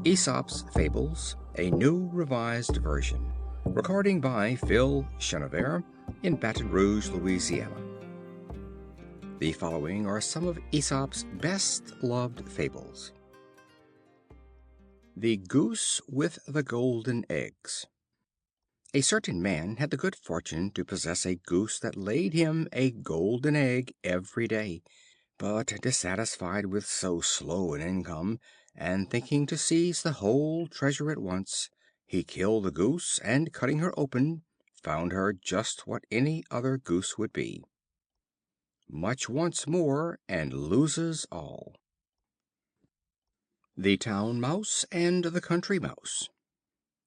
Aesop's Fables, a new revised version. Recording by Phil Chenevert in Baton Rouge, Louisiana. The following are some of Aesop's best-loved fables. The Goose with the Golden Eggs. A certain man had the good fortune to possess a goose that laid him a golden egg every day. But dissatisfied with so slow an income, and thinking to seize the whole treasure at once, he killed the goose, and cutting her open, found her just what any other goose would be. Much wants more, and loses all. The Town Mouse and the Country Mouse.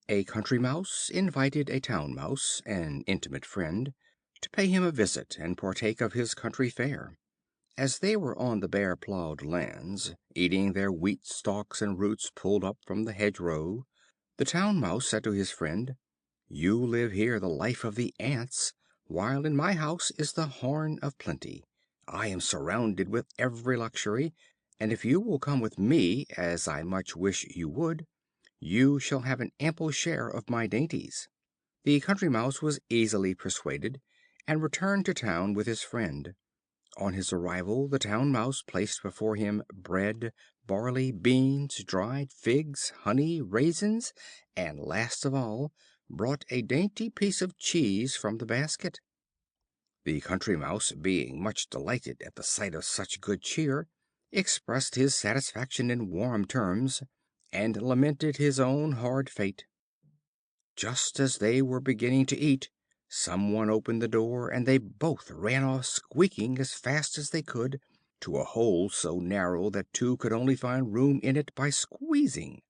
A Country Mouse invited a Town Mouse, an intimate friend, to pay him a visit and partake of his country fare. As they were on the bare plowed lands, eating their wheat stalks and roots pulled up from the hedgerow, the Town Mouse said to his friend, "You live here the life of the ants, while in my house is the horn of plenty. I am surrounded with every luxury, and if you will come with me, as I much wish you would, you shall have an ample share of my dainties." The Country Mouse was easily persuaded, and returned to town with his friend. On his arrival, the Town Mouse placed before him bread, barley, beans, dried figs, honey, raisins, and, last of all, brought a dainty piece of cheese from the basket. The Country Mouse, being much delighted at the sight of such good cheer, expressed his satisfaction in warm terms, and lamented his own hard fate. Just as they were beginning to eat, some one opened the door, and they both ran off squeaking as fast as they could, to a hole so narrow that two could only find room in it by squeezing.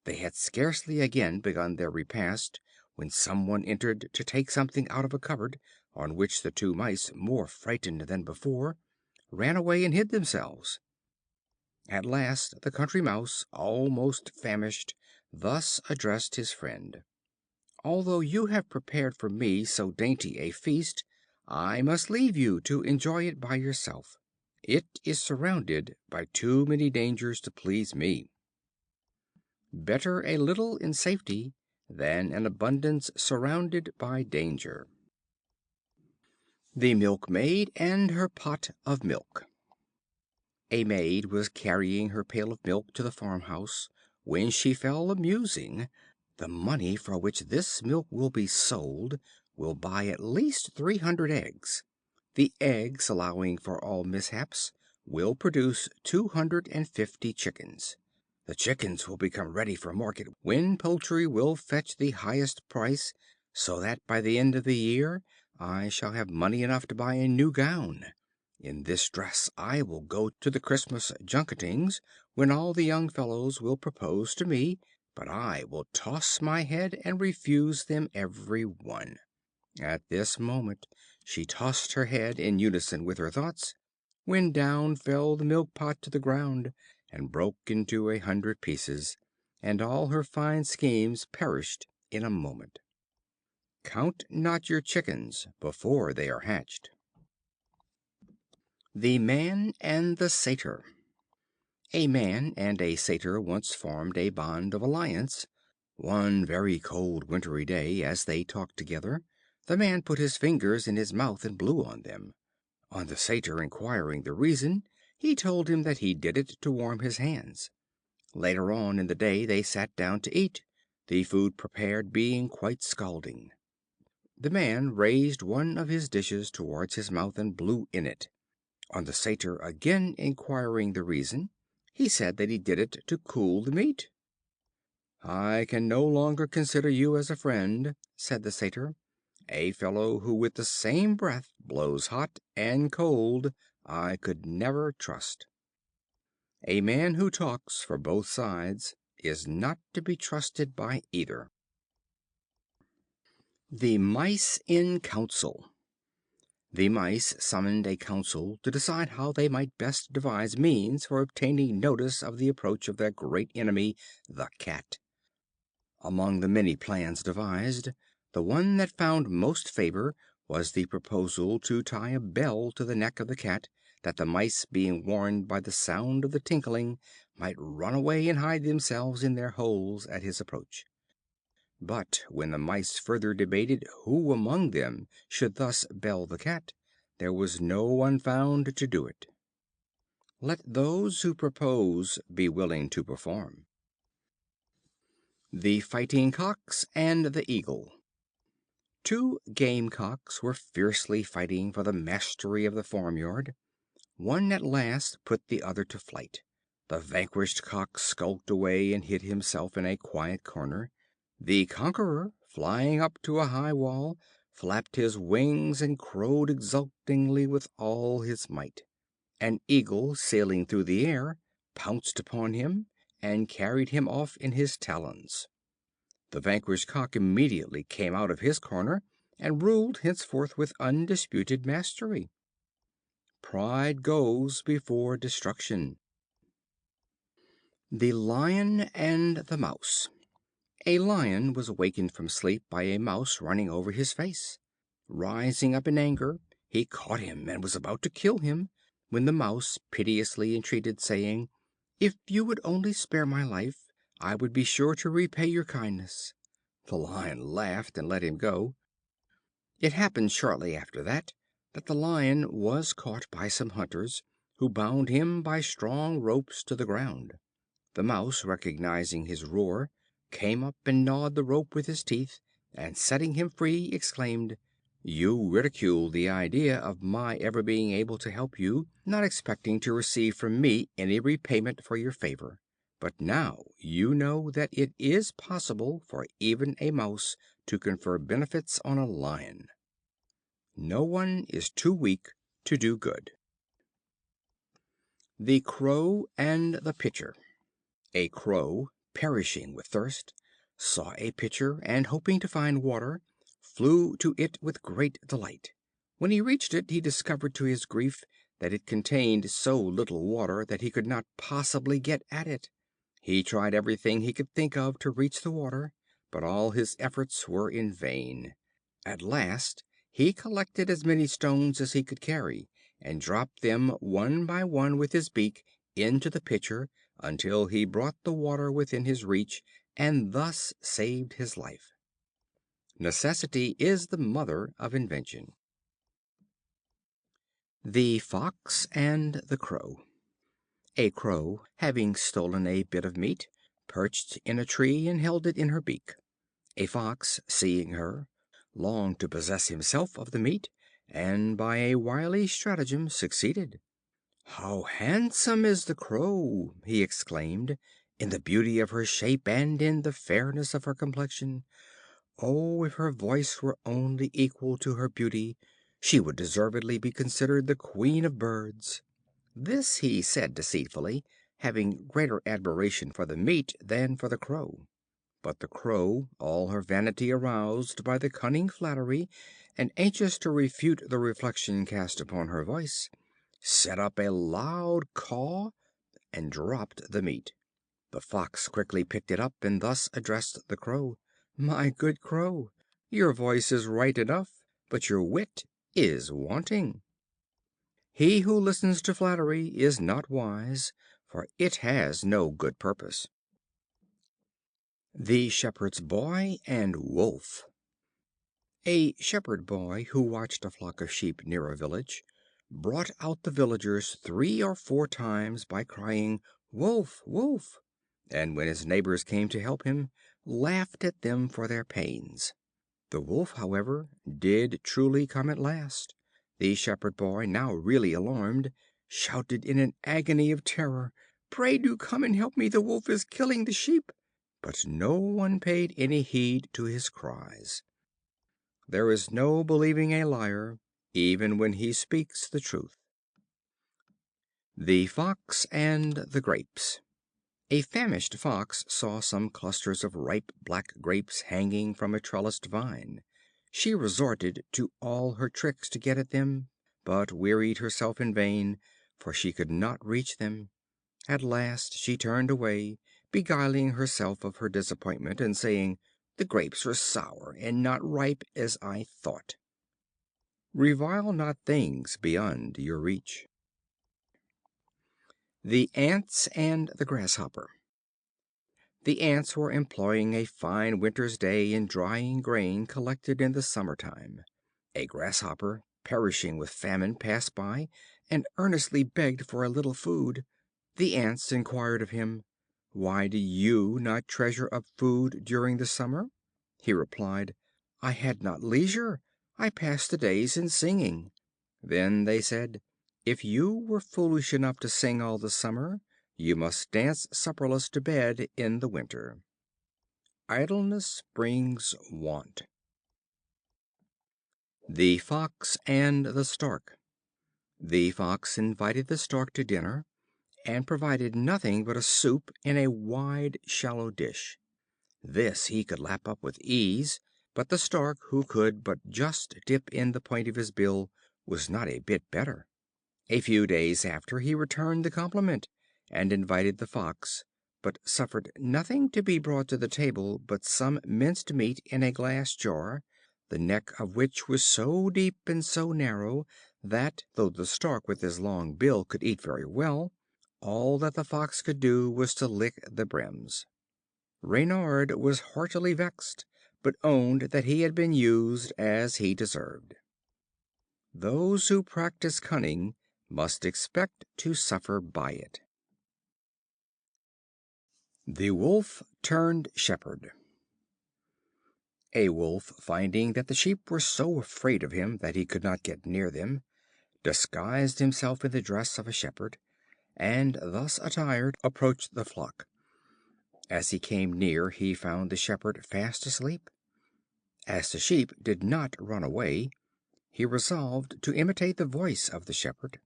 They had scarcely again begun their repast when some one entered to take something out of a cupboard, on which the two mice, more frightened than before, ran away and hid themselves. At last the Country Mouse, almost famished, thus addressed his friend: "Although you have prepared for me so dainty a feast, I must leave you to enjoy it by yourself. It is surrounded by too many dangers to please me. Better a little in safety than an abundance surrounded by danger." The Milkmaid and her Pot of Milk. A maid was carrying her pail of milk to the farmhouse, when she fell a musing. "The money for which this milk will be sold will buy at least 300 eggs. The eggs, allowing for all mishaps, will produce 250 chickens. The chickens will become ready for market, when poultry will fetch the highest price, so that by the end of the year I shall have money enough to buy a new gown. In this dress I will go to the Christmas junketings, when all the young fellows will propose to me, but I will toss my head and refuse them every one." At this moment she tossed her head in unison with her thoughts, when down fell the milk pot to the ground, and broke into 100 pieces, and all her fine schemes perished in a moment. Count not your chickens before they are hatched. The Man and the Satyr. A Man and a Satyr once formed a bond of alliance. One very cold wintry day, as they talked together, the Man put his fingers in his mouth and blew on them. On the Satyr inquiring the reason, he told him that he did it to warm his hands. Later on in the day they sat down to eat, the food prepared being quite scalding. The Man raised one of his dishes towards his mouth and blew in it. On the Satyr again inquiring the reason, he said that he did it to cool the meat. "I can no longer consider you as a friend," said the Satyr. "A fellow who with the same breath blows hot and cold I could never trust. A man who talks for both sides is not to be trusted by either." The Mice in Council. The Mice summoned a council to decide how they might best devise means for obtaining notice of the approach of their great enemy, the Cat. Among the many plans devised, the one that found most favor was the proposal to tie a bell to the neck of the Cat, that the mice, being warned by the sound of the tinkling, might run away and hide themselves in their holes at his approach. But when the mice further debated who among them should thus bell the cat, there was no one found to do it. Let those who propose be willing to perform. The Fighting Cocks and the Eagle. Two gamecocks were fiercely fighting for the mastery of the farmyard. One at last put the other to flight. The vanquished cock skulked away and hid himself in a quiet corner. The conqueror, flying up to a high wall, flapped his wings and crowed exultingly with all his might. An eagle, sailing through the air, pounced upon him and carried him off in his talons. The vanquished cock immediately came out of his corner and ruled henceforth with undisputed mastery. Pride goes before destruction. The Lion and the Mouse. A Lion was awakened from sleep by a Mouse running over his face. Rising up in anger, he caught him and was about to kill him, when the Mouse piteously entreated, saying, "If you would only spare my life, I would be sure to repay your kindness." The Lion laughed and let him go. It happened shortly after that the Lion was caught by some hunters, who bound him by strong ropes to the ground. The Mouse, recognizing his roar, came up and gnawed the rope with his teeth, and setting him free, exclaimed, "You ridiculed the idea of my ever being able to help you, not expecting to receive from me any repayment for your favor. But now you know that it is possible for even a Mouse to confer benefits on a Lion. No one is too weak to do good." The Crow and the Pitcher. A Crow, perishing with thirst, saw a pitcher, and hoping to find water, flew to it with great delight. When he reached it, he discovered to his grief that it contained so little water that he could not possibly get at it. He tried everything he could think of to reach the water, but all his efforts were in vain. At last he collected as many stones as he could carry, and dropped them one by one with his beak into the pitcher, until he brought the water within his reach, and thus saved his life. Necessity is the mother of invention. The Fox and the Crow. A Crow, having stolen a bit of meat, perched in a tree and held it in her beak. A Fox, seeing her, longed to possess himself of the meat, and by a wily stratagem succeeded. "How handsome is the Crow!" he exclaimed, "in the beauty of her shape and in the fairness of her complexion. Oh, if her voice were only equal to her beauty, she would deservedly be considered the queen of birds." This he said deceitfully, having greater admiration for the meat than for the Crow. But the Crow, all her vanity aroused by the cunning flattery, and anxious to refute the reflection cast upon her voice, set up a loud caw and dropped the meat. The Fox quickly picked it up, and thus addressed the Crow: "My good Crow, your voice is right enough, but your wit is wanting. He who listens to flattery is not wise, for it has no good purpose." The Shepherd's Boy and Wolf. A shepherd boy, who watched a flock of sheep near a village, brought out the villagers 3 or 4 times by crying "Wolf, wolf!" and when his neighbors came to help him, laughed at them for their pains. The Wolf, however, did truly come at last. The shepherd boy, now really alarmed, shouted in an agony of terror, "Pray do come and help me! The Wolf is killing the sheep!" But no one paid any heed to his cries. There is no believing a liar, even when he speaks the truth. The Fox and the Grapes. A famished Fox saw some clusters of ripe black grapes hanging from a trellised vine. She resorted to all her tricks to get at them, but wearied herself in vain, for she could not reach them. At last she turned away, beguiling herself of her disappointment, and saying, "The grapes are sour, and not ripe as I thought." Revile not things beyond your reach. The Ants and the Grasshopper. The Ants were employing a fine winter's day in drying grain collected in the summer time. A Grasshopper, perishing with famine, passed by, and earnestly begged for a little food. The Ants inquired of him, "Why do you not treasure up food during the summer?" He replied, "I had not leisure. I passed the days in singing." Then they said, "If you were foolish enough to sing all the summer, you must dance supperless to bed in the winter." Idleness brings want. The Fox and the Stork. The Fox invited the Stork to dinner, and provided nothing but a soup in a wide, shallow dish. This he could lap up with ease, but the Stork, who could but just dip in the point of his bill, was not a bit better. A few days after he returned the compliment, and invited the Fox, but suffered nothing to be brought to the table but some minced meat in a glass jar, the neck of which was so deep and so narrow that, though the Stork with his long bill could eat very well, all that the Fox could do was to lick the brims. Reynard was heartily vexed, but owned that he had been used as he deserved. Those who practice cunning must expect to suffer by it. The Wolf turned Shepherd. A Wolf, finding that the sheep were so afraid of him that he could not get near them, disguised himself in the dress of a shepherd, and thus attired approached the flock. As he came near he found the shepherd fast asleep. As the sheep did not run away, he resolved to imitate the voice of the shepherd.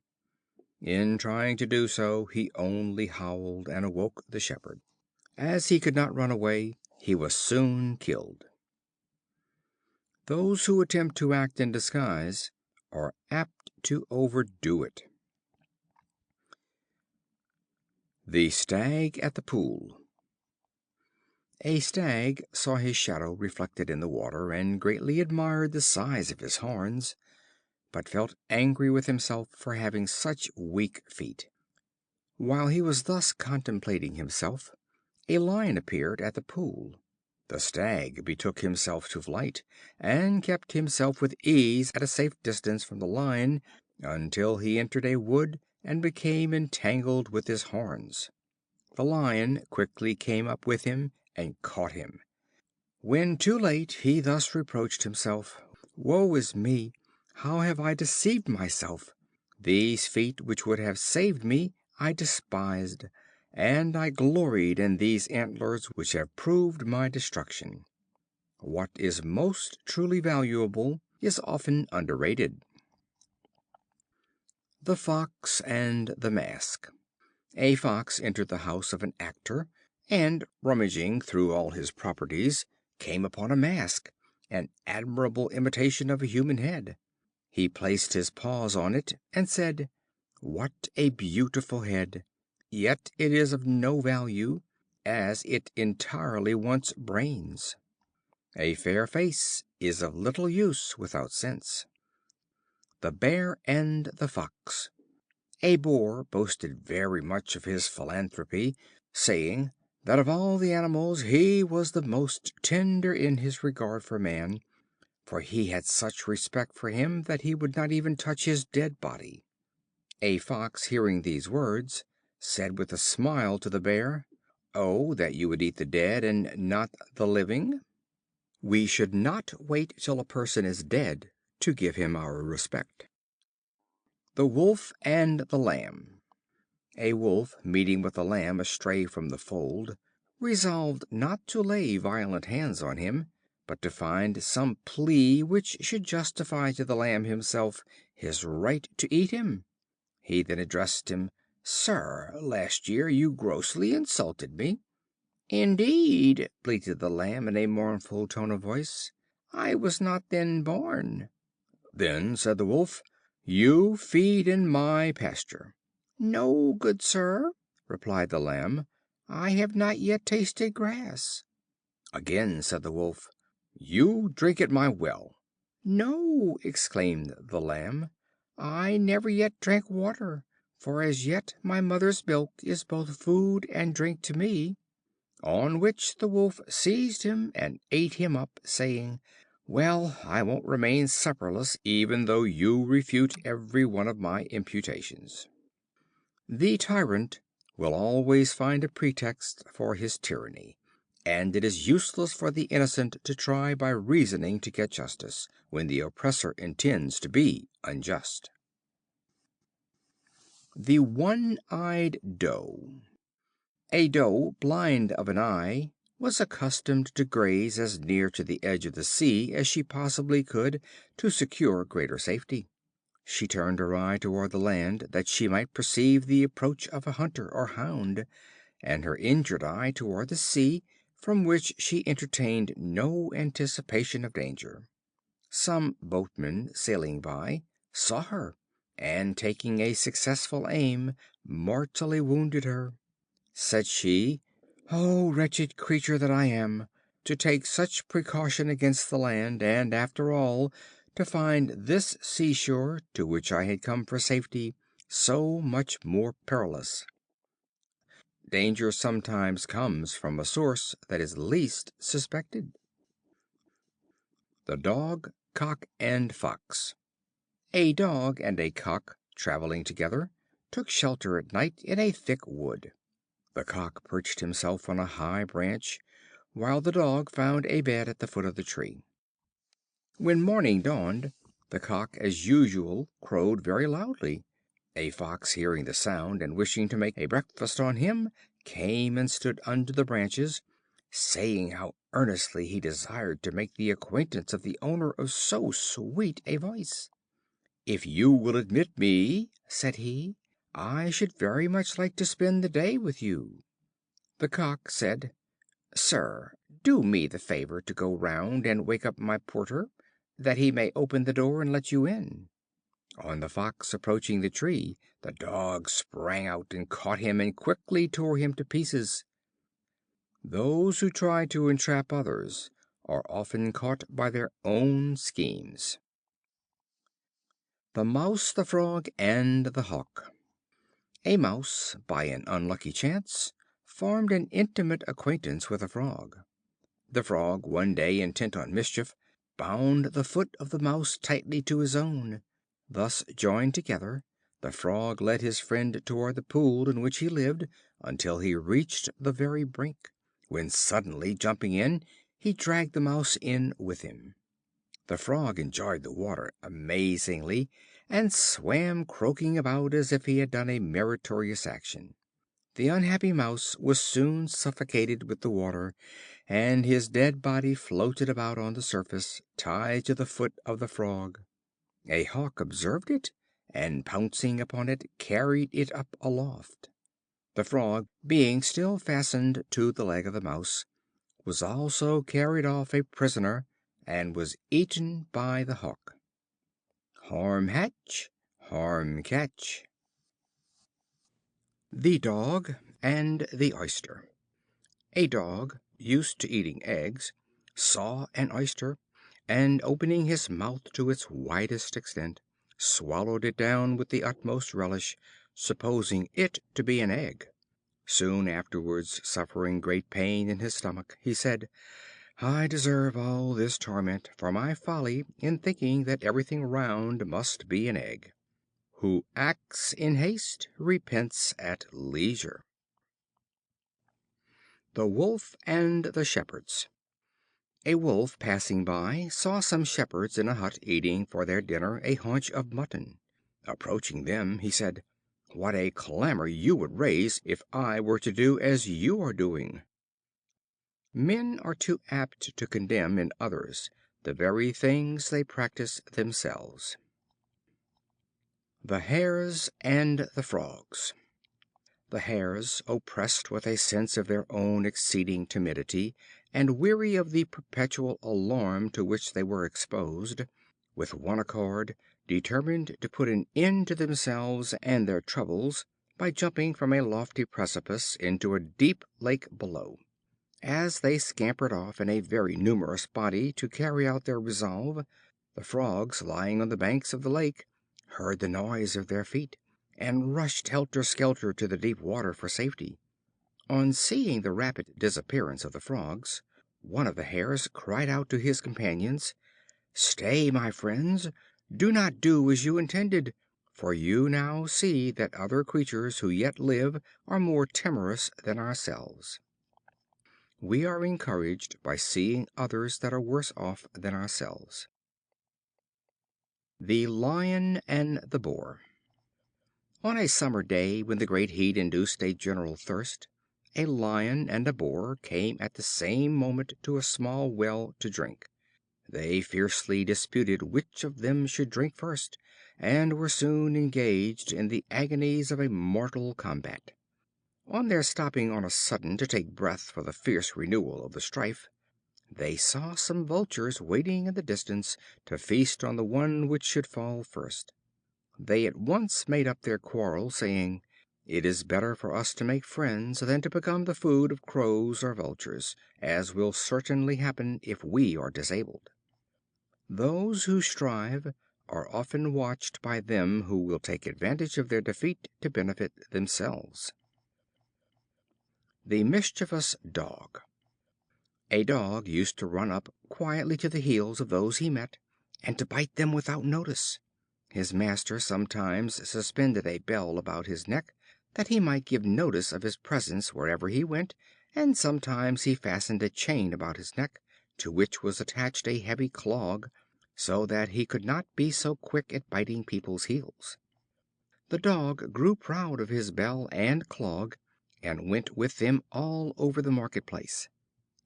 In trying to do so, he only howled and awoke the shepherd. As he could not run away, he was soon killed. Those who attempt to act in disguise are apt to overdo it. The Stag at the Pool. A Stag saw his shadow reflected in the water, and greatly admired the size of his horns, but felt angry with himself for having such weak feet. While he was thus contemplating himself, a Lion appeared at the pool. The Stag betook himself to flight, and kept himself with ease at a safe distance from the Lion, until he entered a wood and became entangled with his horns. The Lion quickly came up with him and caught him. When too late, he thus reproached himself: "Woe is me! How have I deceived myself? These feet which would have saved me I despised, and I gloried in these antlers which have proved my destruction." What is most truly valuable is often underrated. The Fox and the Mask. A Fox entered the house of an actor, and, rummaging through all his properties, came upon a mask, an admirable imitation of a human head. He placed his paws on it, and said: "What a beautiful head! Yet it is of no value, as it entirely wants brains. A fair face is of little use without sense." The Bear and the Fox. A Boar boasted very much of his philanthropy, saying that of all the animals he was the most tender in his regard for man, for he had such respect for him that he would not even touch his dead body. A Fox, hearing these words, said with a smile to the Bear: "Oh, that you would eat the dead and not the living!" We should not wait till a person is dead to give him our respect. The Wolf and the Lamb. A Wolf, meeting with a Lamb astray from the fold, resolved not to lay violent hands on him, but to find some plea which should justify to the Lamb himself his right to eat him. He then addressed him: "Sir, last year you grossly insulted me." "Indeed," bleated the Lamb in a mournful tone of voice, "I was not then born." "Then," said the Wolf, "you feed in my pasture." "No, good sir," replied the Lamb, "I have not yet tasted grass." Again said the Wolf: "You drink at my well." "No," exclaimed the Lamb, "I never yet drank water, for as yet my mother's milk is both food and drink to me." On which the Wolf seized him and ate him up, saying, "Well, I won't remain supperless, even though you refute every one of my imputations." The tyrant will always find a pretext for his tyranny, and it is useless for the innocent to try by reasoning to get justice, when the oppressor intends to be unjust. The One-Eyed Doe. A Doe, blind of an eye, was accustomed to graze as near to the edge of the sea as she possibly could, to secure greater safety. She turned her eye toward the land, that she might perceive the approach of a hunter or hound, and her injured eye toward the sea, from which she entertained no anticipation of danger. Some boatmen sailing by saw her, and taking a successful aim, mortally wounded her. Said she, "Oh, wretched creature that I am, to take such precaution against the land, and after all to find this seashore, to which I had come for safety, so much more perilous." Danger sometimes comes from a source that is least suspected. The Dog, Cock, and Fox. A Dog and a Cock, traveling together, took shelter at night in a thick wood. The Cock perched himself on a high branch, while the Dog found a bed at the foot of the tree. When morning dawned, the Cock, as usual, crowed very loudly. A Fox, hearing the sound, and wishing to make a breakfast on him, came and stood under the branches, saying how earnestly he desired to make the acquaintance of the owner of so sweet a voice. "If you will admit me," said he, "I should very much like to spend the day with you." The Cock said, "Sir, do me the favor to go round and wake up my porter, that he may open the door and let you in." On the Fox approaching the tree, the Dog sprang out and caught him and quickly tore him to pieces. Those who try to entrap others are often caught by their own schemes. The Mouse, the Frog, and the Hawk. A Mouse, by an unlucky chance, formed an intimate acquaintance with a Frog. The Frog, one day intent on mischief, bound the foot of the Mouse tightly to his own. Thus joined together, the Frog led his friend toward the pool in which he lived, until he reached the very brink, when suddenly jumping in, he dragged the Mouse in with him. The Frog enjoyed the water amazingly, and swam croaking about as if he had done a meritorious action. The unhappy Mouse was soon suffocated with the water, and his dead body floated about on the surface, tied to the foot of the Frog. A Hawk observed it, and pouncing upon it, carried it up aloft. The Frog, being still fastened to the leg of the Mouse, was also carried off a prisoner, and was eaten by the Hawk. Harm hatch, harm catch. The Dog and the Oyster. A Dog, used to eating eggs, saw an oyster, and opening his mouth to its widest extent, swallowed it down with the utmost relish, supposing it to be an egg. Soon afterwards, suffering great pain in his stomach, he said, "I deserve all this torment for my folly in thinking that everything round must be an egg. Who acts in haste repents at leisure." The Wolf and the Shepherds. A Wolf, passing by, saw some Shepherds in a hut eating for their dinner a haunch of mutton. Approaching them, he said, "What a clamor you would raise if I were to do as you are doing!" Men are too apt to condemn in others the very things they practice themselves. The Hares and the Frogs. The Hares, oppressed with a sense of their own exceeding timidity, and weary of the perpetual alarm to which they were exposed, with one accord determined to put an end to themselves and their troubles by jumping from a lofty precipice into a deep lake below. As they scampered off in a very numerous body to carry out their resolve, the Frogs, lying on the banks of the lake, heard the noise of their feet, and rushed helter-skelter to the deep water for safety. On seeing the rapid disappearance of the frogs, one of the Hares cried out to his companions: "Stay, my friends! Do not do as you intended, for you now see that other creatures who yet live are more timorous than ourselves." We are encouraged by seeing others that are worse off than ourselves. The Lion and the Boar. On a summer day, when the great heat induced a general thirst, a Lion and a Boar came at the same moment to a small well to drink. They fiercely disputed which of them should drink first, and were soon engaged in the agonies of a mortal combat. On their stopping on a sudden to take breath for the fierce renewal of the strife, they saw some vultures waiting in the distance to feast on the one which should fall first. They at once made up their quarrel, saying: "It is better for us to make friends than to become the food of crows or vultures, as will certainly happen if we are disabled." Those who strive are often watched by them who will take advantage of their defeat to benefit themselves. The Mischievous Dog. A Dog used to run up quietly to the heels of those he met, and to bite them without notice. His master sometimes suspended a bell about his neck, that he might give notice of his presence wherever he went, and sometimes he fastened a chain about his neck, to which was attached a heavy clog, so that he could not be so quick at biting people's heels. The Dog grew proud of his bell and clog, and went with them all over the marketplace.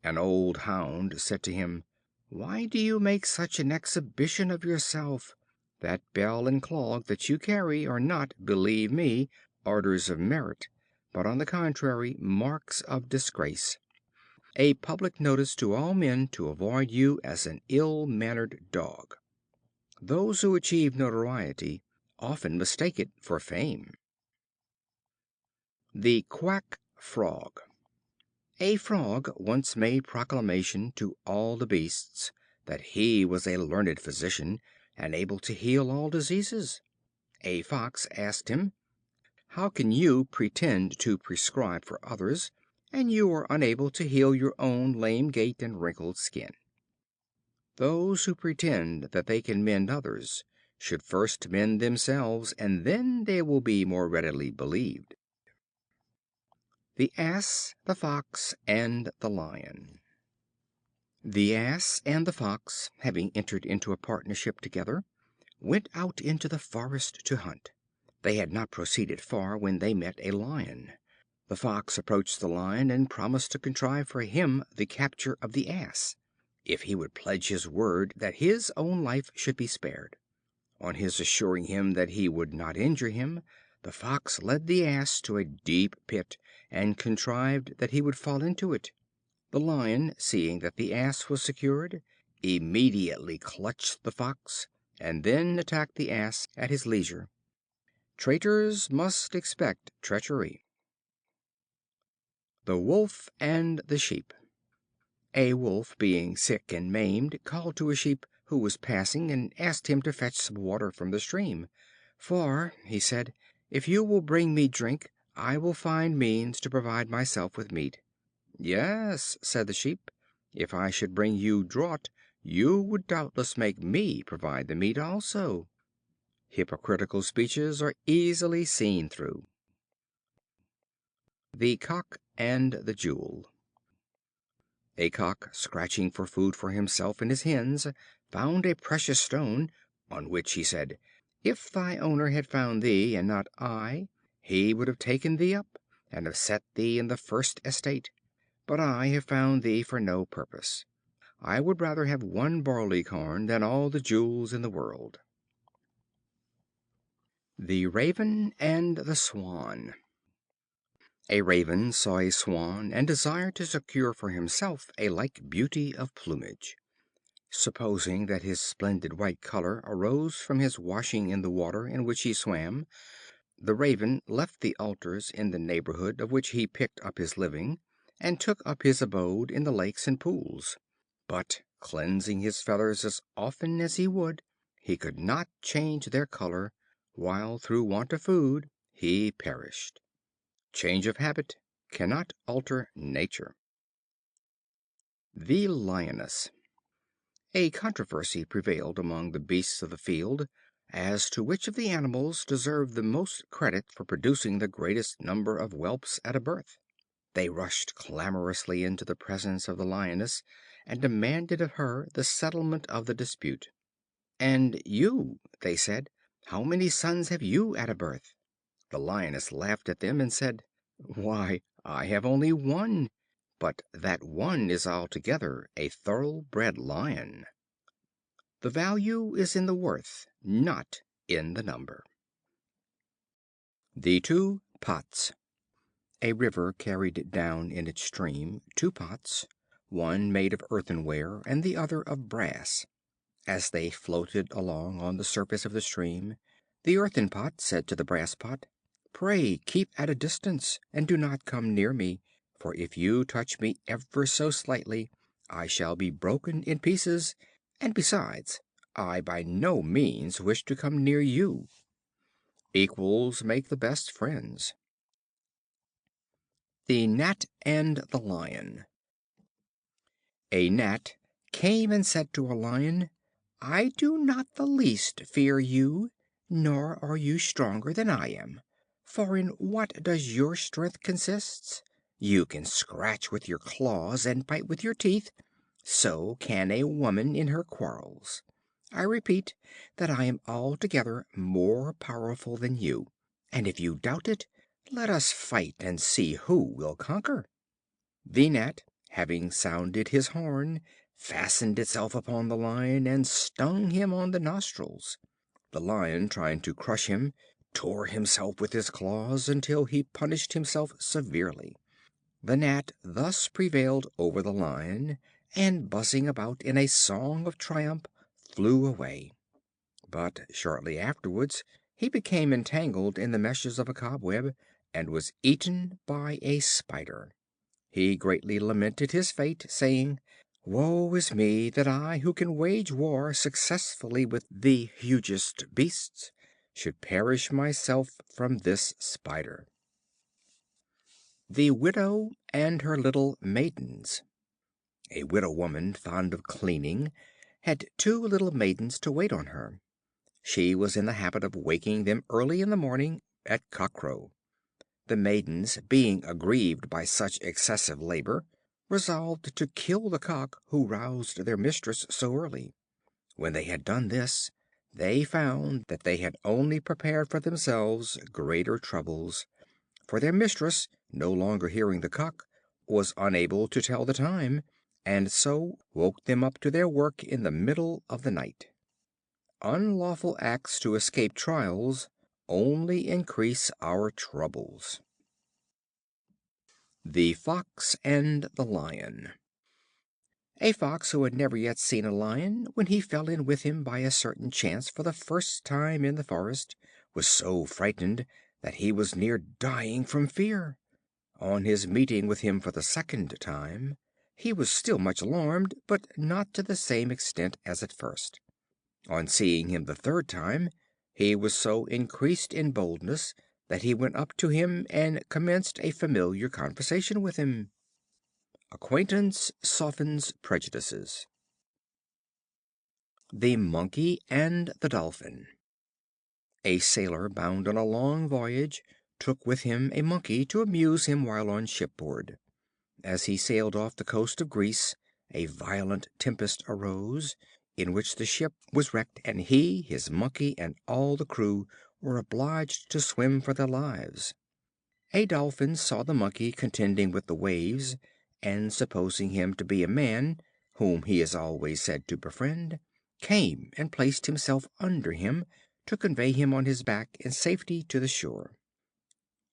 An old Hound said to him: "Why do you make such an exhibition of yourself? That bell and clog that you carry are not, believe me, orders of merit, but on the contrary marks of disgrace, a public notice to all men to avoid you as an ill-mannered dog." Those who achieve notoriety often mistake it for fame. The Quack Frog. A Frog once made proclamation to all the beasts that he was a learned physician, and able to heal all diseases. A Fox asked him: "How can you pretend to prescribe for others, and you are unable to heal your own lame gait and wrinkled skin?" Those who pretend that they can mend others should first mend themselves, and then they will be more readily believed. The Ass, the Fox, and the Lion. The Ass and the Fox, having entered into a partnership together, went out into the forest to hunt. They had not proceeded far when they met a Lion. The Fox approached the Lion, and promised to contrive for him the capture of the Ass, if he would pledge his word that his own life should be spared. On his assuring him that he would not injure him, the Fox led the Ass to a deep pit, and contrived that he would fall into it. The Lion, seeing that the Ass was secured, immediately clutched the Fox, and then attacked the Ass at his leisure. Traitors must expect treachery. The Wolf and the Sheep. A Wolf, being sick and maimed, called to a Sheep who was passing, and asked him to fetch some water from the stream. "For," he said, "if you will bring me drink, I will find means to provide myself with meat." "Yes," said the Sheep, "if I should bring you draught, you would doubtless make me provide the meat also." Hypocritical speeches are easily seen through. The Cock and the Jewel. A Cock, scratching for food for himself and his hens, found a precious stone, on which he said: "If thy owner had found thee, and not I, he would have taken thee up, and have set thee in the first estate. But I have found thee for no purpose. I would rather have one barley corn than all the jewels in the world." The Raven and the Swan. A Raven saw a Swan, and desired to secure for himself a like beauty of plumage. Supposing that his splendid white color arose from his washing in the water in which he swam, the Raven left the altars in the neighborhood of which he picked up his living, and took up his abode in the lakes and pools. But, cleansing his feathers as often as he would, he could not change their color, while, through want of food, he perished. Change of habit cannot alter nature. The Lioness. A controversy prevailed among the beasts of the field as to which of the animals deserved the most credit for producing the greatest number of whelps at a birth. They rushed clamorously into the presence of the Lioness, and demanded of her the settlement of the dispute. "And you," they said, "how many sons have you at a birth?" The Lioness laughed at them, and said, "Why, I have only one, but that one is altogether a thoroughbred lion." The value is in the worth, not in the number. The Two Pots. A river carried down in its stream two pots, one made of earthenware and the other of brass. As they floated along on the surface of the stream, the earthen pot said to the brass pot, "Pray keep at a distance, and do not come near me, for if you touch me ever so slightly, I shall be broken in pieces, and besides, I by no means wish to come near you." Equals make the best friends. The Gnat and the Lion. A Gnat came and said to a Lion, "I do not the least fear you, nor are you stronger than I am. For in what does your strength consist? You can scratch with your claws and bite with your teeth, so can a woman in her quarrels. I repeat that I am altogether more powerful than you, and if you doubt it, let us fight and see who will conquer." The Gnat, having sounded his horn, fastened itself upon the Lion and stung him on the nostrils. The Lion, trying to crush him, tore himself with his claws until he punished himself severely. The Gnat thus prevailed over the Lion, and buzzing about in a song of triumph, flew away. But shortly afterwards he became entangled in the meshes of a cobweb, and was eaten by a spider. He greatly lamented his fate, saying, "Woe is me, that I, who can wage war successfully with the hugest beasts, should perish myself from this spider." The Widow and her Little Maidens. A widow woman, fond of cleaning, had two little maidens to wait on her. She was in the habit of waking them early in the morning at cockcrow. The maidens, being aggrieved by such excessive labor, resolved to kill the cock who roused their mistress so early. When they had done this, they found that they had only prepared for themselves greater troubles, for their mistress, no longer hearing the cock, was unable to tell the time, and so woke them up to their work in the middle of the night. Unlawful acts to escape trials only increase our troubles. The Fox and the Lion. A Fox, who had never yet seen a Lion, when he fell in with him by a certain chance for the first time in the forest, was so frightened that he was near dying from fear. On his meeting with him for the second time, he was still much alarmed, but not to the same extent as at first. On seeing him the third time, he was so increased in boldness that he went up to him and commenced a familiar conversation with him. Acquaintance softens prejudices. The Monkey and the Dolphin. A sailor, bound on a long voyage, took with him a Monkey to amuse him while on shipboard. As he sailed off the coast of Greece, a violent tempest arose, in which the ship was wrecked, and he, his Monkey, and all the crew were obliged to swim for their lives. A Dolphin saw the Monkey contending with the waves, and supposing him to be a man, whom he is always said to befriend, came and placed himself under him, to convey him on his back in safety to the shore.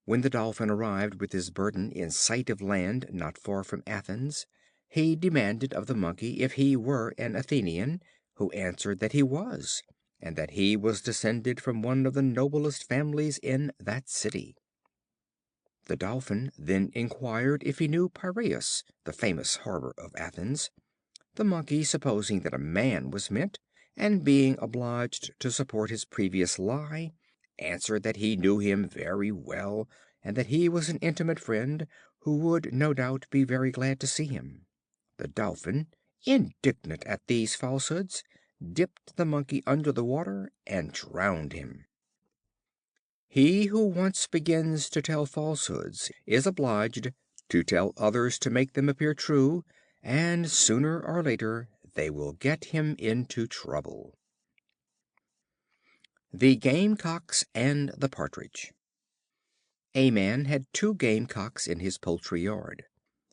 When the Dolphin arrived with his burden in sight of land not far from Athens, he demanded of the Monkey if he were an Athenian, who answered that he was, and that he was descended from one of the noblest families in that city. The Dolphin then inquired if he knew Piraeus, the famous harbor of Athens. The Monkey, supposing that a man was meant, and being obliged to support his previous lie, answered that he knew him very well, and that he was an intimate friend, who would no doubt be very glad to see him. The Dolphin, indignant at these falsehoods, dipped the Monkey under the water and drowned him. He who once begins to tell falsehoods is obliged to tell others to make them appear true, and sooner or later they will get him into trouble. The Gamecocks and the Partridge. A man had two gamecocks in his poultry yard.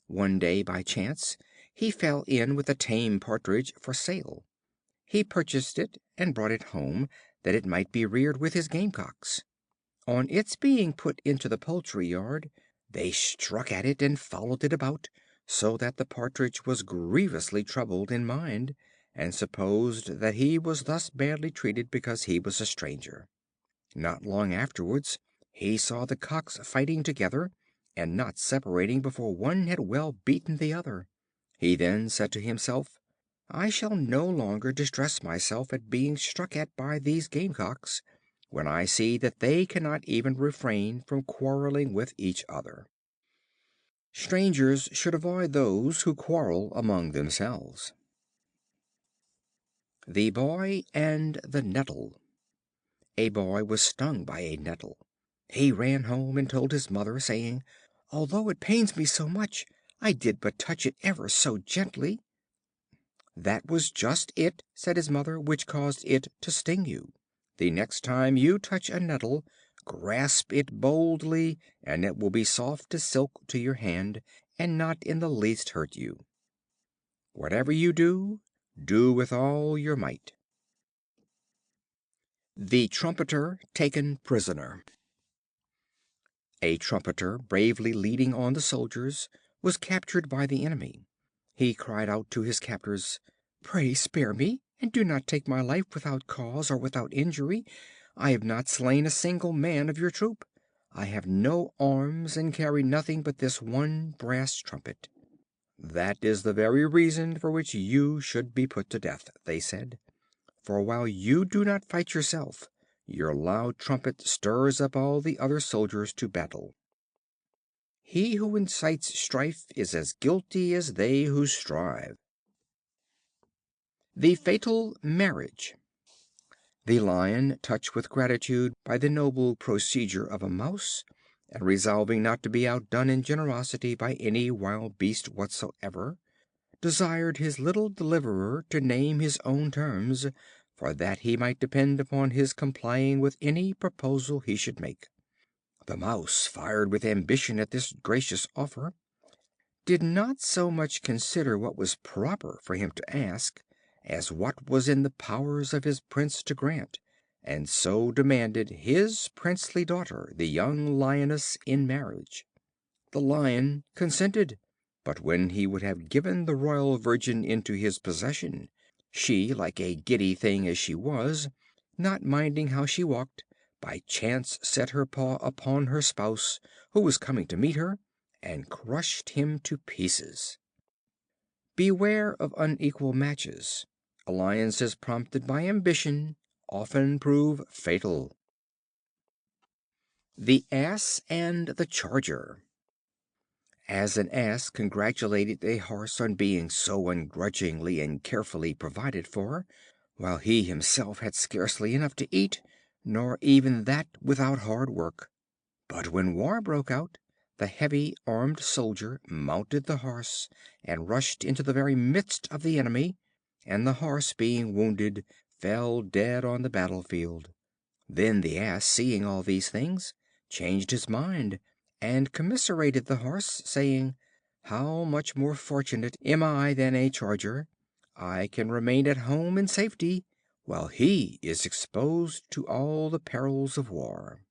One day, by chance, he fell in with a tame partridge for sale. He purchased it and brought it home, that it might be reared with his gamecocks. On its being put into the poultry yard, they struck at it and followed it about, so that the partridge was grievously troubled in mind, and supposed that he was thus badly treated because he was a stranger. Not long afterwards he saw the cocks fighting together, and not separating before one had well beaten the other. He then said to himself, "I shall no longer distress myself at being struck at by these gamecocks, when I see that they cannot even refrain from quarreling with each other." Strangers should avoid those who quarrel among themselves. The Boy and the Nettle. A Boy was stung by a Nettle. He ran home and told his mother, saying, "Although it pains me so much, I did but touch it ever so gently." "That was just it," said his mother, "which caused it to sting you. The next time you touch a Nettle, grasp it boldly, and it will be soft as silk to your hand, and not in the least hurt you. Whatever you do, do with all your might." The Trumpeter taken prisoner. A trumpeter, bravely leading on the soldiers, was captured by the enemy. He cried out to his captors, "Pray spare me, and do not take my life without cause or without injury. I have not slain a single man of your troop. I have no arms, and carry nothing but this one brass trumpet." "That is the very reason for which you should be put to death," they said. "For while you do not fight yourself, your loud trumpet stirs up all the other soldiers to battle." He who incites strife is as guilty as they who strive. The Fatal Marriage. The Lion, touched with gratitude by the noble procedure of a Mouse, and resolving not to be outdone in generosity by any wild beast whatsoever, desired his little deliverer to name his own terms, for that he might depend upon his complying with any proposal he should make. The Mouse, fired with ambition at this gracious offer, did not so much consider what was proper for him to ask, as what was in the powers of his Prince to grant, and so demanded his princely daughter, the young Lioness, in marriage. The Lion consented, but when he would have given the royal virgin into his possession, she, like a giddy thing as she was, not minding how she walked, by chance set her paw upon her spouse, who was coming to meet her, and crushed him to pieces. Beware of unequal matches. Alliances prompted by ambition often prove fatal. The Ass and the Charger. As an Ass congratulated a Horse on being so ungrudgingly and carefully provided for, while he himself had scarcely enough to eat, nor even that without hard work. But when war broke out, the heavy armed soldier mounted the Horse, and rushed into the very midst of the enemy, and the Horse, being wounded, fell dead on the battlefield. Then the Ass, seeing all these things, changed his mind, and commiserated the Horse, saying, "How much more fortunate am I than a Charger! I can remain at home in safety, while he is exposed to all the perils of war."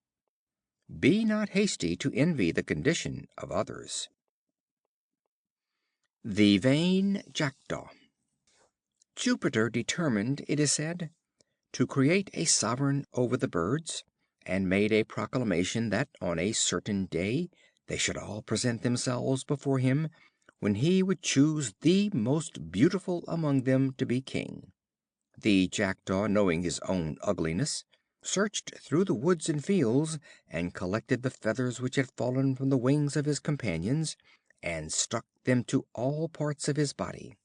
Be not hasty to envy the condition of others. The Vain Jackdaw. Jupiter determined, it is said, to create a sovereign over the birds, and made a proclamation that on a certain day they should all present themselves before him, when he would choose the most beautiful among them to be king. The Jackdaw, knowing his own ugliness, searched through the woods and fields, and collected the feathers which had fallen from the wings of his companions, and stuck them to all parts of his body.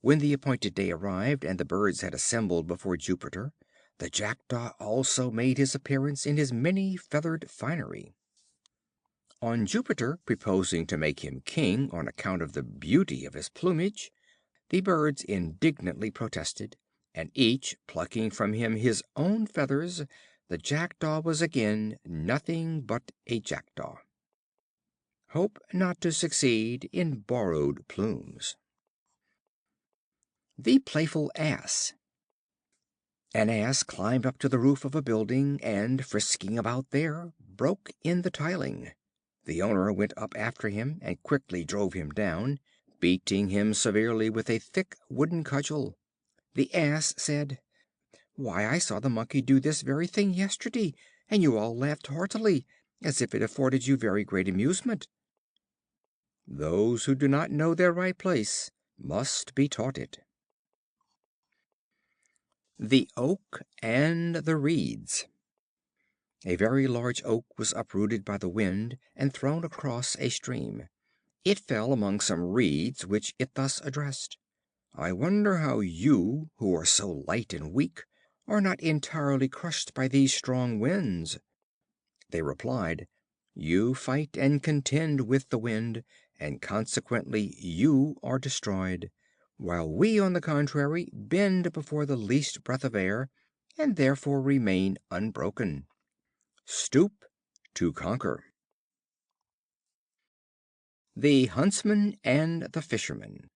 When the appointed day arrived, and the birds had assembled before Jupiter, the Jackdaw also made his appearance in his many feathered finery. On Jupiter proposing to make him king on account of the beauty of his plumage, the birds indignantly protested, and each plucking from him his own feathers, the Jackdaw was again nothing but a Jackdaw. Hope not to succeed in borrowed plumes. The Playful Ass. An Ass climbed up to the roof of a building, and, frisking about there, broke in the tiling. The owner went up after him, and quickly drove him down, beating him severely with a thick wooden cudgel. The Ass said, "Why, I saw the Monkey do this very thing yesterday, and you all laughed heartily, as if it afforded you very great amusement." Those who do not know their right place must be taught it. The Oak and the Reeds. A very large oak was uprooted by the wind and thrown across a stream. It fell among some reeds, which it thus addressed: "I wonder how you, who are so light and weak, are not entirely crushed by these strong winds." They replied: "You fight and contend with the wind, and consequently you are destroyed, while we, on the contrary, bend before the least breath of air, and therefore remain unbroken." Stoop to conquer. The Huntsman and the Fisherman.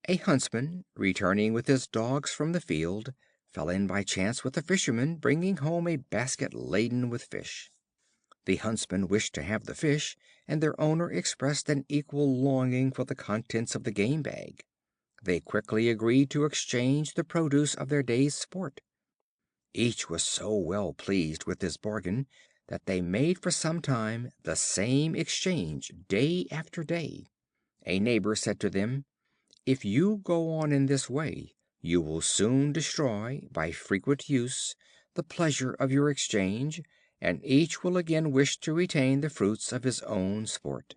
A Huntsman, returning with his dogs from the field, fell in by chance with a fisherman bringing home a basket laden with fish. The Huntsman wished to have the fish, and their owner expressed an equal longing for the contents of the game bag. They quickly agreed to exchange the produce of their day's sport. Each was so well pleased with his bargain that they made for some time the same exchange day after day. A neighbor said to them: "If you go on in this way, you will soon destroy, by frequent use, the pleasure of your exchange, and each will again wish to retain the fruits of his own sport.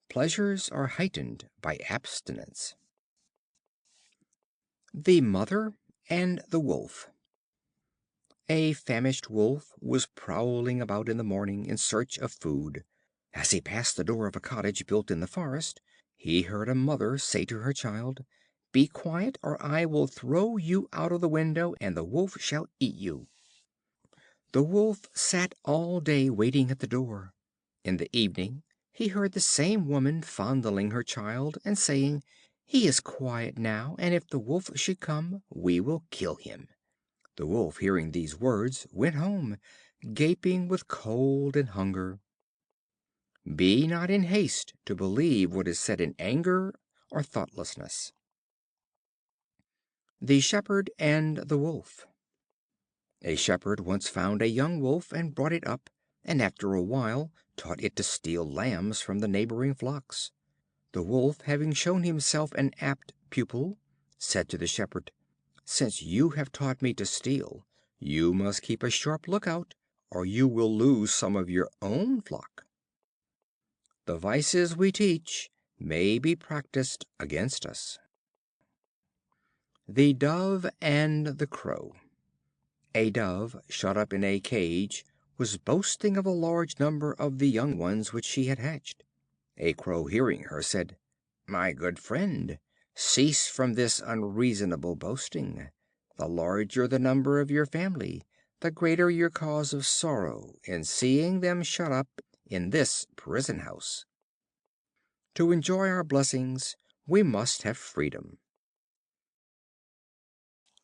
Pleasures are heightened by abstinence." The Mother and the Wolf. A famished Wolf was prowling about in the morning in search of food. As he passed the door of a cottage built in the forest, he heard a mother say to her child: "Be quiet, or I will throw you out of the window, and the Wolf shall eat you." The Wolf sat all day waiting at the door. In the evening he heard the same woman fondling her child, and saying: "He is quiet now, and if the Wolf should come, we will kill him." The Wolf, hearing these words, went home, gaping with cold and hunger. Be not in haste to believe what is said in anger or thoughtlessness. The Shepherd and the Wolf. A Shepherd once found a young Wolf, and brought it up, and after a while taught it to steal lambs from the neighboring flocks. The Wolf, having shown himself an apt pupil, said to the Shepherd: "Since you have taught me to steal, you must keep a sharp lookout, or you will lose some of your own flock." The vices we teach may be practiced against us. The Dove and the Crow. A Dove, shut up in a cage, was boasting of the large number of the young ones which she had hatched. A Crow, hearing her, said: "My good friend, cease from this unreasonable boasting. The larger the number of your family, the greater your cause of sorrow in seeing them shut up in this prison house. To enjoy our blessings we must have freedom."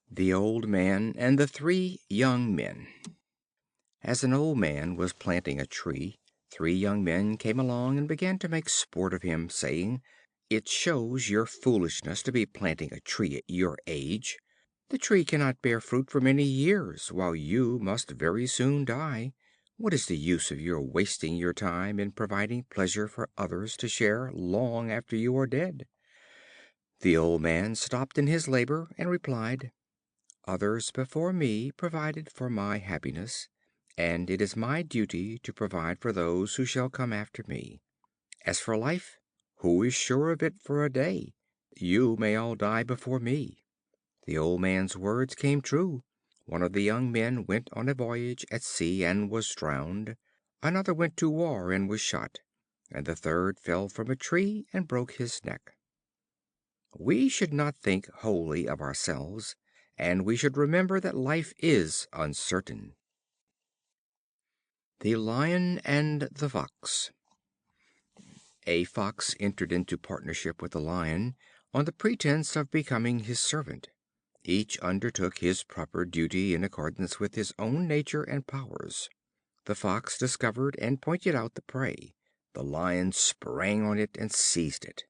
The Old Man and the Three Young Men. As an old man was planting a tree, three young men came along and began to make sport of him, saying: "It shows your foolishness to be planting a tree at your age. The tree cannot bear fruit for many years, while you must very soon die. What is the use of your wasting your time in providing pleasure for others to share long after you are dead?" The old man stopped in his labor, and replied: Others before me provided for my happiness, and it is my duty to provide for those who shall come after me. As for life, who is sure of it for a day? You may all die before me." The old man's words came true. One of the young men went on a voyage at sea and was drowned. Another went to war and was shot, and the third fell from a tree and broke his neck. We should not think wholly of ourselves, and we should remember that life is uncertain. The Lion and the Fox. A Fox entered into partnership with a Lion on the pretense of becoming his servant. Each undertook his proper duty in accordance with his own nature and powers. The Fox discovered and pointed out the prey. The Lion sprang on it and seized it.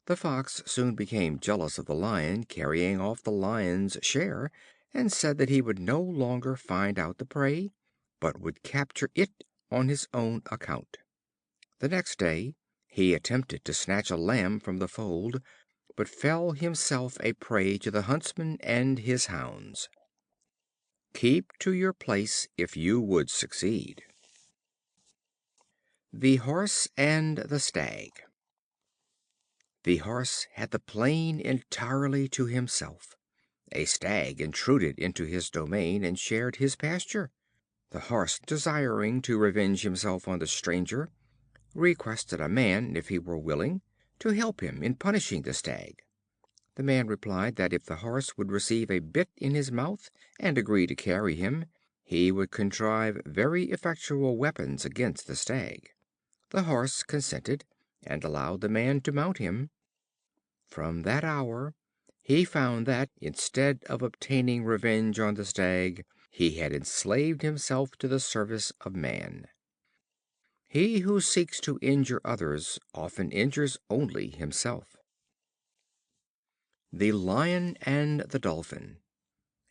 The Fox soon became jealous of the Lion carrying off the Lion's share, and said that he would no longer find out the prey, but would capture it on his own account. The next day he attempted to snatch a lamb from the fold, but fell himself a prey to the huntsman and his hounds. Keep to your place if you would succeed. The Horse and the Stag. The Horse had the plain entirely to himself. A Stag intruded into his domain and shared his pasture. The Horse, desiring to revenge himself on the stranger, requested a man, if he were willing, to help him in punishing the Stag. The man replied that if the Horse would receive a bit in his mouth and agree to carry him, he would contrive very effectual weapons against the Stag. The Horse consented, and allowed the man to mount him. From that hour he found that, instead of obtaining revenge on the Stag, he had enslaved himself to the service of man. He who seeks to injure others often injures only himself. The Lion and the Dolphin.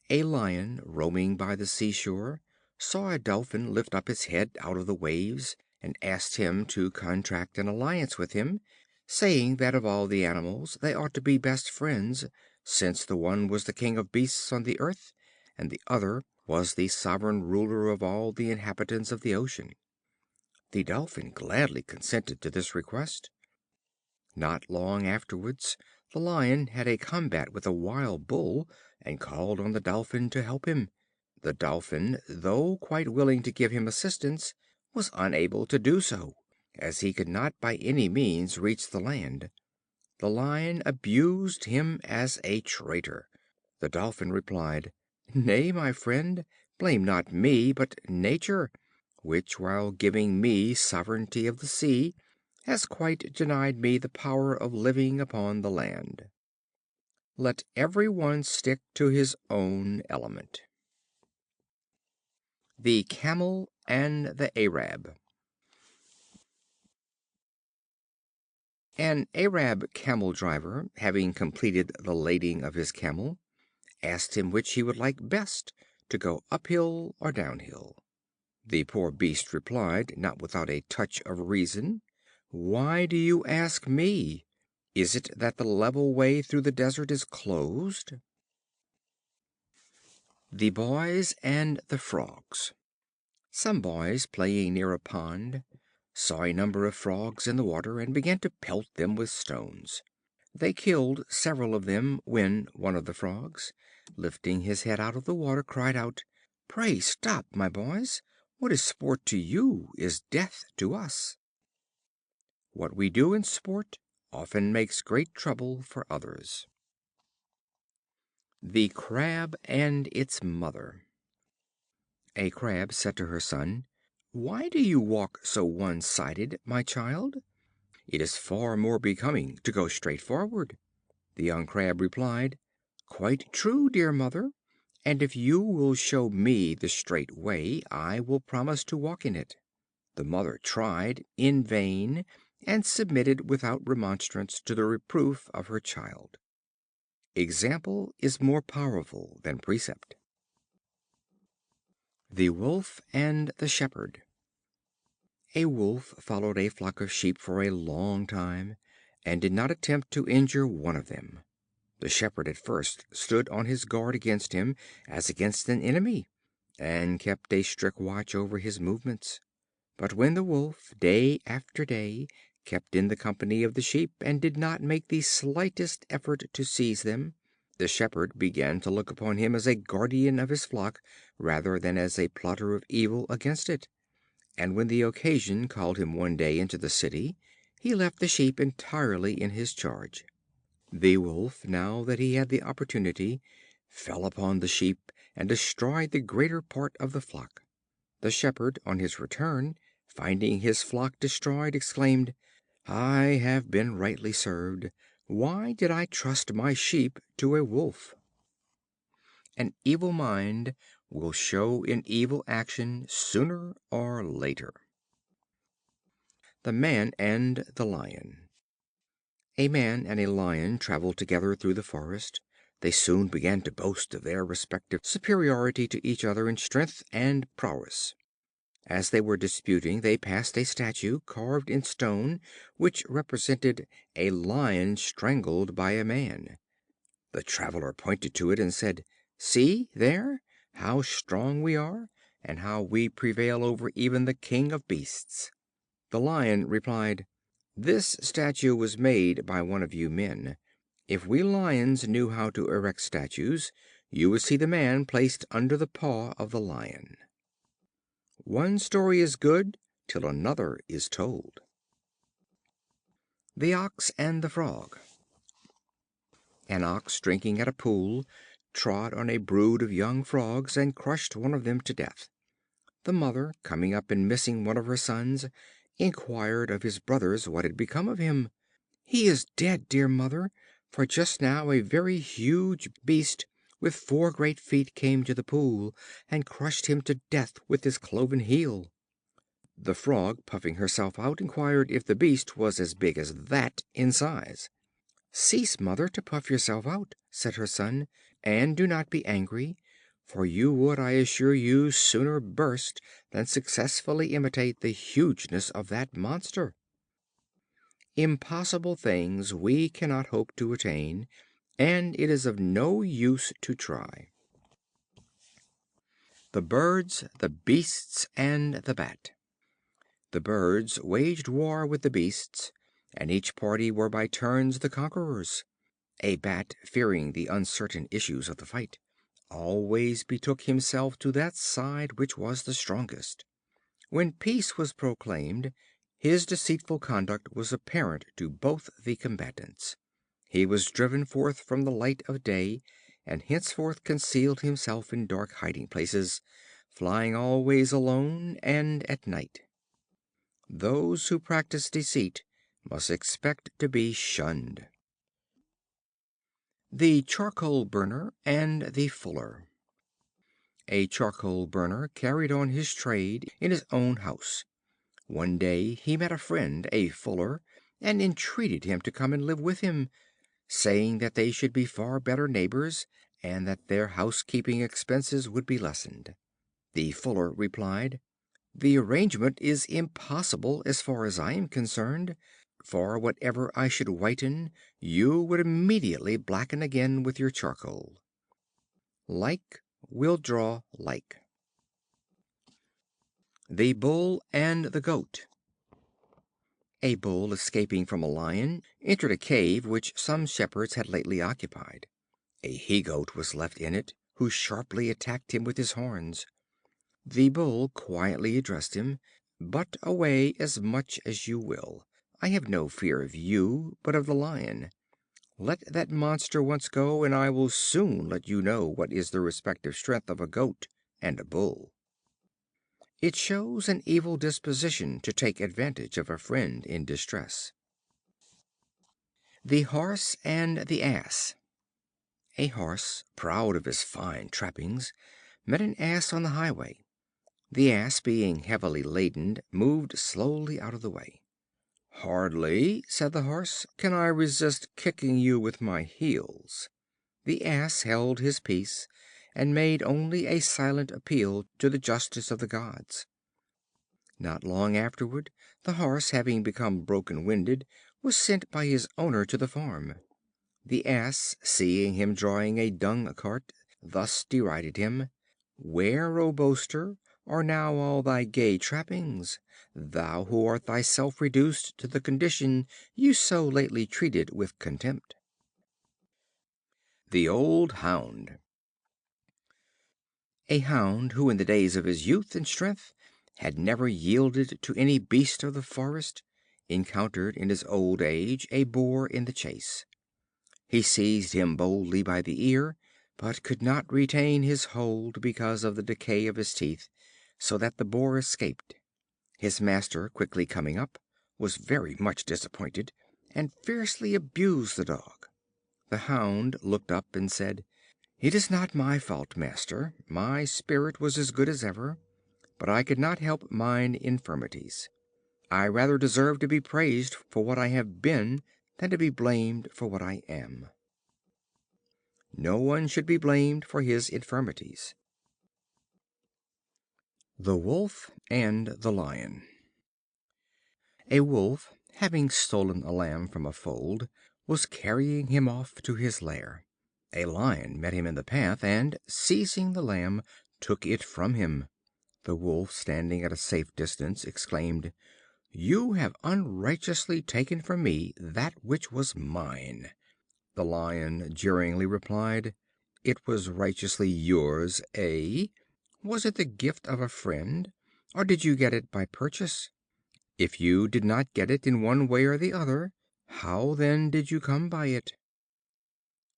A Lion, roaming by the seashore, saw a Dolphin lift up its head out of the waves, and asked him to contract an alliance with him, saying that of all the animals they ought to be best friends, since the one was the king of beasts on the earth, and the other was the sovereign ruler of all the inhabitants of the ocean. The Dolphin gladly consented to this request. Not long afterwards the Lion had a combat with a wild Bull, and called on the Dolphin to help him. The Dolphin, though quite willing to give him assistance, was unable to do so, as he could not by any means reach the land. The Lion abused him as a traitor. The Dolphin replied: "Nay, my friend, blame not me, but nature, which, while giving me sovereignty of the sea, has quite denied me the power of living upon the land. Let every one stick to his own element." The Camel and the Arab. An Arab camel driver, having completed the lading of his camel, asked him which he would like best, to go uphill or downhill. The poor beast replied, not without a touch of reason: "Why do you ask me? Is it that the level way through the desert is closed?" The Boys and the Frogs. Some boys, playing near a pond, saw a number of Frogs in the water, and began to pelt them with stones. They killed several of them, when one of the Frogs, lifting his head out of the water, cried out: "Pray stop, my boys! What is sport to you is death to us." What we do in sport often makes great trouble for others. The Crab and its Mother. A Crab said to her son: "Why do you walk so one sided, my child? It is far more becoming to go straight forward." The young Crab replied: "Quite true, dear mother, and if you will show me the straight way, I will promise to walk in it." The mother tried in vain, and submitted without remonstrance to the reproof of her child. Example is more powerful than precept. The Wolf and the Shepherd. A Wolf followed a flock of sheep for a long time, and did not attempt to injure one of them. The shepherd at first stood on his guard against him, as against an enemy, and kept a strict watch over his movements. But when the wolf, day after day, kept in the company of the sheep, and did not make the slightest effort to seize them, the shepherd began to look upon him as a guardian of his flock rather than as a plotter of evil against it. And when the occasion called him one day into the city, he left the sheep entirely in his charge. The wolf, now that he had the opportunity, fell upon the sheep and destroyed the greater part of the flock. The shepherd, on his return, finding his flock destroyed, exclaimed, "I have been rightly served. Why did I trust my sheep to a wolf?" An evil mind will show in evil action sooner or later. The Man and the Lion. A Man and a Lion traveled together through the forest. They soon began to boast of their respective superiority to each other in strength and prowess. As they were disputing, they passed a statue carved in stone, which represented a Lion strangled by a Man. The traveler pointed to it and said, "See there, how strong we are, and how we prevail over even the king of beasts." The Lion replied, "This statue was made by one of you men. If we lions knew how to erect statues, you would see the Man placed under the paw of the Lion." One story is good till another is told. The Ox and the Frog. An Ox, drinking at a pool, trod on a brood of young frogs and crushed one of them to death. The mother, coming up and missing one of her sons, inquired of his brothers what had become of him. "He is dead, dear mother, for just now a very huge beast with 4 great feet came to the pool and crushed him to death with his cloven heel." The Frog, puffing herself out, inquired if the beast was as big as that in size. "Cease, mother, to puff yourself out," said her son, "and do not be angry, for you would, I assure you, sooner burst than successfully imitate the hugeness of that monster." Impossible things we cannot hope to attain, and it is of no use to try. The Birds, the Beasts, and the Bat. The Birds waged war with the beasts, and each party were by turns the conquerors. A Bat, fearing the uncertain issues of the fight, always betook himself to that side which was the strongest. When peace was proclaimed, his deceitful conduct was apparent to both the combatants. He was driven forth from the light of day, and henceforth concealed himself in dark hiding places, flying always alone and at night. Those who practice deceit must expect to be shunned. The Charcoal Burner and the Fuller. A charcoal burner carried on his trade in his own house. One day he met a friend, a fuller, and entreated him to come and live with him, saying that they should be far better neighbors, and that their housekeeping expenses would be lessened. The fuller replied, "The arrangement is impossible as far as I am concerned, for whatever I should whiten, you would immediately blacken again with your charcoal." Like will draw like. The Bull and the Goat. A Bull, escaping from a Lion, entered a cave which some shepherds had lately occupied. A he goat was left in it, who sharply attacked him with his horns. The Bull quietly addressed him, "Butt away as much as you will. I have no fear of you, but of the Lion. Let that monster once go, and I will soon let you know what is the respective strength of a goat and a bull." It shows an evil disposition to take advantage of a friend in distress. The Horse and the Ass. A Horse, proud of his fine trappings, met an Ass on the highway. The Ass, being heavily laden, moved slowly out of the way. "Hardly," said the Horse, "can I resist kicking you with my heels." The Ass held his peace, and made only a silent appeal to the justice of the gods. Not long afterward, the Horse, having become broken winded, was sent by his owner to the farm. The Ass, seeing him drawing a dung cart, thus derided him: "Where, O boaster, are now all thy gay trappings, thou who art thyself reduced to the condition you so lately treated with contempt?" The Old Hound. A Hound who in the days of his youth and strength had never yielded to any beast of the forest, encountered in his old age a Boar in the chase. He seized him boldly by the ear, but could not retain his hold because of the decay of his teeth, so that the Boar escaped. His master, quickly coming up, was very much disappointed, and fiercely abused the dog. The Hound looked up and said: "It is not my fault, master. My spirit was as good as ever, but I could not help mine infirmities. I rather deserve to be praised for what I have been than to be blamed for what I am." No one should be blamed for his infirmities. The Wolf and the Lion. A Wolf, having stolen a lamb from a fold, was carrying him off to his lair. A Lion met him in the path, and, seizing the lamb, took it from him. The Wolf, standing at a safe distance, exclaimed: "You have unrighteously taken from me that which was mine." The Lion jeeringly replied: "It was righteously yours, eh? Was it the gift of a friend, or did you get it by purchase? If you did not get it in one way or the other, how then did you come by it?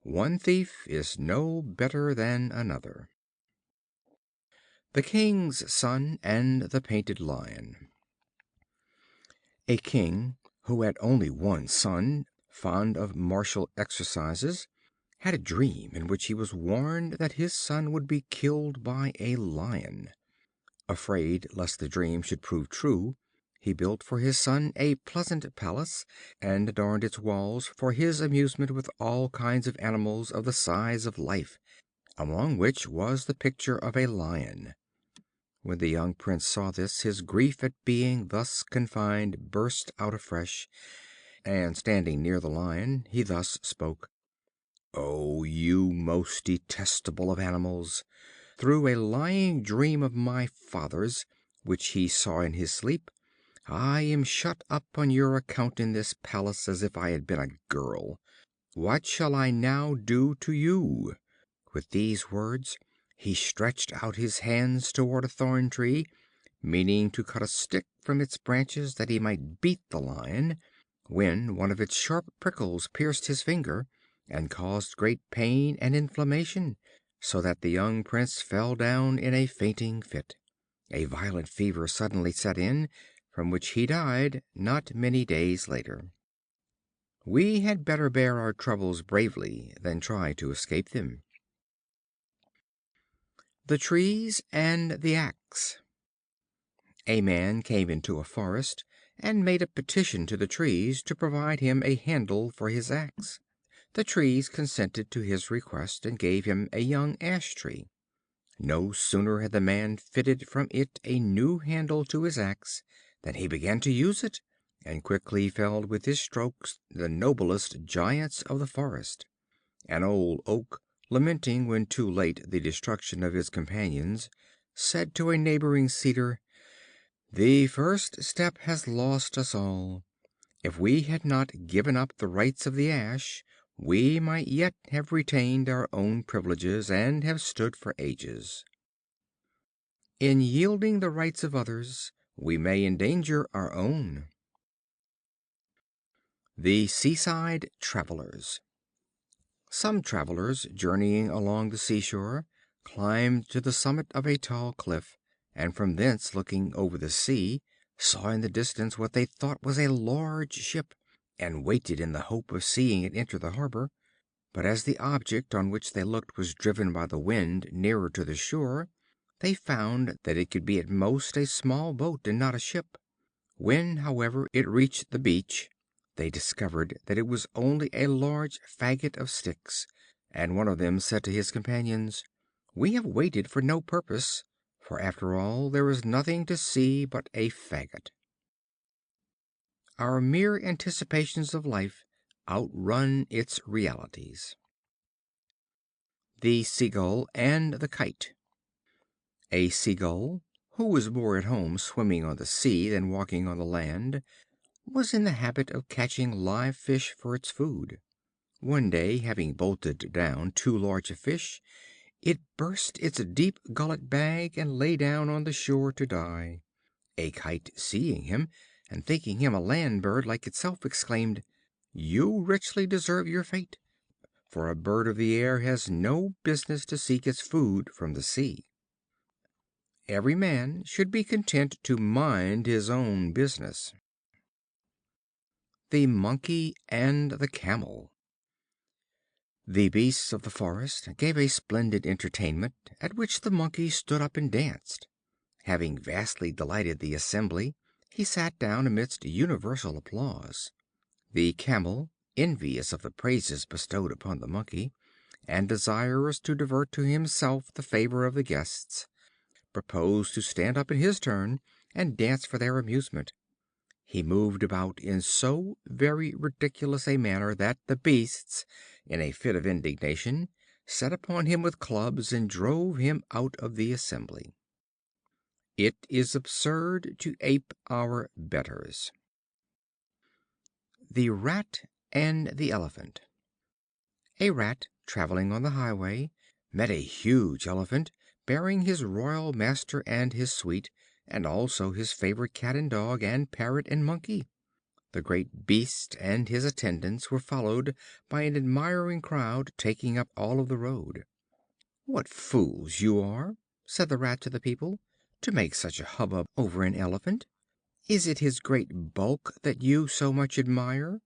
One thief is no better than another." The King's Son and the Painted Lion. A King who had only one son, fond of martial exercises, had a dream in which he was warned that his son would be killed by a Lion. Afraid lest the dream should prove true, he built for his son a pleasant palace, and adorned its walls for his amusement with all kinds of animals of the size of life, among which was the picture of a Lion. When the young Prince saw this, his grief at being thus confined burst out afresh, and standing near the Lion, he thus spoke: "O you most detestable of animals! Through a lying dream of my father's, which he saw in his sleep, I am shut up on your account in this palace as if I had been a girl. What shall I now do to you?" With these words he stretched out his hands toward a thorn tree, meaning to cut a stick from its branches that he might beat the Lion, when one of its sharp prickles pierced his finger, and caused great pain and inflammation, so that the young Prince fell down in a fainting fit. A violent fever suddenly set in, from which he died not many days later. We had better bear our troubles bravely than try to escape them. The Trees and the Axe. A man came into a forest, and made a petition to the trees to provide him a handle for his axe. The trees consented to his request, and gave him a young ash tree. No sooner had the man fitted from it a new handle to his axe than he began to use it, and quickly felled with his strokes the noblest giants of the forest. An old oak, lamenting when too late the destruction of his companions, said to a neighboring cedar: "The first step has lost us all. If we had not given up the rights of the ash, we might yet have retained our own privileges, and have stood for ages. In yielding the rights of others, we may endanger our own." The Seaside Travelers. Some travelers, journeying along the seashore, climbed to the summit of a tall cliff, and from thence looking over the sea, saw in the distance what they thought was a large ship, and waited in the hope of seeing it enter the harbor. But as the object on which they looked was driven by the wind nearer to the shore, they found that it could be at most a small boat, and not a ship. When, however, it reached the beach, they discovered that it was only a large faggot of sticks, and one of them said to his companions: "We have waited for no purpose, for after all there is nothing to see but a faggot." Our mere anticipations of life outrun its realities. The Seagull and the Kite. A Seagull, who was more at home swimming on the sea than walking on the land, was in the habit of catching live fish for its food. One day, having bolted down too large a fish, it burst its deep gullet bag and lay down on the shore to die. A Kite, seeing him, and thinking him a land bird like itself, exclaimed, "You richly deserve your fate, for a bird of the air has no business to seek its food from the sea." Every man should be content to mind his own business. The Monkey and the Camel. The beasts of the forest gave a splendid entertainment, at which the Monkey stood up and danced. Having vastly delighted the assembly, he sat down amidst universal applause. The Camel, envious of the praises bestowed upon the Monkey, and desirous to divert to himself the favor of the guests, proposed to stand up in his turn and dance for their amusement. He moved about in so very ridiculous a manner that the beasts, in a fit of indignation, set upon him with clubs and drove him out of the assembly. It is absurd to ape our betters. The Rat and the Elephant. A Rat, traveling on the highway, met a huge Elephant, bearing his royal master and his suite, and also his favorite cat and dog, and parrot and monkey. The great beast and his attendants were followed by an admiring crowd, taking up all of the road. "What fools you are," said the Rat to the people, "to make such a hubbub over an elephant! Is it his great bulk that you so much admire?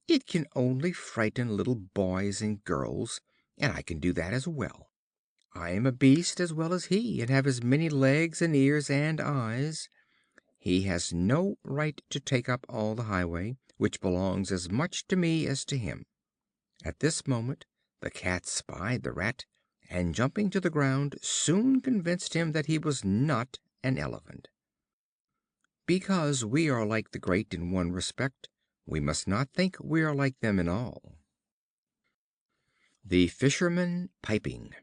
It can only frighten little boys and girls, and I can do that as well. I am a beast as well as he, and have as many legs and ears and eyes. He has no right to take up all the highway, which belongs as much to me as to him." At this moment the Cat spied the Rat, and jumping to the ground, soon convinced him that he was not an elephant. Because we are like the great in one respect, we must not think we are like them in all. The Fisherman piping.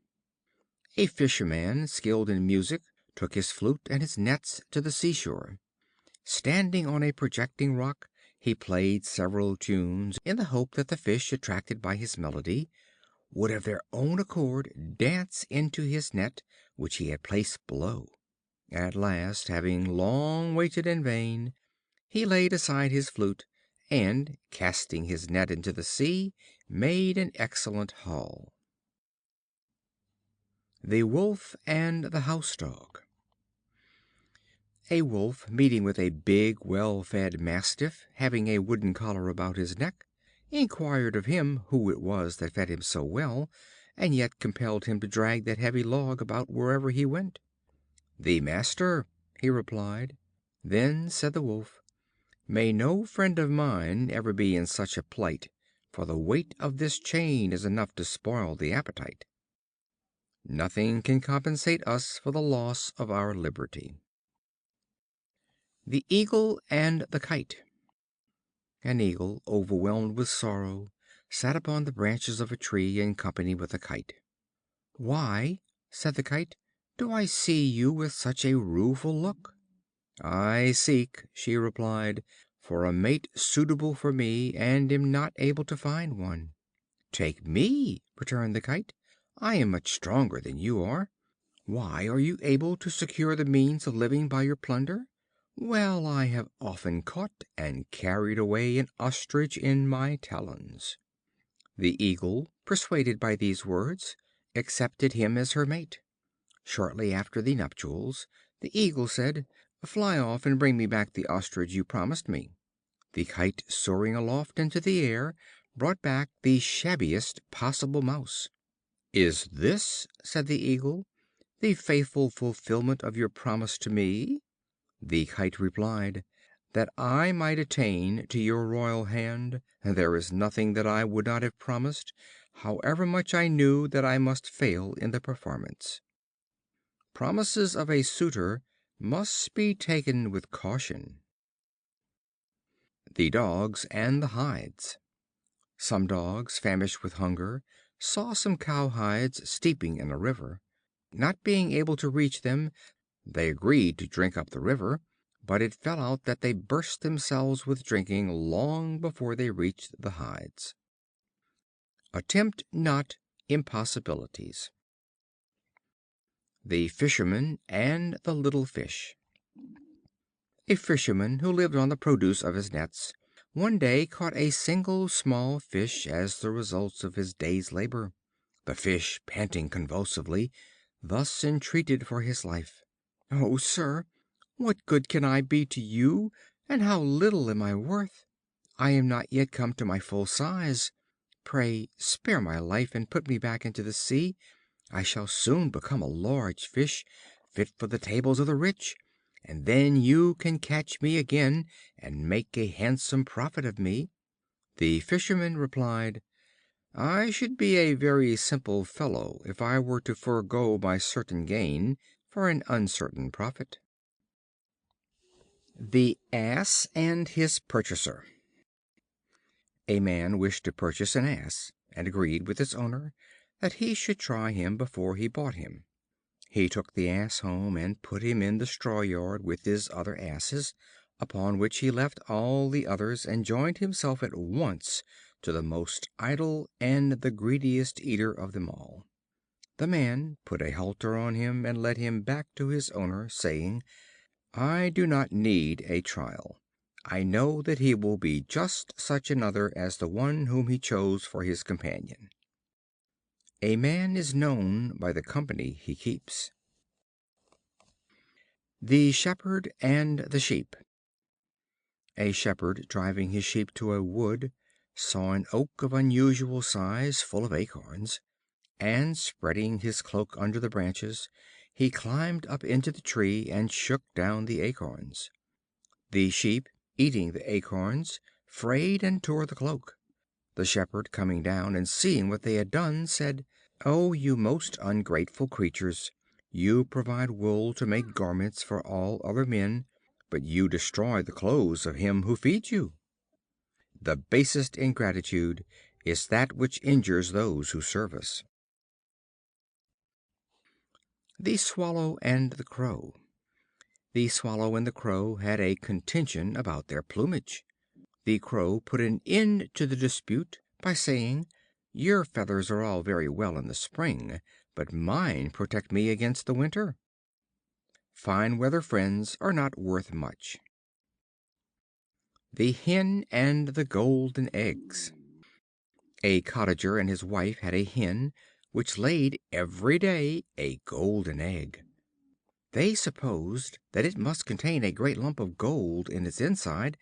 A Fisherman, skilled in music, took his flute and his nets to the seashore. Standing on a projecting rock, he played several tunes, in the hope that the fish, attracted by his melody, would of their own accord dance into his net, which he had placed below. At last, having long waited in vain, he laid aside his flute, and, casting his net into the sea, made an excellent haul. The Wolf and the House Dog. A Wolf, meeting with a big, well-fed Mastiff, having a wooden collar about his neck, inquired of him who it was that fed him so well, and yet compelled him to drag that heavy log about wherever he went. "The master," he replied. Then said the Wolf, "May no friend of mine ever be in such a plight, for the weight of this chain is enough to spoil the appetite." Nothing can compensate us for the loss of our liberty. The Eagle and the Kite. An Eagle, overwhelmed with sorrow, sat upon the branches of a tree in company with a Kite. "Why," said the Kite, "do I see you with such a rueful look?" "I seek," she replied, "for a mate suitable for me, and am not able to find one." "Take me," returned the Kite. "I am much stronger than you are. Why, are you able to secure the means of living by your plunder? Well, I have often caught and carried away an ostrich in my talons." The Eagle, persuaded by these words, accepted him as her mate. Shortly after the nuptials, the Eagle said, "Fly off and bring me back the ostrich you promised me." The Kite, soaring aloft into the air, brought back the shabbiest possible mouse. "Is this," said the Eagle, "the faithful fulfillment of your promise to me?" The Kite replied, "That I might attain to your royal hand, there is nothing that I would not have promised, however much I knew that I must fail in the performance." Promises of a suitor must be taken with caution. The Dogs and the Hides. Some dogs, famished with hunger, saw some cowhides steeping in a river. Not being able to reach them, they agreed to drink up the river, but it fell out that they burst themselves with drinking long before they reached the hides. Attempt not impossibilities. The Fisherman and the Little Fish. A Fisherman who lived on the produce of his nets one day caught a single small fish as the results of his day's labor. The fish, panting convulsively, thus entreated for his life: "Oh, sir, what good can I be to you, and how little am I worth? I am not yet come to my full size. Pray spare my life and put me back into the sea. I shall soon become a large fish, fit for the tables of the rich, and then you can catch me again and make a handsome profit of me." The Fisherman replied: "I should be a very simple fellow if I were to forego my certain gain for an uncertain profit." The Ass and his Purchaser. A man wished to purchase an Ass, and agreed with its owner that he should try him before he bought him. He took the Ass home and put him in the straw yard with his other Asses, upon which he left all the others and joined himself at once to the most idle and the greediest eater of them all. The man put a halter on him and led him back to his owner, saying: "I do not need a trial. I know that he will be just such another as the one whom he chose for his companion." A man is known by the company he keeps. The Shepherd and the Sheep. A Shepherd, driving his sheep to a wood, saw an oak of unusual size, full of acorns, and spreading his cloak under the branches, he climbed up into the tree and shook down the acorns. The sheep, eating the acorns, frayed and tore the cloak. The Shepherd, coming down and seeing what they had done, said: "Oh, you most ungrateful creatures! You provide wool to make garments for all other men, but you destroy the clothes of him who feeds you." The basest ingratitude is that which injures those who serve us. The Swallow and the Crow. The Swallow and the Crow had a contention about their plumage. The Crow put an end to the dispute by saying: "Your feathers are all very well in the spring, but mine protect me against the winter." Fine weather friends are not worth much. The Hen and the Golden Eggs. A Cottager and his wife had a Hen which laid every day a golden egg. They supposed that it must contain a great lump of gold in its inside,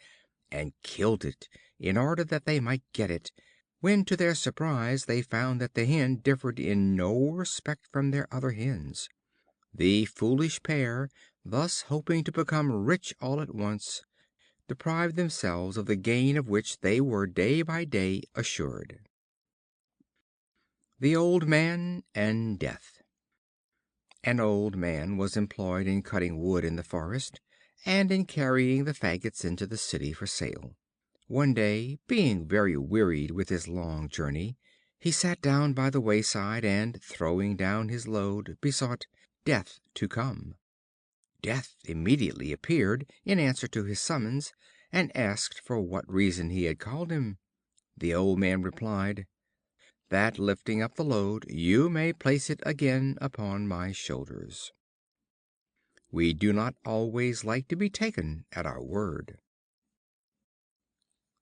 and killed it in order that they might get it, when to their surprise they found that the Hen differed in no respect from their other hens. The foolish pair, thus hoping to become rich all at once, deprived themselves of the gain of which they were day by day assured. The Old Man and Death. An old man was employed in cutting wood in the forest, and in carrying the faggots into the city for sale. One day, being very wearied with his long journey, he sat down by the wayside, and, throwing down his load, besought Death to come. Death immediately appeared in answer to his summons, and asked for what reason he had called him. The old man replied: "That, lifting up the load, you may place it again upon my shoulders." We do not always like to be taken at our word.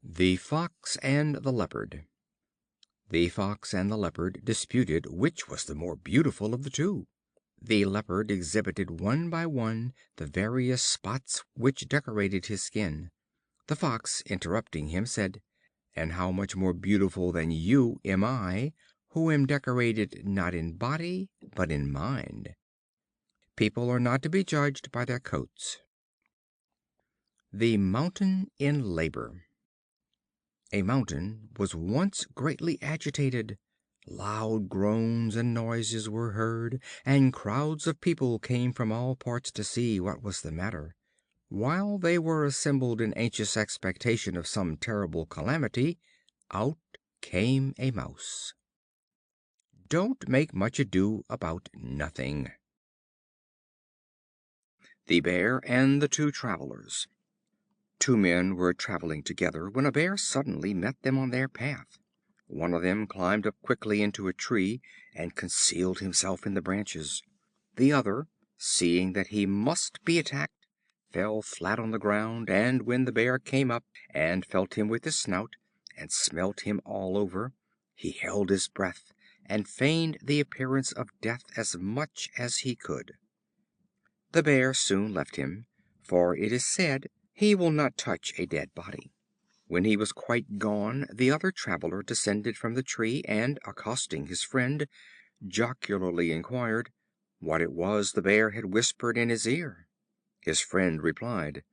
The Fox and the Leopard. The Fox and the Leopard disputed which was the more beautiful of the two. The Leopard exhibited one by one the various spots which decorated his skin. The Fox, interrupting him, said: "And how much more beautiful than you am I, who am decorated not in body but in mind." People are not to be judged by their coats. The Mountain in labor. A mountain was once greatly agitated. Loud groans and noises were heard, and crowds of people came from all parts to see what was the matter. While they were assembled in anxious expectation of some terrible calamity, out came a mouse. Don't make much ado about nothing. The Bear and the Two Travelers. Two men were traveling together when a bear suddenly met them on their path. One of them climbed up quickly into a tree and concealed himself in the branches. The other, seeing that he must be attacked, fell flat on the ground, and when the bear came up and felt him with his snout, and smelt him all over, he held his breath and feigned the appearance of death as much as he could. The bear soon left him, for it is said he will not touch a dead body. When he was quite gone, the other traveler descended from the tree, and, accosting his friend, jocularly inquired what it was the bear had whispered in his ear. His friend replied,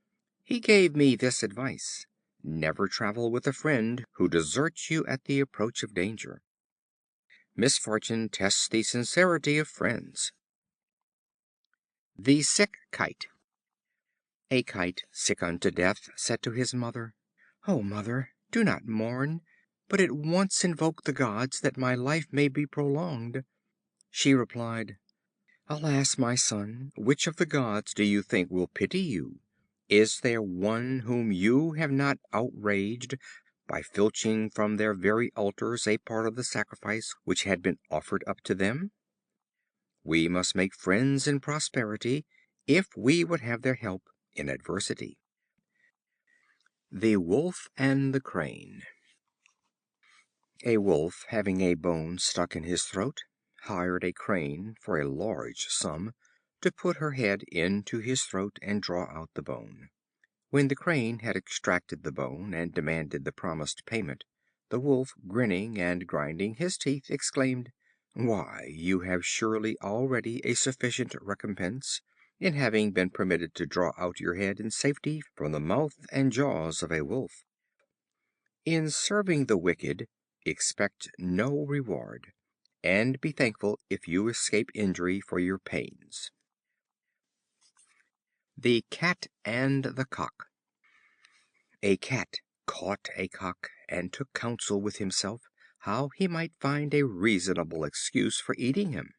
"He gave me this advice: never travel with a friend who deserts you at the approach of danger. Misfortune tests the sincerity of friends." The Sick Kite. A Kite, sick unto death, said to his mother, "O mother, do not mourn, but at once invoke the gods that my life may be prolonged." She replied, "Alas, my son, which of the gods do you think will pity you? Is there one whom you have not outraged by filching from their very altars a part of the sacrifice which had been offered up to them? We must make friends in prosperity if we would have their help in adversity." The Wolf and the Crane. A Wolf, having a bone stuck in his throat, hired a Crane for a large sum to put her head into his throat and draw out the bone. When the Crane had extracted the bone and demanded the promised payment, the Wolf, grinning and grinding his teeth, exclaimed, "Why, you have surely already a sufficient recompense, in having been permitted to draw out your head in safety from the mouth and jaws of a wolf. In serving the wicked, expect no reward, and be thankful if you escape injury for your pains." The Cat and the Cock. A Cat caught a Cock, and took counsel with himself how he might find a reasonable excuse for eating him.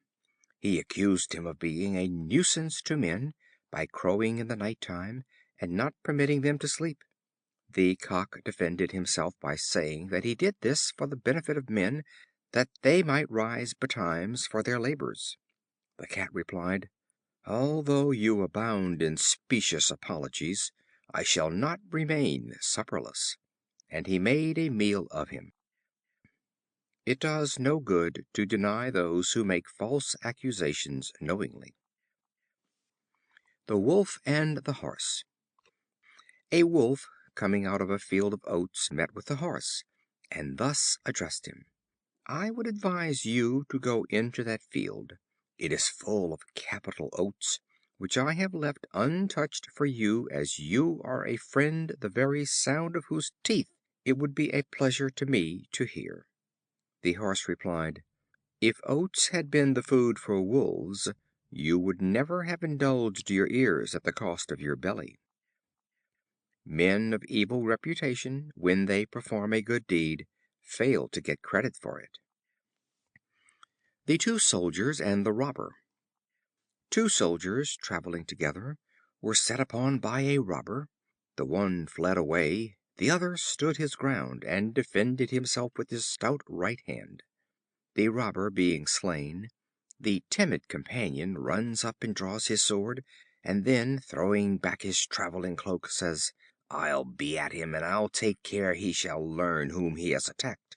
He accused him of being a nuisance to men, by crowing in the night time, and not permitting them to sleep. The Cock defended himself by saying that he did this for the benefit of men, that they might rise betimes for their labors. The Cat replied, "Although you abound in specious apologies, I shall not remain supperless," and he made a meal of him. It does no good to deny those who make false accusations knowingly. The Wolf and the Horse. A Wolf, coming out of a field of oats, met with a Horse, and thus addressed him: "I would advise you to go into that field. It is full of capital oats, which I have left untouched for you, as you are a friend the very sound of whose teeth it would be a pleasure to me to hear." The Horse replied, "If oats had been the food for wolves, you would never have indulged your ears at the cost of your belly." Men of evil reputation, when they perform a good deed, fail to get credit for it. The Two Soldiers and the Robber. Two soldiers, traveling together, were set upon by a robber. The one fled away, the other stood his ground, and defended himself with his stout right hand. The robber being slain, the timid companion runs up and draws his sword, and then, throwing back his traveling cloak, says, "I'll be at him, and I'll take care he shall learn whom he has attacked."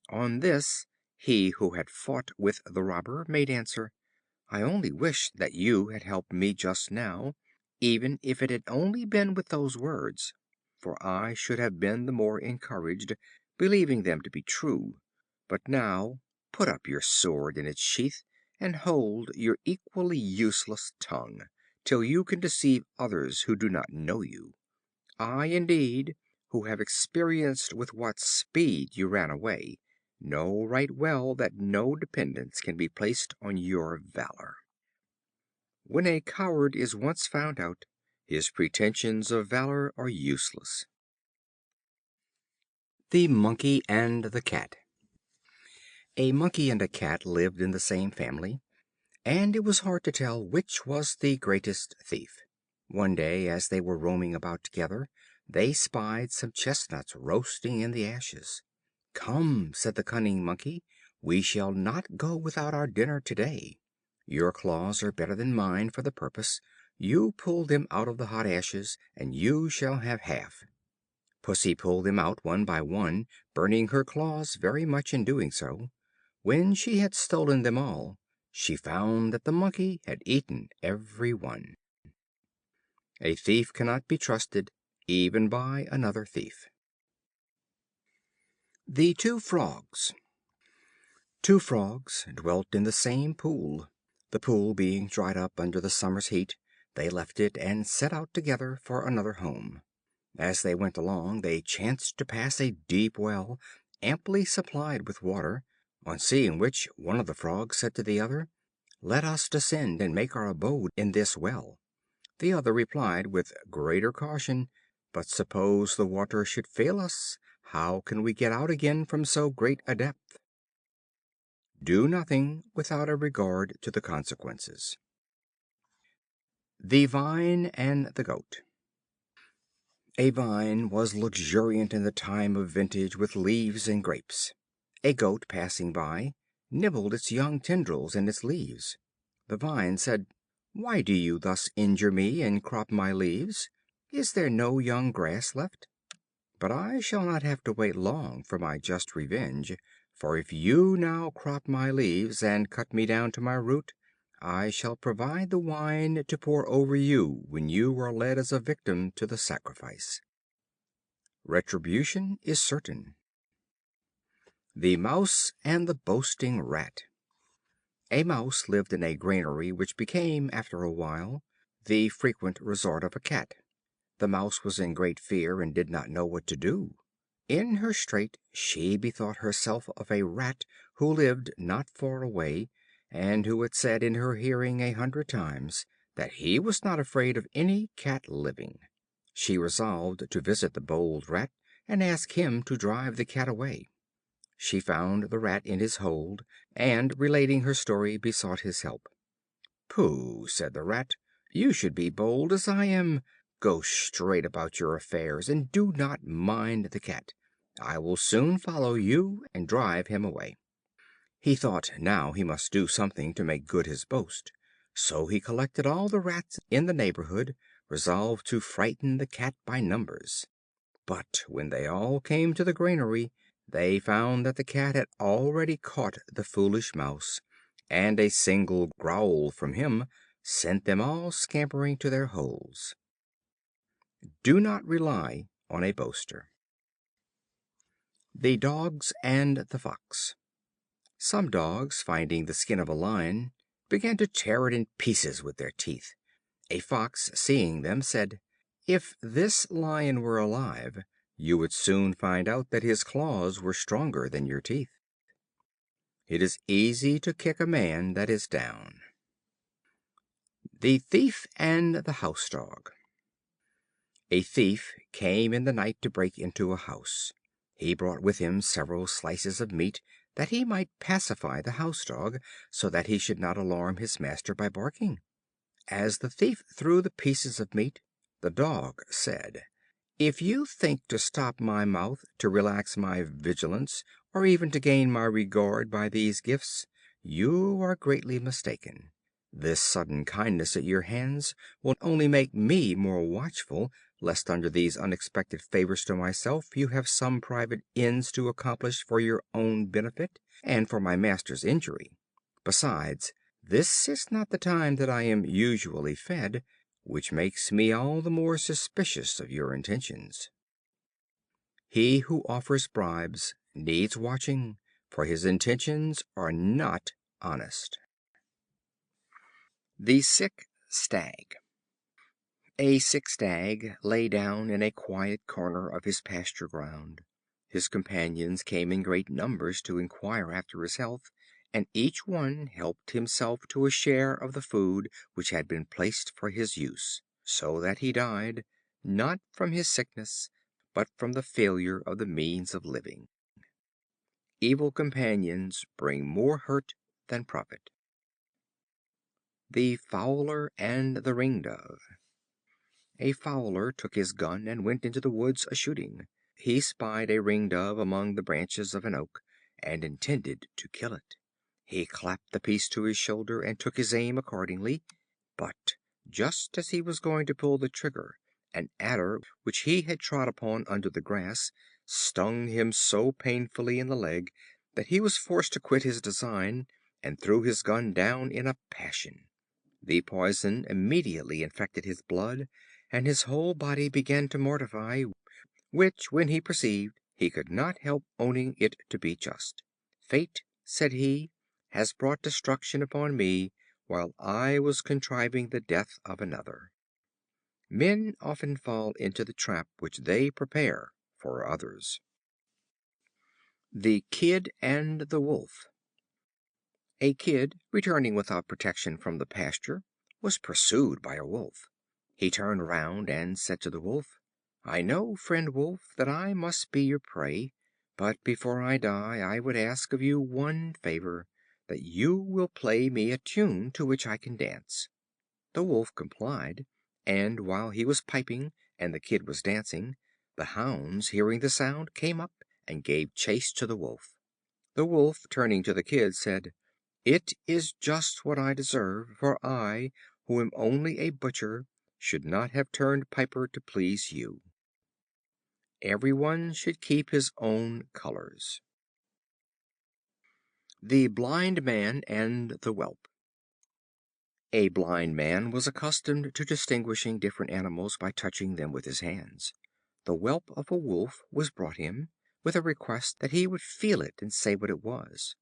On this, he who had fought with the robber made answer, "I only wish that you had helped me just now, even if it had only been with those words, for I should have been the more encouraged, believing them to be true. But now put up your sword in its sheath, and hold your equally useless tongue, till you can deceive others who do not know you. I, indeed, who have experienced with what speed you ran away, know right well that no dependence can be placed on your valor. When a coward is once found out, his pretensions of valor are useless." The Monkey and the Cat. A monkey and a cat lived in the same family, and it was hard to tell which was the greatest thief. One day, as they were roaming about together, they spied some chestnuts roasting in the ashes. "Come," said the cunning monkey, "we shall not go without our dinner today. Your claws are better than mine for the purpose. You pull them out of the hot ashes, and you shall have half." Pussy pulled them out one by one, burning her claws very much in doing so. When she had stolen them all, she found that the monkey had eaten every one. A thief cannot be trusted even by another thief. The Two Frogs. Two Frogs dwelt in the same pool. The pool being dried up under the summer's heat, they left it and set out together for another home. As they went along, they chanced to pass a deep well, amply supplied with water, on seeing which one of the Frogs said to the other, "Let us descend and make our abode in this well." The other replied with greater caution, "But suppose the water should fail us, how can we get out again from so great a depth?" Do nothing without a regard to the consequences. The Vine and the Goat. A vine was luxuriant in the time of vintage with leaves and grapes. A Goat, passing by, nibbled its young tendrils and its leaves. The vine said, "Why do you thus injure me and crop my leaves? Is there no young grass left? But I shall not have to wait long for my just revenge, for if you now crop my leaves and cut me down to my root, I shall provide the wine to pour over you when you are led as a victim to the sacrifice." Retribution is certain. The Mouse and the Boasting Rat. A Mouse lived in a granary which became, after a while, the frequent resort of a Cat. The Mouse was in great fear, and did not know what to do. In her strait she bethought herself of a Rat who lived not far away, and who had said in her hearing 100 times that he was not afraid of any Cat living. She resolved to visit the bold Rat, and ask him to drive the Cat away. She found the Rat in his hold, and, relating her story, besought his help. "Pooh!" said the Rat, "you should be bold as I am. Go straight about your affairs, and do not mind the Cat. I will soon follow you and drive him away." He thought now he must do something to make good his boast; so he collected all the Rats in the neighborhood, resolved to frighten the Cat by numbers. But when they all came to the granary, they found that the Cat had already caught the foolish Mouse, and a single growl from him sent them all scampering to their holes. Do not rely on a boaster. The Dogs and the Fox. Some Dogs, finding the skin of a lion, began to tear it in pieces with their teeth. A Fox, seeing them, said, "If this lion were alive, you would soon find out that his claws were stronger than your teeth." It is easy to kick a man that is down. The Thief and the House Dog. A Thief came in the night to break into a house. He brought with him several slices of meat, that he might pacify the House Dog, so that he should not alarm his master by barking. As the Thief threw the pieces of meat, the Dog said, "If you think to stop my mouth, to relax my vigilance, or even to gain my regard by these gifts, you are greatly mistaken. This sudden kindness at your hands will only make me more watchful, lest under these unexpected favors to myself you have some private ends to accomplish for your own benefit, and for my master's injury. Besides, this is not the time that I am usually fed, which makes me all the more suspicious of your intentions." He who offers bribes needs watching, for his intentions are not honest. The Sick Stag. A sick Stag lay down in a quiet corner of his pasture ground. His companions came in great numbers to inquire after his health, and each one helped himself to a share of the food which had been placed for his use, so that he died, not from his sickness, but from the failure of the means of living. Evil companions bring more hurt than profit. The Fowler and the Ringdove. A Fowler took his gun and went into the woods a shooting. He spied a ringdove among the branches of an oak, and intended to kill it. He clapped the piece to his shoulder and took his aim accordingly, but just as he was going to pull the trigger, an adder which he had trod upon under the grass stung him so painfully in the leg that he was forced to quit his design, and threw his gun down in a passion. The poison immediately infected his blood, and his whole body began to mortify, which, when he perceived, he could not help owning it to be just. Fate, said he, has brought destruction upon me, while I was contriving the death of another. Men often fall into the trap which they prepare for others. The Kid and the Wolf. A Kid, returning without protection from the pasture, was pursued by a Wolf. He turned round and said to the Wolf, "I know, friend Wolf, that I must be your prey, but before I die I would ask of you one favor, that you will play me a tune to which I can dance." The Wolf complied, and while he was piping and the Kid was dancing, the hounds, hearing the sound, came up and gave chase to the Wolf. The Wolf, turning to the Kid, said, "It is just what I deserve, for I, who am only a butcher, should not have turned piper to please you." Everyone should keep his own colors. The Blind Man and the Whelp. A blind man was accustomed to distinguishing different animals by touching them with his hands. The whelp of a wolf was brought him, with a request that he would feel it and say what it was.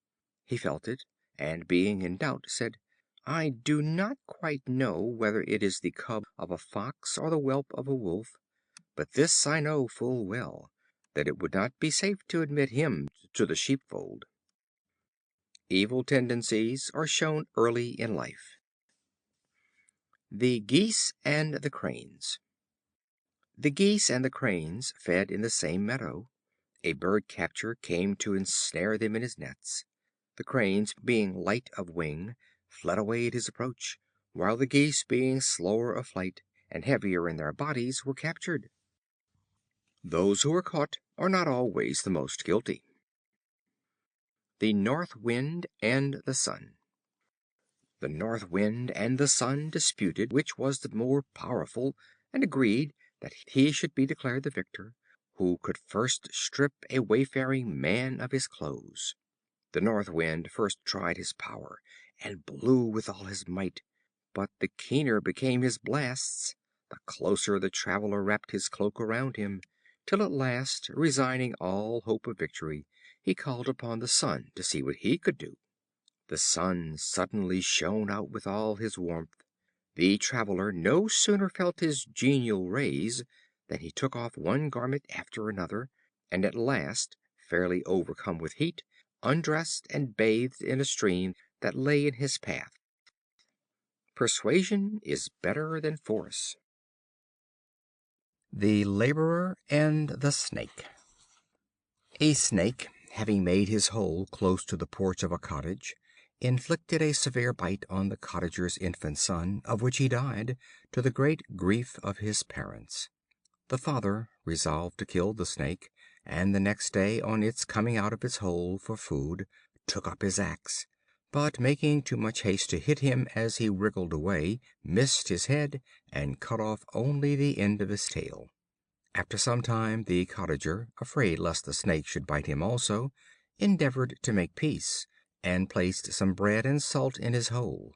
He felt it, and being in doubt, said, "I do not quite know whether it is the cub of a fox or the whelp of a wolf, but this I know full well, that it would not be safe to admit him to the sheepfold." Evil tendencies are shown early in life. The Geese and the Cranes. The Geese and the Cranes fed in the same meadow. A bird catcher came to ensnare them in his nets. The Cranes, being light of wing, fled away at his approach, while the Geese, being slower of flight and heavier in their bodies, were captured. Those who are caught are not always the most guilty. The North Wind and the Sun. The North Wind and the Sun disputed which was the more powerful, and agreed that he should be declared the victor who could first strip a wayfaring man of his clothes. The North Wind first tried his power, and blew with all his might, but the keener became his blasts, the closer the traveler wrapped his cloak around him, till at last, resigning all hope of victory, he called upon the Sun to see what he could do. The Sun suddenly shone out with all his warmth. The traveler no sooner felt his genial rays than he took off one garment after another, and at last, fairly overcome with heat, undressed and bathed in a stream that lay in his path. Persuasion is better than force. The Laborer and the Snake. A Snake, having made his hole close to the porch of a cottage, inflicted a severe bite on the cottager's infant son, of which he died, to the great grief of his parents. The father resolved to kill the Snake, and the next day, on its coming out of its hole for food, took up his axe, but making too much haste to hit him as he wriggled away, missed his head, and cut off only the end of his tail. After some time, the cottager, afraid lest the Snake should bite him also, endeavored to make peace, and placed some bread and salt in his hole.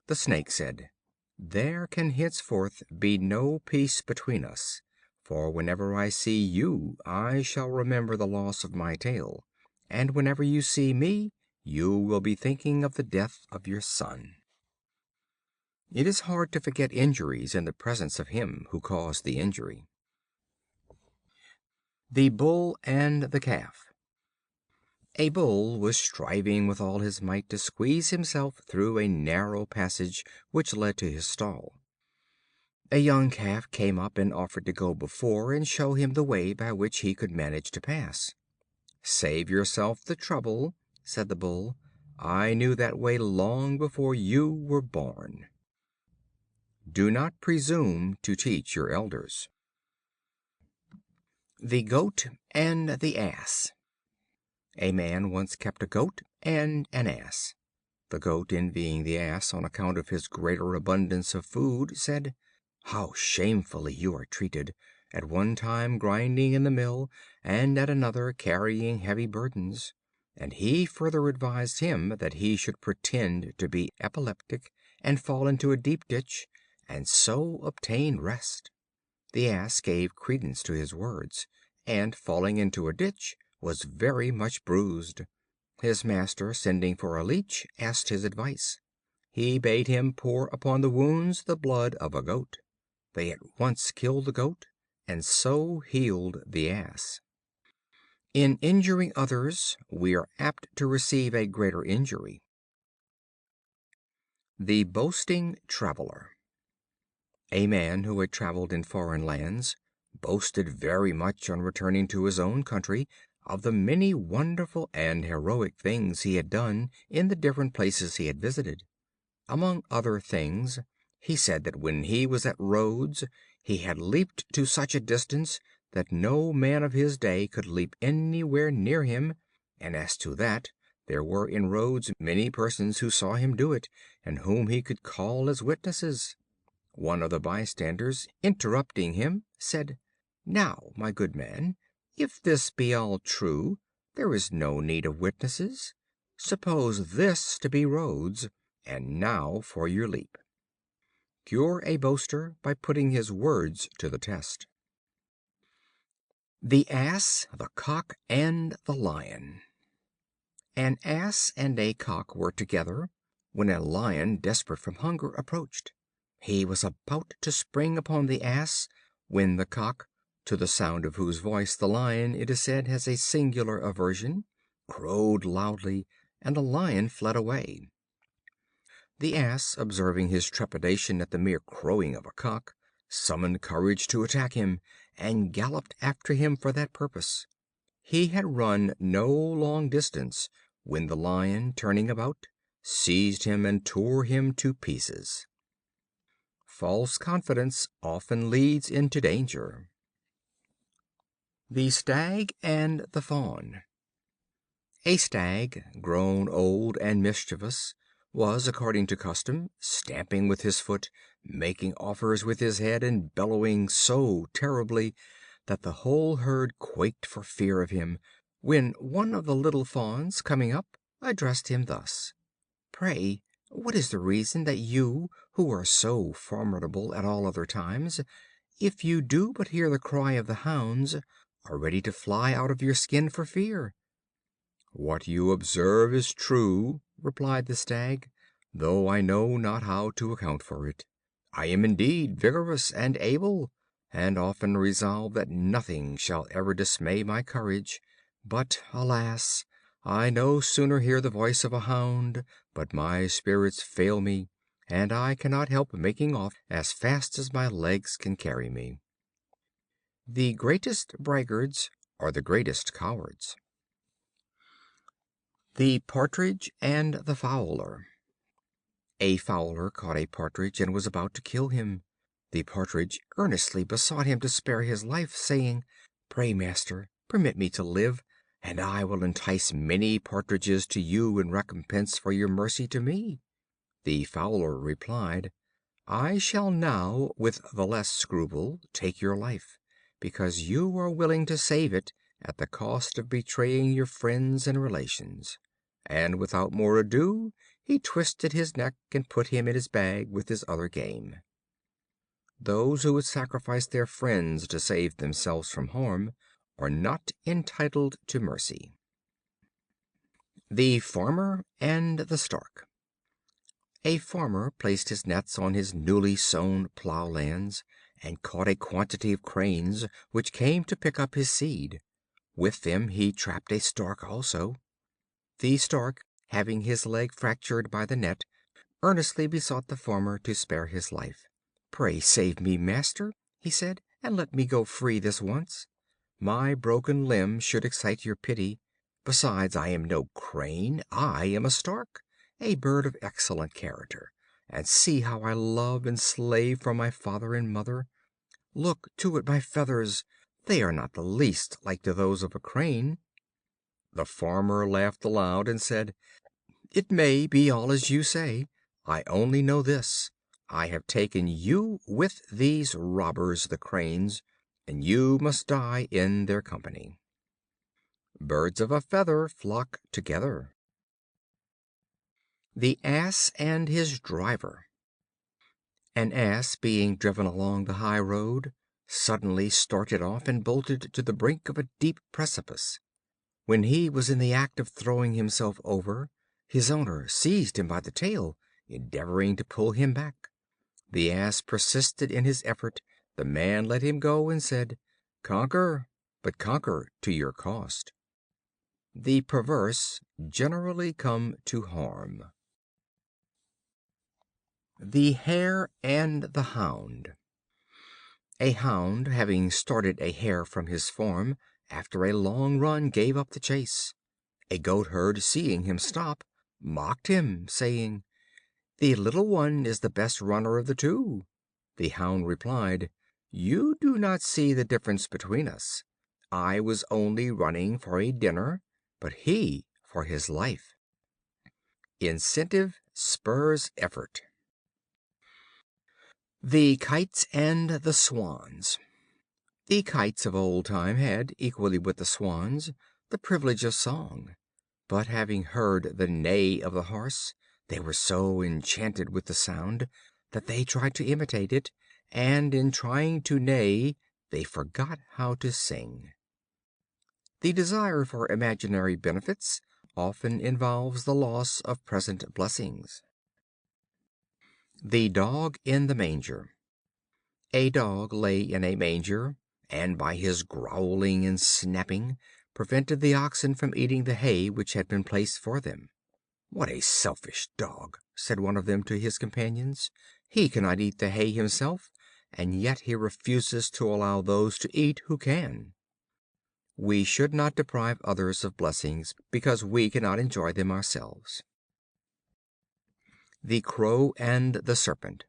The Snake said, "There can henceforth be no peace between us, for whenever I see you I shall remember the loss of my tail, and whenever you see me you will be thinking of the death of your son." It is hard to forget injuries in the presence of him who caused the injury. The Bull and the Calf. A Bull was striving with all his might to squeeze himself through a narrow passage which led to his stall. A young Calf came up and offered to go before and show him the way by which he could manage to pass. "Save yourself the trouble," said the Bull. "I knew that way long before you were born." Do not presume to teach your elders. The Goat and the Ass. A man once kept a Goat and an Ass. The Goat, envying the Ass on account of his greater abundance of food, said, "How shamefully you are treated, at one time grinding in the mill, and at another carrying heavy burdens." And he further advised him that he should pretend to be epileptic, and fall into a deep ditch, and so obtain rest. The Ass gave credence to his words, and falling into a ditch, was very much bruised. His master, sending for a leech, asked his advice. He bade him pour upon the wounds the blood of a goat. They at once killed the Goat, and so healed the Ass. In injuring others, we are apt to receive a greater injury. The Boasting Traveler. A man who had traveled in foreign lands boasted very much on returning to his own country of the many wonderful and heroic things he had done in the different places he had visited. Among other things, he said that when he was at Rhodes he had leaped to such a distance that no man of his day could leap anywhere near him, and as to that, there were in Rhodes many persons who saw him do it, and whom he could call as witnesses. One of the bystanders, interrupting him, said, "Now, my good man, if this be all true, there is no need of witnesses. Suppose this to be Rhodes, and now for your leap." Cure a boaster by putting his words to the test. The Ass, the Cock, and the Lion. An Ass and a Cock were together, when a Lion, desperate from hunger, approached. He was about to spring upon the Ass, when the Cock, to the sound of whose voice the Lion, it is said, has a singular aversion, crowed loudly, and the Lion fled away. The Ass, observing his trepidation at the mere crowing of a Cock, summoned courage to attack him, and galloped after him for that purpose. He had run no long distance when the Lion, turning about, seized him and tore him to pieces. False confidence often leads into danger. The Stag and the Fawn. A Stag, grown old and mischievous, was, according to custom, stamping with his foot, making offers with his head, and bellowing so terribly that the whole herd quaked for fear of him, when one of the little Fawns, coming up, addressed him thus: "Pray, what is the reason that you, who are so formidable at all other times, if you do but hear the cry of the hounds, are ready to fly out of your skin for fear?" "What you observe is true," replied the Stag, "though I know not how to account for it. I am indeed vigorous and able, and often resolve that nothing shall ever dismay my courage; but, alas! I no sooner hear the voice of a hound, but my spirits fail me, and I cannot help making off as fast as my legs can carry me." The greatest braggarts are the greatest cowards. The Partridge and the Fowler. A Fowler caught a Partridge, and was about to kill him. The Partridge earnestly besought him to spare his life, saying, "Pray, master, permit me to live, and I will entice many Partridges to you in recompense for your mercy to me." The Fowler replied, "I shall now, with the less scruple, take your life, because you are willing to save it at the cost of betraying your friends and relations." And without more ado he twisted his neck, and put him in his bag with his other game. Those who would sacrifice their friends to save themselves from harm are not entitled to mercy. The Farmer and the Stork. A Farmer placed his nets on his newly sown plough lands, and caught a quantity of Cranes, which came to pick up his seed. With them he trapped a Stork also. The Stork, having his leg fractured by the net, earnestly besought the Farmer to spare his life. "Pray save me, master," he said, "and let me go free this once. My broken limb should excite your pity, Besides, I am no crane, I am a stork, a bird of excellent character, and see how I love and slave for my father and mother. Look, too, at my feathers, they are not the least like to those of a crane." The farmer laughed aloud and said, "It may be all as you say. I only know this: I have taken you with these robbers the cranes, and you must die in their company." Birds of a feather flock together. The Ass and his Driver. An Ass, being driven along the high road, suddenly started off and bolted to the brink of a deep precipice. When he was in the act of throwing himself over, his owner seized him by the tail, endeavoring to pull him back. The Ass persisted in his effort. The man let him go and said, "Conquer, but conquer to your cost." The perverse generally come to harm. The Hare and the Hound. A Hound, having started a Hare from his form, after a long run gave up the chase. A Goatherd, seeing him stop, mocked him, saying, "The little one is the best runner of the two." The Hound replied, "You do not see the difference between us. I was only running for a dinner, but he for his life." Incentive spurs effort. The Kites and the Swans. The Kites of old time had, equally with the Swans, the privilege of song. But having heard the neigh of the horse, they were so enchanted with the sound that they tried to imitate it, and in trying to neigh they forgot how to sing. The desire for imaginary benefits often involves the loss of present blessings. The Dog in the Manger. A Dog lay in a manger, and by his growling and snapping prevented the oxen from eating the hay which had been placed for them. "What a selfish Dog!" said one of them to his companions. "He cannot eat the hay himself, and yet he refuses to allow those to eat who can." We should not deprive others of blessings because we cannot enjoy them ourselves. The Crow and the Serpent.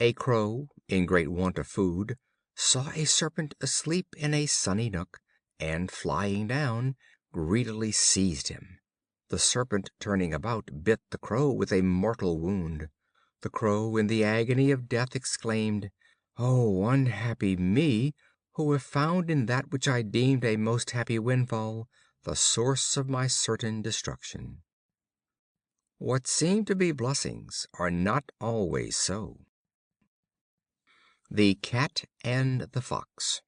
A Crow, in great want of food, saw a Serpent asleep in a sunny nook, and flying down, greedily seized him. The Serpent, turning about, bit the Crow with a mortal wound. The Crow, in the agony of death, exclaimed, "Oh, unhappy me, who have found in that which I deemed a most happy windfall the source of my certain destruction." What seem to be blessings are not always so. The Cat and the Fox.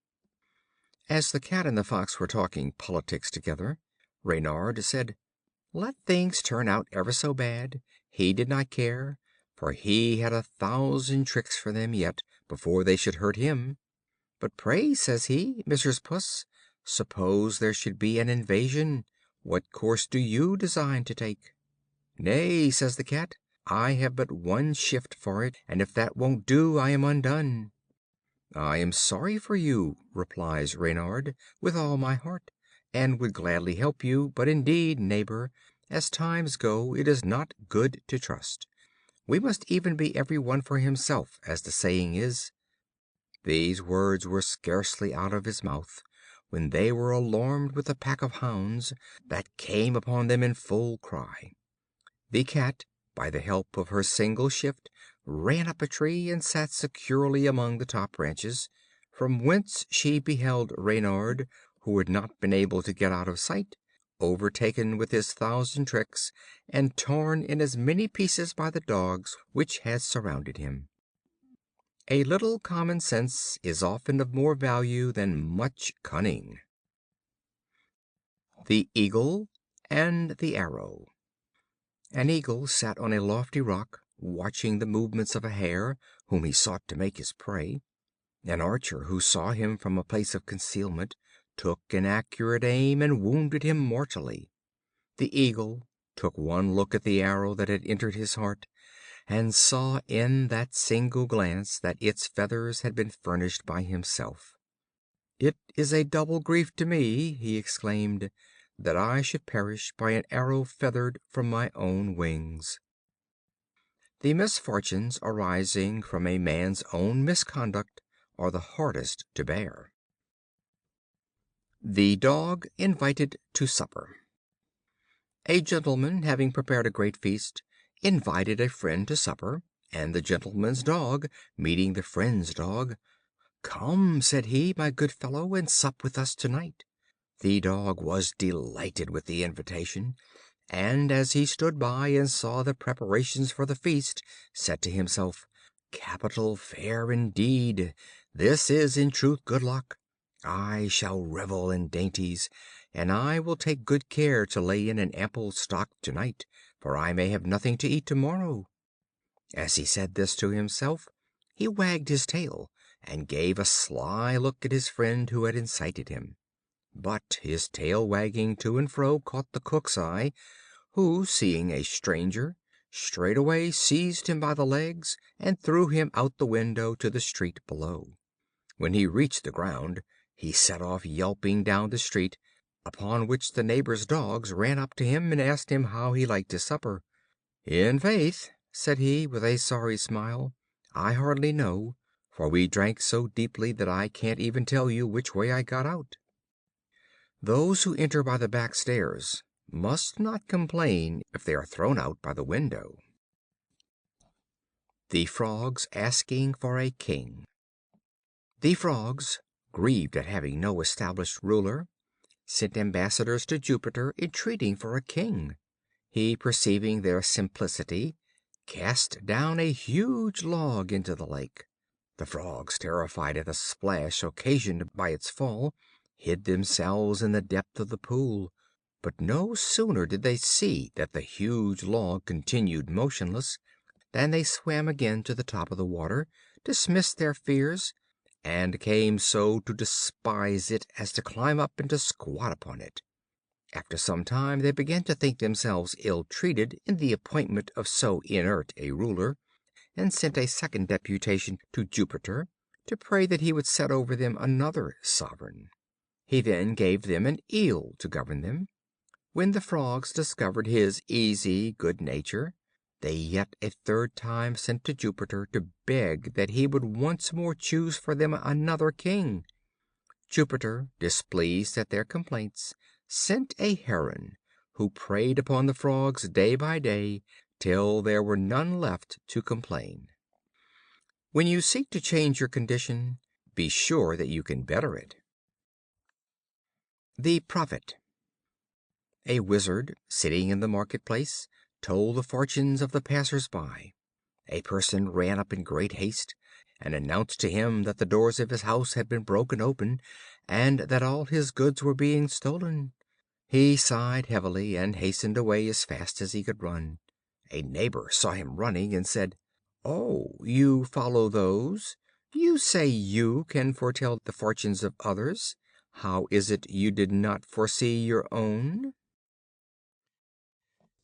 As the Cat and the Fox were talking politics together, Reynard said, "Let things turn out ever so bad, he did not care, for he had 1,000 tricks for them yet before they should hurt him. But pray," says he, "Mrs. Puss, suppose there should be an invasion, what course do you design to take?" "Nay," says the Cat, "I have but one shift for it, and if that won't do, I am undone." "I am sorry for you," replies Reynard, "with all my heart, and would gladly help you; but indeed, neighbor, as times go, it is not good to trust. We must even be every one for himself, as the saying is." These words were scarcely out of his mouth when they were alarmed with a pack of hounds that came upon them in full cry. The Cat, by the help of her single shift, ran up a tree, and sat securely among the top branches, from whence she beheld Reynard, who had not been able to get out of sight, overtaken with his 1,000 tricks, and torn in as many pieces by the dogs which had surrounded him. A little common sense is often of more value than much cunning. The Eagle and the Arrow. An Eagle sat on a lofty rock, watching the movements of a Hare, whom he sought to make his prey. An archer, who saw him from a place of concealment, took an accurate aim and wounded him mortally. The Eagle took one look at the arrow that had entered his heart, and saw in that single glance that its feathers had been furnished by himself. "It is a double grief to me," he exclaimed, that I should perish by an arrow feathered from my own wings. The misfortunes arising from a man's own misconduct are the hardest to bear. The dog invited to supper. A gentleman, having prepared a great feast, invited a friend to supper, and the gentleman's dog, meeting the friend's dog, "Come," said he, "my good fellow, and sup with us tonight." The dog was delighted with the invitation, and as he stood by and saw the preparations for the feast, said to himself, "Capital fare indeed! This is in truth good luck. I shall revel in dainties, and I will take good care to lay in an ample stock tonight, for I may have nothing to eat tomorrow." As he said this to himself, he wagged his tail, and gave a sly look at his friend who had incited him. But his tail wagging to and fro caught the cook's eye, who, seeing a stranger, straightway seized him by the legs, and threw him out the window to the street below. When he reached the ground, he set off yelping down the street, upon which the neighbors' dogs ran up to him, and asked him how he liked his supper. "In faith," said he, with a sorry smile, "I hardly know, for we drank so deeply that I can't even tell you which way I got out." Those who enter by the back stairs must not complain if they are thrown out by the window. The Frogs asking for a king. The Frogs, grieved at having no established ruler, sent ambassadors to Jupiter entreating for a king. He, perceiving their simplicity, cast down a huge log into the lake. The Frogs, terrified at the splash occasioned by its fall, hid themselves in the depth of the pool. But no sooner did they see that the huge log continued motionless, than they swam again to the top of the water, dismissed their fears, and came so to despise it as to climb up and to squat upon it. After some time they began to think themselves ill treated in the appointment of so inert a ruler, and sent a second deputation to Jupiter to pray that he would set over them another sovereign. He then gave them an eel to govern them. When the Frogs discovered his easy good nature, they yet a third time sent to Jupiter to beg that he would once more choose for them another king. Jupiter, displeased at their complaints, sent a Heron, who preyed upon the Frogs day by day, till there were none left to complain. When you seek to change your condition, be sure that you can better it. The Prophet. A Wizard, sitting in the marketplace, told the fortunes of the passers by. A person ran up in great haste, and announced to him that the doors of his house had been broken open, and that all his goods were being stolen. He sighed heavily, and hastened away as fast as he could run. A neighbor saw him running, and said, "Oh, you follow those? You say you can foretell the fortunes of others. How is it you did not foresee your own?"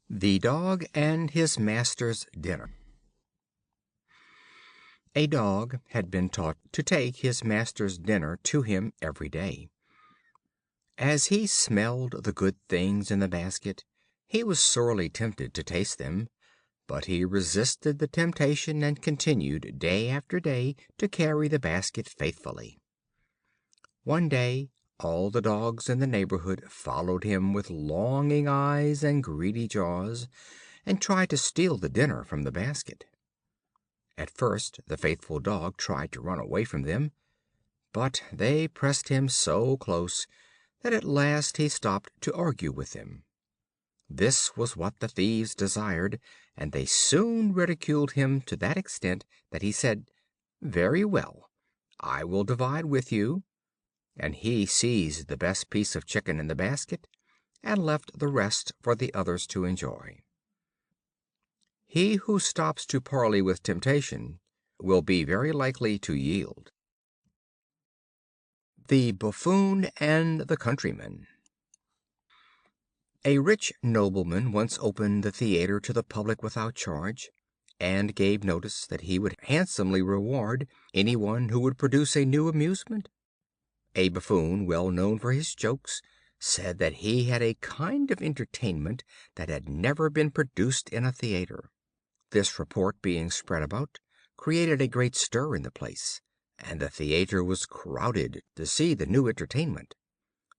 The Dog and his Master's Dinner. A Dog had been taught to take his master's dinner to him every day. As he smelled the good things in the basket, he was sorely tempted to taste them, but he resisted the temptation, and continued day after day to carry the basket faithfully. One day all the dogs in the neighborhood followed him with longing eyes and greedy jaws, and tried to steal the dinner from the basket. At first the faithful dog tried to run away from them, but they pressed him so close that at last he stopped to argue with them. This was what the thieves desired, and they soon ridiculed him to that extent that he said, "Very well, I will divide with you," and he seized the best piece of chicken in the basket, and left the rest for the others to enjoy. He who stops to parley with temptation will be very likely to yield. The Buffoon and the Countryman. A rich nobleman once opened the theater to the public without charge, and gave notice that he would handsomely reward any one who would produce a new amusement. A Buffoon, well known for his jokes, said that he had a kind of entertainment that had never been produced in a theater. This report being spread about, created a great stir in the place, and the theater was crowded to see the new entertainment.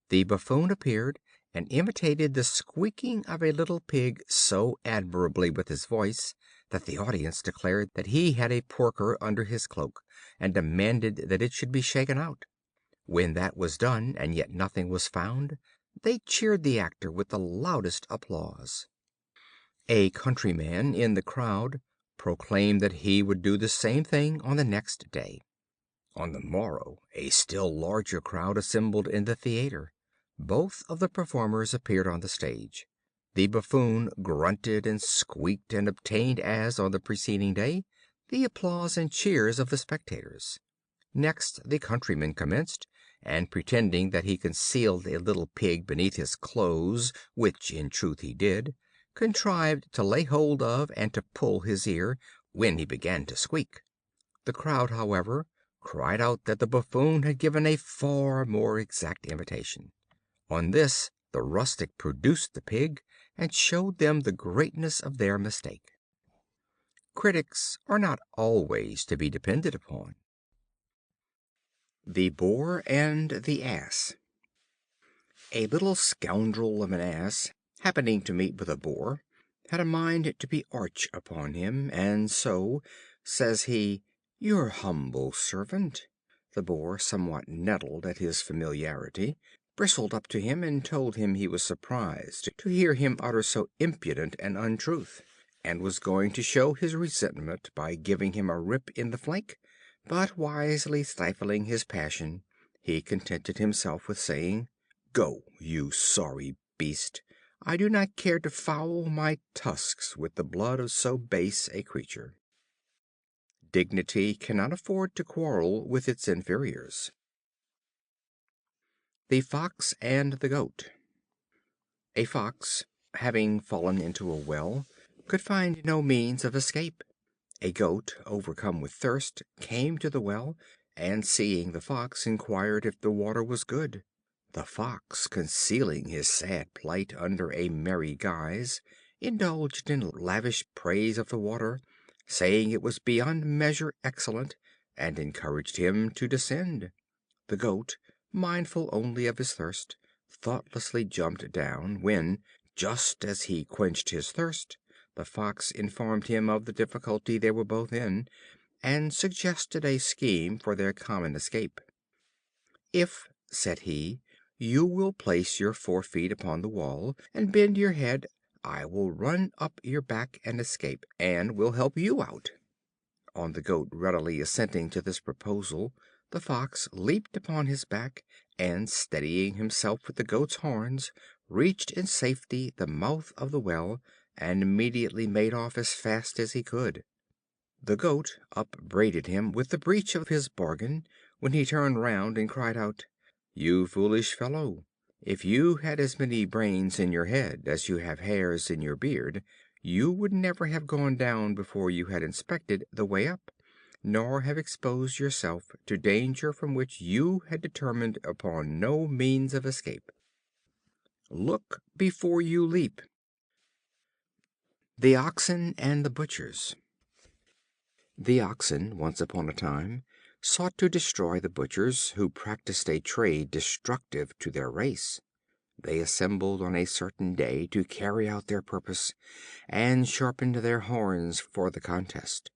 The buffoon appeared, and imitated the squeaking of a little pig so admirably with his voice, that the audience declared that he had a porker under his cloak, and demanded that it should be shaken out. When that was done, and yet nothing was found, they cheered the actor with the loudest applause. A countryman in the crowd proclaimed that he would do the same thing on the next day. On the morrow a still larger crowd assembled in the theater. Both of the performers appeared on the stage. The buffoon grunted and squeaked, and obtained, as on the preceding day, the applause and cheers of the spectators. Next the countryman commenced, and pretending that he concealed a little pig beneath his clothes, which in truth he did, contrived to lay hold of and to pull his ear, when he began to squeak. The crowd, however, cried out that the buffoon had given a far more exact imitation. On this the rustic produced the pig, and showed them the greatness of their mistake. Critics are not always to be depended upon. The Boar and the Ass. A little scoundrel of an Ass, happening to meet with a Boar, had a mind to be arch upon him, and so says he, "Your humble servant." The Boar, somewhat nettled at his familiarity, bristled up to him, and told him he was surprised to hear him utter so impudent an untruth, and was going to show his resentment by giving him a rip in the flank, but wisely stifling his passion, he contented himself with saying, "Go, you sorry beast. I do not care to foul my tusks with the blood of so base a creature." Dignity cannot afford to quarrel with its inferiors. The Fox and the Goat. A Fox, having fallen into a well, could find no means of escape. A Goat, overcome with thirst, came to the well, and seeing the Fox, inquired if the water was good. The Fox, concealing his sad plight under a merry guise, indulged in lavish praise of the water, saying it was beyond measure excellent, and encouraged him to descend. The Goat, mindful only of his thirst, thoughtlessly jumped down, when, just as he quenched his thirst, the Fox informed him of the difficulty they were both in, and suggested a scheme for their common escape. "If," said he, "you will place your 4 feet upon the wall, and bend your head, I will run up your back and escape, and will help you out." On the Goat readily assenting to this proposal, the Fox leaped upon his back, and, steadying himself with the Goat's horns, reached in safety the mouth of the well, and immediately made off as fast as he could. The Goat upbraided him with the breach of his bargain, when he turned round and cried out, "You foolish fellow! If you had as many brains in your head as you have hairs in your beard, you would never have gone down before you had inspected the way up, nor have exposed yourself to danger from which you had determined upon no means of escape. Look before you leap." The Oxen and the Butchers. The Oxen, once upon a time, sought to destroy the Butchers, who practiced a trade destructive to their race. They assembled on a certain day to carry out their purpose, and sharpened their horns for the contest.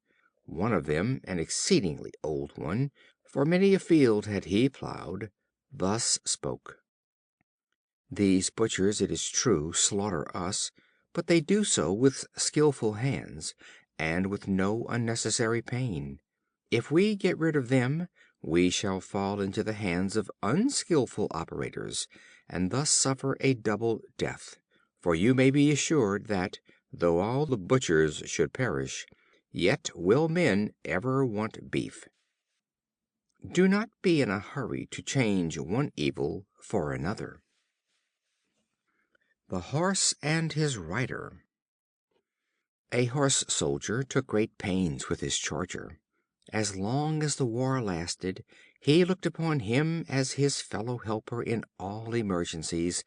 One of them, an exceedingly old one, for many a field had he plowed, thus spoke: "These butchers, it is true, slaughter us, but they do so with skillful hands, and with no unnecessary pain. If we get rid of them, we shall fall into the hands of unskillful operators, and thus suffer a double death. For you may be assured that, though all the butchers should perish, yet will men ever want beef. Do not be in a hurry to change one evil for another." The Horse and his Rider. A horse soldier took great pains with his charger. As long as the war lasted, He looked upon him as his fellow helper in all emergencies,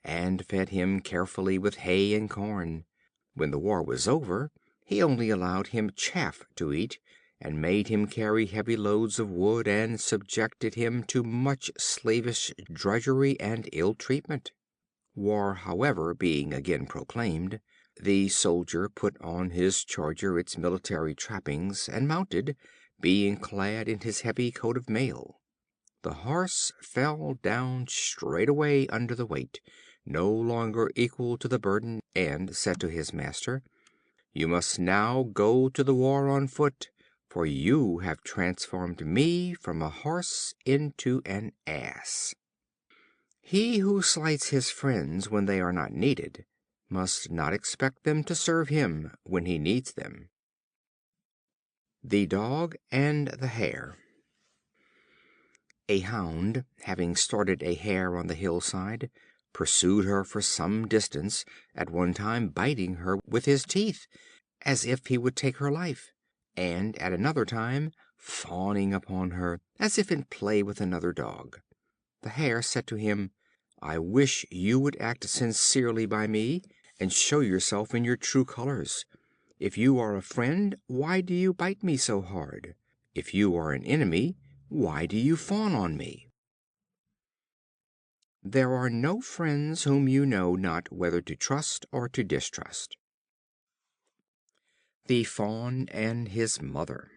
and fed him carefully with hay and corn. When the war was over, he only allowed him chaff to eat, and made him carry heavy loads of wood, and subjected him to much slavish drudgery and ill treatment. War, however, being again proclaimed, the soldier put on his charger its military trappings, and mounted, being clad in his heavy coat of mail. The horse fell down straightway under the weight, no longer equal to the burden, and said to his master, "You must now go to the war on foot, for you have transformed me from a horse into an ass." He who slights his friends when they are not needed must not expect them to serve him when he needs them. The Dog and the Hare. A hound, having started a hare on the hillside, pursued her for some distance, at one time biting her with his teeth, as if he would take her life, and at another time fawning upon her, as if in play with another dog. The Hare said to him, "I wish you would act sincerely by me, and show yourself in your true colors. If you are a friend, why do you bite me so hard? If you are an enemy, why do you fawn on me?" There are no friends whom you know not whether to trust or to distrust. The Fawn and his Mother.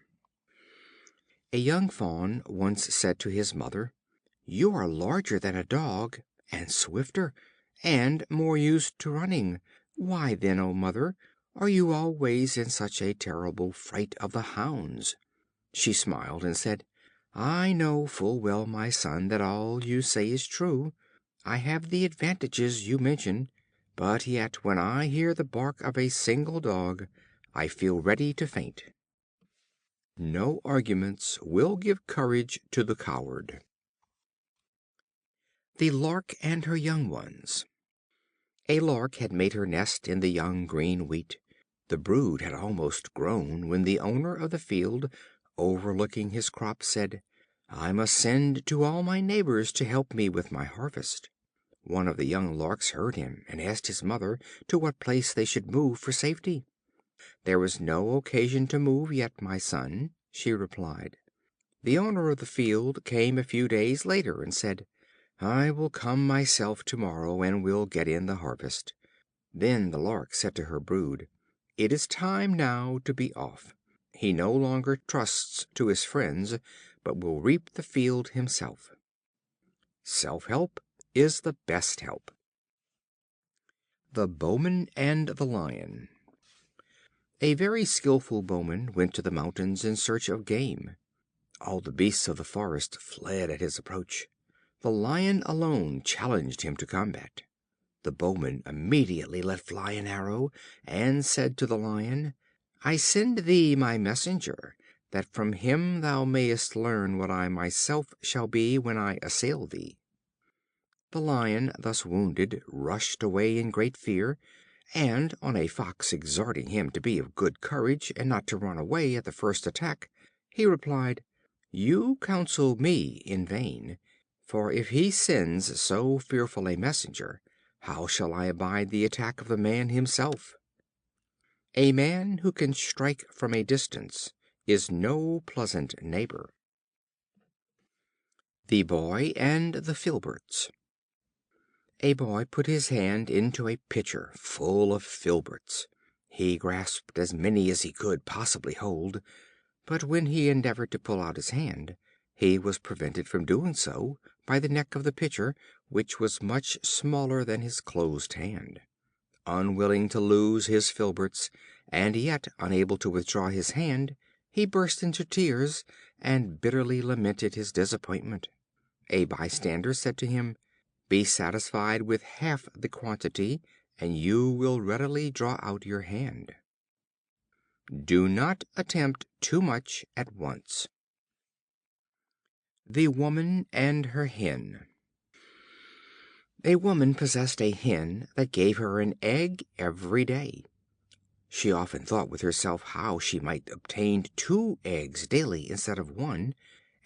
A young Fawn once said to his mother, "You are larger than a dog, and swifter, and more used to running. Why then, O mother, are you always in such a terrible fright of the hounds?" She smiled and said, "I know full well, my son, that all you say is true. I have the advantages you mention, but yet when I hear the bark of a single dog, I feel ready to faint." No arguments will give courage to the coward. The Lark and her Young Ones. A Lark had made her nest in the young green wheat. The brood had almost grown, when the owner of the field, overlooking his crop, said, "I must send to all my neighbors to help me with my harvest." One of the young Larks heard him, and asked his mother to what place they should move for safety. "There is no occasion to move yet, my son," she replied. The owner of the field came a few days later, and said, "I will come myself to morrow, and will get in the harvest." Then the Lark said to her brood, "It is time now to be off." He no longer trusts to his friends, but will reap the field himself. Self-help is the best help. The Bowman and the Lion. A very skillful bowman went to the mountains in search of game. All the beasts of the forest fled at his approach. The Lion alone challenged him to combat. The bowman immediately let fly an arrow, and said to the Lion, "I send thee my messenger, that from him thou mayest learn what I myself shall be when I assail thee." The Lion, thus wounded, rushed away in great fear, and on a Fox exhorting him to be of good courage, and not to run away at the first attack, he replied, "You counsel me in vain, for if he sends so fearful a messenger, how shall I abide the attack of the man himself?" A man who can strike from a distance is no pleasant neighbor. The Boy and the Filberts. A Boy put his hand into a pitcher full of filberts. He grasped as many as he could possibly hold, but when he endeavored to pull out his hand, he was prevented from doing so by the neck of the pitcher, which was much smaller than his closed hand. Unwilling to lose his filberts, and yet unable to withdraw his hand, he burst into tears, and bitterly lamented his disappointment. A bystander said to him, "Be satisfied with half the quantity, and you will readily draw out your hand." Do not attempt too much at once. The Woman and her Hen. A woman possessed a Hen that gave her an egg every day. She often thought with herself how she might obtain two eggs daily instead of one,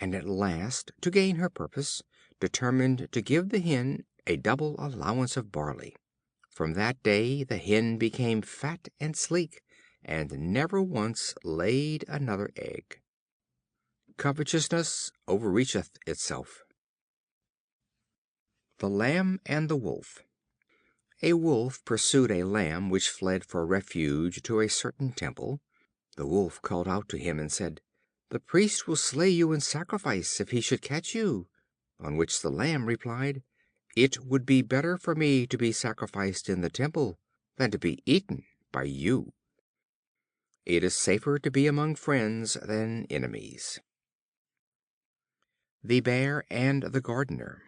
and at last, to gain her purpose, determined to give the Hen a double allowance of barley. From that day the Hen became fat and sleek, and never once laid another egg. Covetousness overreacheth itself. The Lamb and the Wolf. A Wolf pursued a Lamb which fled for refuge to a certain temple. The Wolf called out to him and said, "The priest will slay you in sacrifice if he should catch you." On which the Lamb replied, "It would be better for me to be sacrificed in the temple than to be eaten by you." It is safer to be among friends than enemies. The Bear and the Gardener.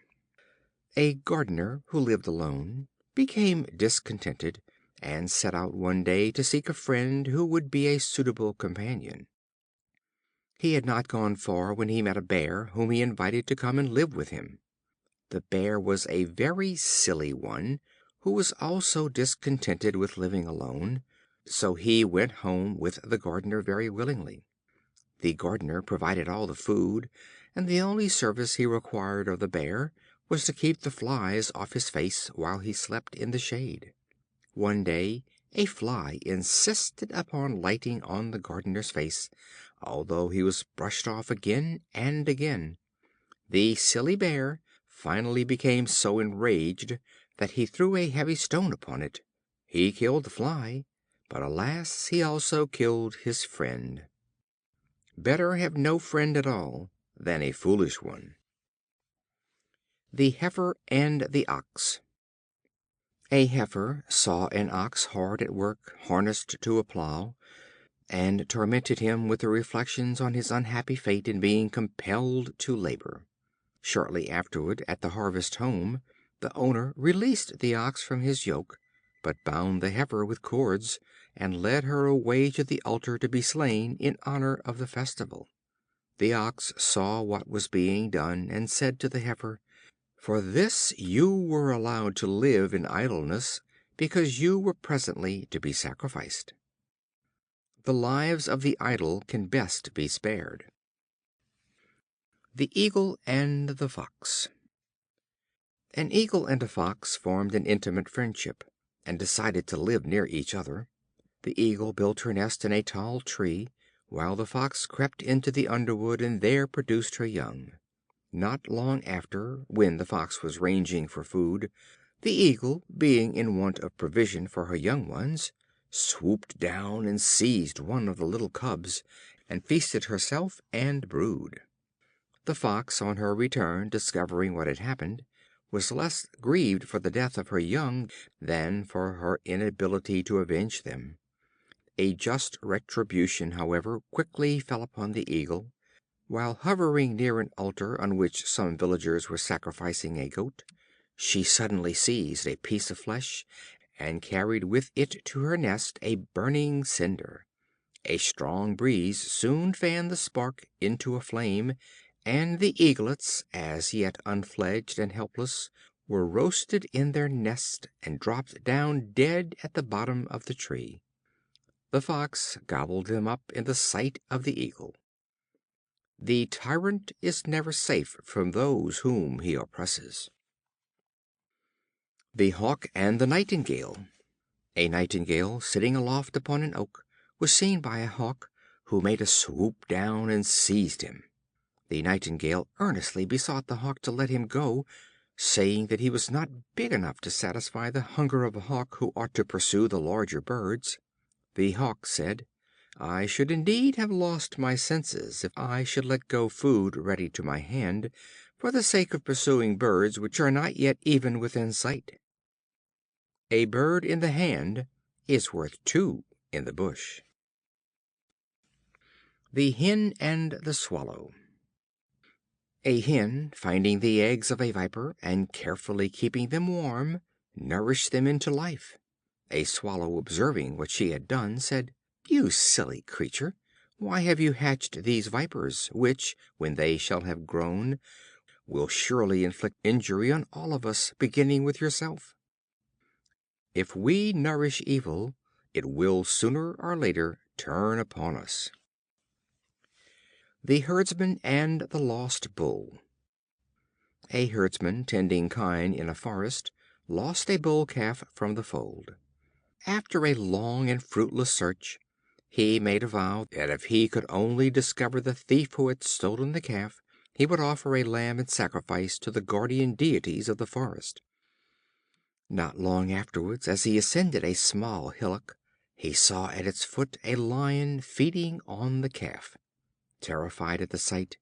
A Gardener who lived alone became discontented, and set out one day to seek a friend who would be a suitable companion. He had not gone far when he met a Bear whom he invited to come and live with him. The Bear was a very silly one, who was also discontented with living alone, so he went home with the Gardener very willingly. The Gardener provided all the food, and the only service he required of the Bear was to keep the flies off his face while he slept in the shade. One day a fly insisted upon lighting on the Gardener's face, although he was brushed off again and again. The silly Bear finally became so enraged that he threw a heavy stone upon it. He killed the fly, but alas, he also killed his friend. Better have no friend at all than a foolish one. The Heifer and the Ox. A Heifer saw an Ox hard at work, harnessed to a plough, and tormented him with the reflections on his unhappy fate in being compelled to labor. Shortly afterward, at the harvest home, the owner released the Ox from his yoke, but bound the Heifer with cords, and led her away to the altar to be slain in honor of the festival. The Ox saw what was being done, and said to the Heifer, "For this you were allowed to live in idleness, because you were presently to be sacrificed." The lives of the idle can best be spared. The Eagle and the Fox. An Eagle and a Fox formed an intimate friendship, and decided to live near each other. The Eagle built her nest in a tall tree, while the Fox crept into the underwood and there produced her young. Not long after, when the Fox was ranging for food, the Eagle, being in want of provision for her young ones, swooped down and seized one of the little cubs, and feasted herself and brood. The Fox, on her return, discovering what had happened, was less grieved for the death of her young than for her inability to avenge them. A just retribution, however, quickly fell upon the Eagle. While hovering near an altar on which some villagers were sacrificing a goat, she suddenly seized a piece of flesh, and carried with it to her nest a burning cinder. A strong breeze soon fanned the spark into a flame, and the eaglets, as yet unfledged and helpless, were roasted in their nest, and dropped down dead at the bottom of the tree. The Fox gobbled them up in the sight of the Eagle. The tyrant is never safe from those whom he oppresses. The Hawk and the Nightingale. A Nightingale, sitting aloft upon an oak, was seen by a Hawk, who made a swoop down and seized him. The Nightingale earnestly besought the Hawk to let him go, saying that he was not big enough to satisfy the hunger of a Hawk who ought to pursue the larger birds. The Hawk said, "I should indeed have lost my senses if I should let go food ready to my hand, for the sake of pursuing birds which are not yet even within sight. A bird in the hand is worth two in the bush." The Hen and the Swallow. A Hen, finding the eggs of a viper, and carefully keeping them warm, nourished them into life. A Swallow, observing what she had done, said, "You silly creature, why have you hatched these vipers, which, when they shall have grown, will surely inflict injury on all of us, beginning with yourself? If we nourish evil, it will sooner or later turn upon us." The Herdsman and the Lost Bull. A herdsman tending kine in a forest lost a bull calf from the fold. After a long and fruitless search, he made a vow that if he could only discover the thief who had stolen the calf, he would offer a lamb in sacrifice to the guardian deities of the forest. Not long afterwards, as he ascended a small hillock, he saw at its foot a lion feeding on the calf. Terrified at the sight,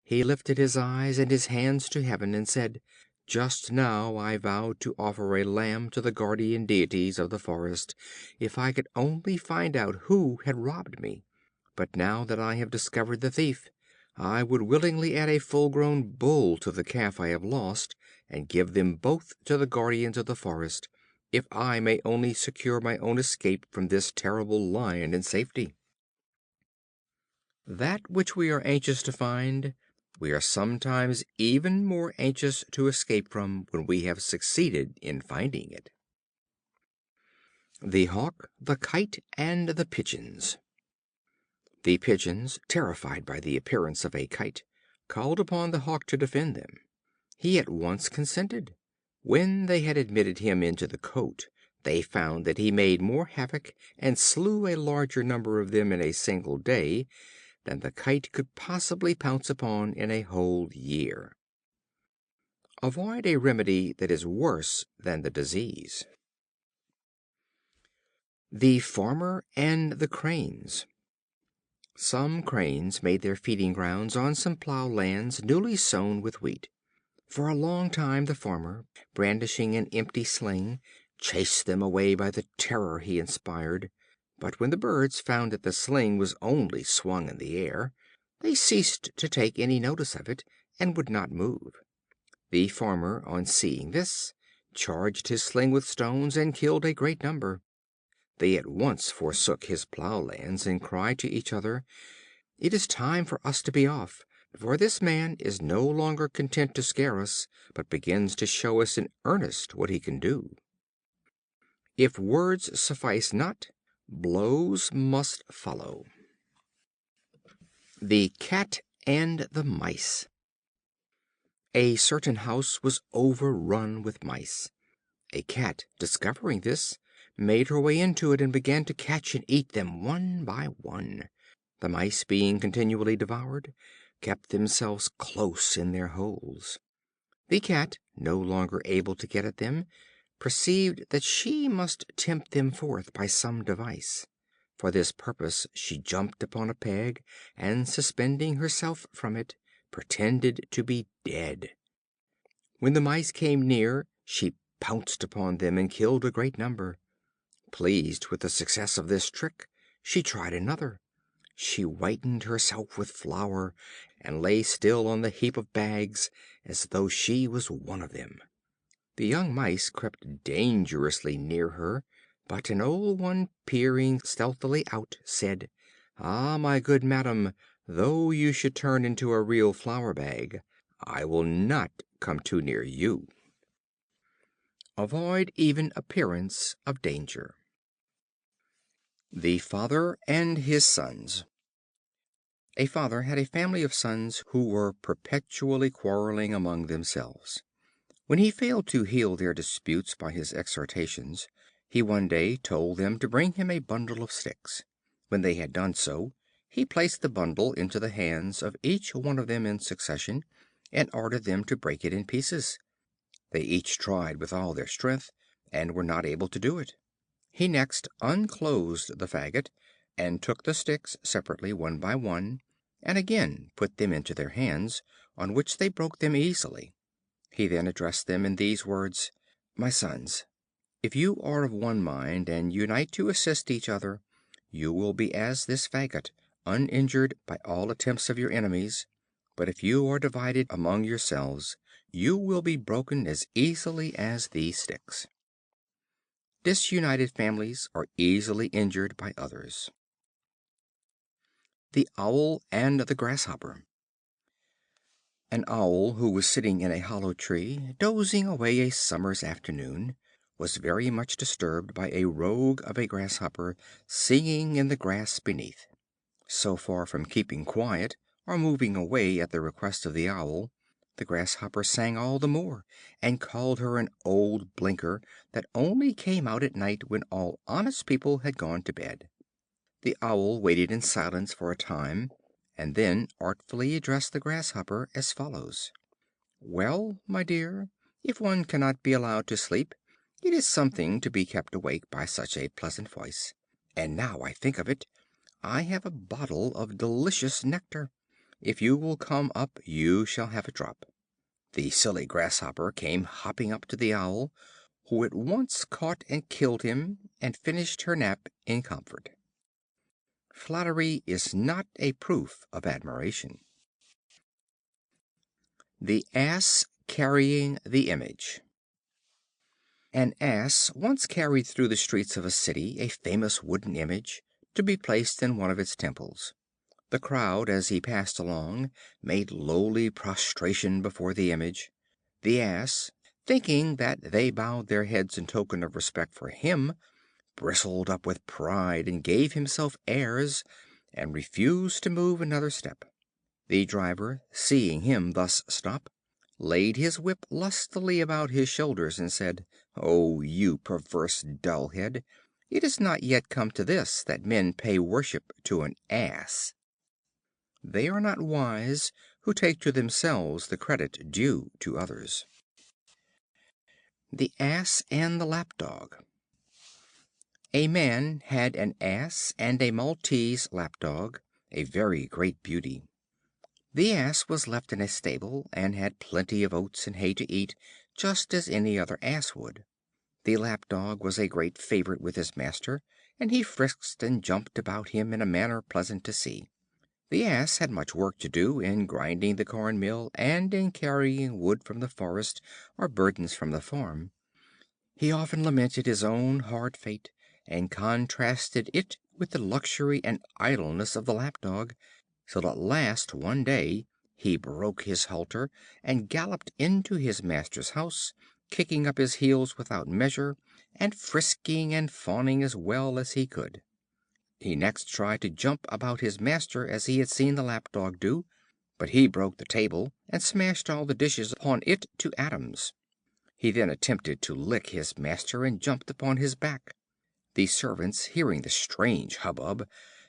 he lifted his eyes and his hands to heaven and said, "Just now I vowed to offer a lamb to the guardian deities of the forest if I could only find out who had robbed me. But now that I have discovered the thief, I would willingly add a full-grown bull to the calf I have lost, and give them both to the guardians of the forest, if I may only secure my own escape from this terrible lion in safety." That which we are anxious to find, we are sometimes even more anxious to escape from when we have succeeded in finding it. The Hawk, the Kite, and the Pigeons. The Pigeons, terrified by the appearance of a Kite, called upon the Hawk to defend them. He at once consented. When they had admitted him into the cote, they found that he made more havoc and slew a larger number of them in a single day than the Kite could possibly pounce upon in a whole year. Avoid a remedy that is worse than the disease. The Farmer and the Cranes. Some Cranes made their feeding grounds on some ploughed lands newly sown with wheat. For a long time the Farmer, brandishing an empty sling, chased them away by the terror he inspired. But when the birds found that the sling was only swung in the air, they ceased to take any notice of it, and would not move. The Farmer, on seeing this, charged his sling with stones, and killed a great number. They at once forsook his ploughed lands, and cried to each other, "It is time for us to be off, for this man is no longer content to scare us, but begins to show us in earnest what he can do." If words suffice not, blows must follow. The Cat and the Mice. A certain house was overrun with mice. A Cat, discovering this, made her way into it and began to catch and eat them one by one. The mice, being continually devoured, kept themselves close in their holes. The Cat, no longer able to get at them, perceived that she must tempt them forth by some device. For this purpose she jumped upon a peg, and suspending herself from it, pretended to be dead. When the mice came near, she pounced upon them and killed a great number. Pleased with the success of this trick, she tried another. She whitened herself with flour, and lay still on the heap of bags, as though she was one of them. The young mice crept dangerously near her, but an old one, peering stealthily out, said, "Ah, my good madam, though you should turn into a real flour bag, I will not come too near you." Avoid even appearance of danger. The Father and his Sons. A father had a family of sons who were perpetually quarreling among themselves. When he failed to heal their disputes by his exhortations, he one day told them to bring him a bundle of sticks. When they had done so, he placed the bundle into the hands of each one of them in succession, and ordered them to break it in pieces. They each tried with all their strength, and were not able to do it. He next unclosed the faggot, and took the sticks separately one by one, and again put them into their hands, on which they broke them easily. He then addressed them in these words: "My sons, if you are of one mind, and unite to assist each other, you will be as this faggot, uninjured by all attempts of your enemies; but if you are divided among yourselves, you will be broken as easily as these sticks." Disunited families are easily injured by others. The Owl and the Grasshopper. An Owl, who was sitting in a hollow tree, dozing away a summer's afternoon, was very much disturbed by a rogue of a Grasshopper singing in the grass beneath. So far from keeping quiet, or moving away at the request of the Owl, the Grasshopper sang all the more, and called her an old blinker that only came out at night when all honest people had gone to bed. The Owl waited in silence for a time, and then artfully addressed the Grasshopper as follows: "Well, my dear, if one cannot be allowed to sleep, it is something to be kept awake by such a pleasant voice. And now I think of it, I have a bottle of delicious nectar. If you will come up you shall have a drop." The silly Grasshopper came hopping up to the Owl, who at once caught and killed him, and finished her nap in comfort. Flattery is not a proof of admiration. The Ass carrying the Image. An Ass once carried through the streets of a city a famous wooden image, to be placed in one of its temples. The crowd, as he passed along, made lowly prostration before the image. The Ass, thinking that they bowed their heads in token of respect for him, bristled up with pride and gave himself airs, and refused to move another step. The driver, seeing him thus stop, laid his whip lustily about his shoulders, and said: "Oh, you perverse dullhead! It is not yet come to this, that men pay worship to an Ass." They are not wise who take to themselves the credit due to others. The Ass and the Lapdog. A man had an Ass and a Maltese Lapdog, a very great beauty. The Ass was left in a stable, and had plenty of oats and hay to eat, just as any other Ass would. The Lapdog was a great favorite with his master, and he frisked and jumped about him in a manner pleasant to see. The Ass had much work to do in grinding the corn mill, and in carrying wood from the forest, or burdens from the farm. He often lamented his own hard fate, and contrasted it with the luxury and idleness of the Lapdog, till at last one day he broke his halter, and galloped into his master's house, kicking up his heels without measure, and frisking and fawning as well as he could. He next tried to jump about his master as he had seen the Lapdog do, but he broke the table, and smashed all the dishes upon it to atoms. He then attempted to lick his master, and jumped upon his back. The servants, hearing the strange hubbub,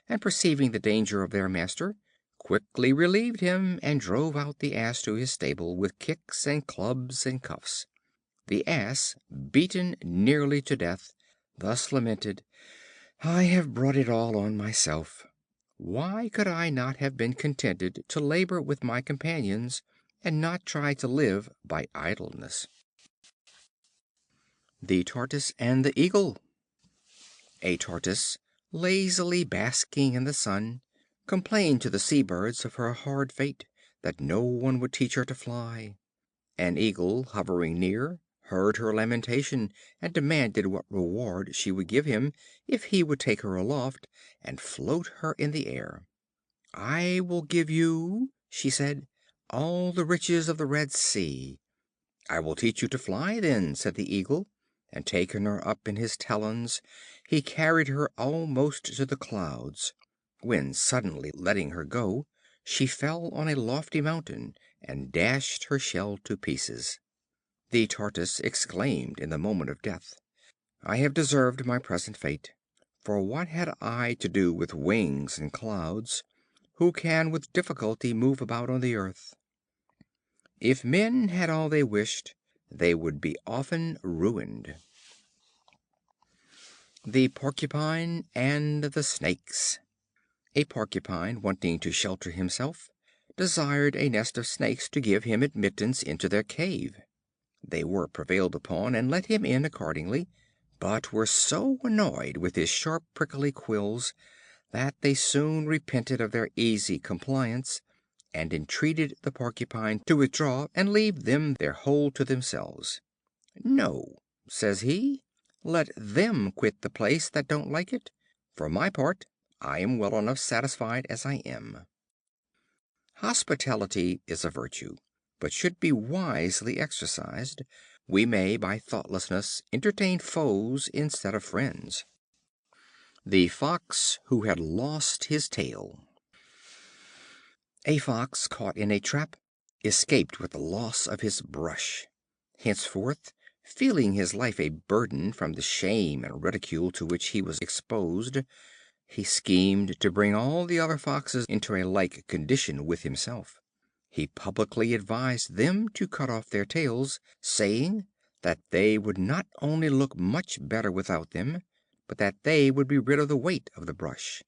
and perceiving the danger of their master, quickly relieved him, and drove out the Ass to his stable with kicks and clubs and cuffs. The Ass, beaten nearly to death, thus lamented: "I have brought it all on myself. Why could I not have been contented to labor with my companions, and not try to live by idleness?" The Tortoise and the Eagle. A Tortoise, lazily basking in the sun, complained to the sea birds of her hard fate, that no one would teach her to fly. An Eagle, hovering near, heard her lamentation, and demanded what reward she would give him if he would take her aloft, and float her in the air. "I will give you," she said, "all the riches of the Red Sea." "I will teach you to fly, then," said the Eagle, and taking her up in his talons, he carried her almost to the clouds, when, suddenly letting her go, she fell on a lofty mountain, and dashed her shell to pieces. The Tortoise exclaimed in the moment of death: "I have deserved my present fate, for what had I to do with wings and clouds, who can with difficulty move about on the earth? If men had all they wished, they would be often ruined." The Porcupine and the Snakes. A Porcupine, wanting to shelter himself, desired a nest of Snakes to give him admittance into their cave. They were prevailed upon, and let him in accordingly, but were so annoyed with his sharp prickly quills, that they soon repented of their easy compliance, and entreated the Porcupine to withdraw, and leave them their hold to themselves. "No," says he, "let them quit the place that don't like it. For my part, I am well enough satisfied as I am." Hospitality is a virtue, but should be wisely exercised. We may, by thoughtlessness, entertain foes instead of friends. The Fox who had lost his tail. A fox caught in a trap escaped with the loss of his brush. Henceforth, feeling his life a burden from the shame and ridicule to which he was exposed, he schemed to bring all the other foxes into a like condition with himself. He publicly advised them to cut off their tails, saying that they would not only look much better without them, but that they would be rid of the weight of the brush.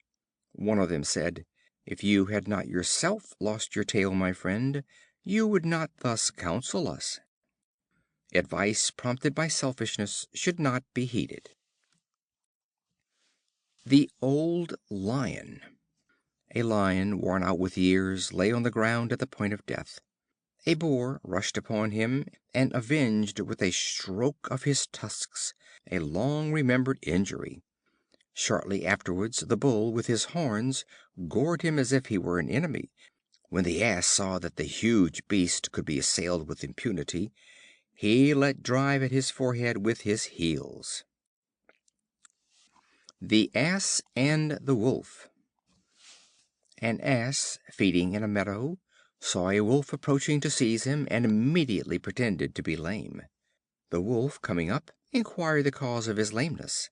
One of them said, "If you had not yourself lost your tail, my friend, you would not thus counsel us." Advice prompted by selfishness should not be heeded. The Old Lion. A Lion, worn out with years, lay on the ground at the point of death. A Boar rushed upon him and avenged with a stroke of his tusks a long remembered injury. Shortly afterwards the Bull with his horns gored him as if he were an enemy. When the Ass saw that the huge beast could be assailed with impunity, he let drive at his forehead with his heels. The Ass and the Wolf. An Ass, feeding in a meadow, saw a Wolf approaching to seize him, and immediately pretended to be lame. The Wolf, coming up, inquired the cause of his lameness.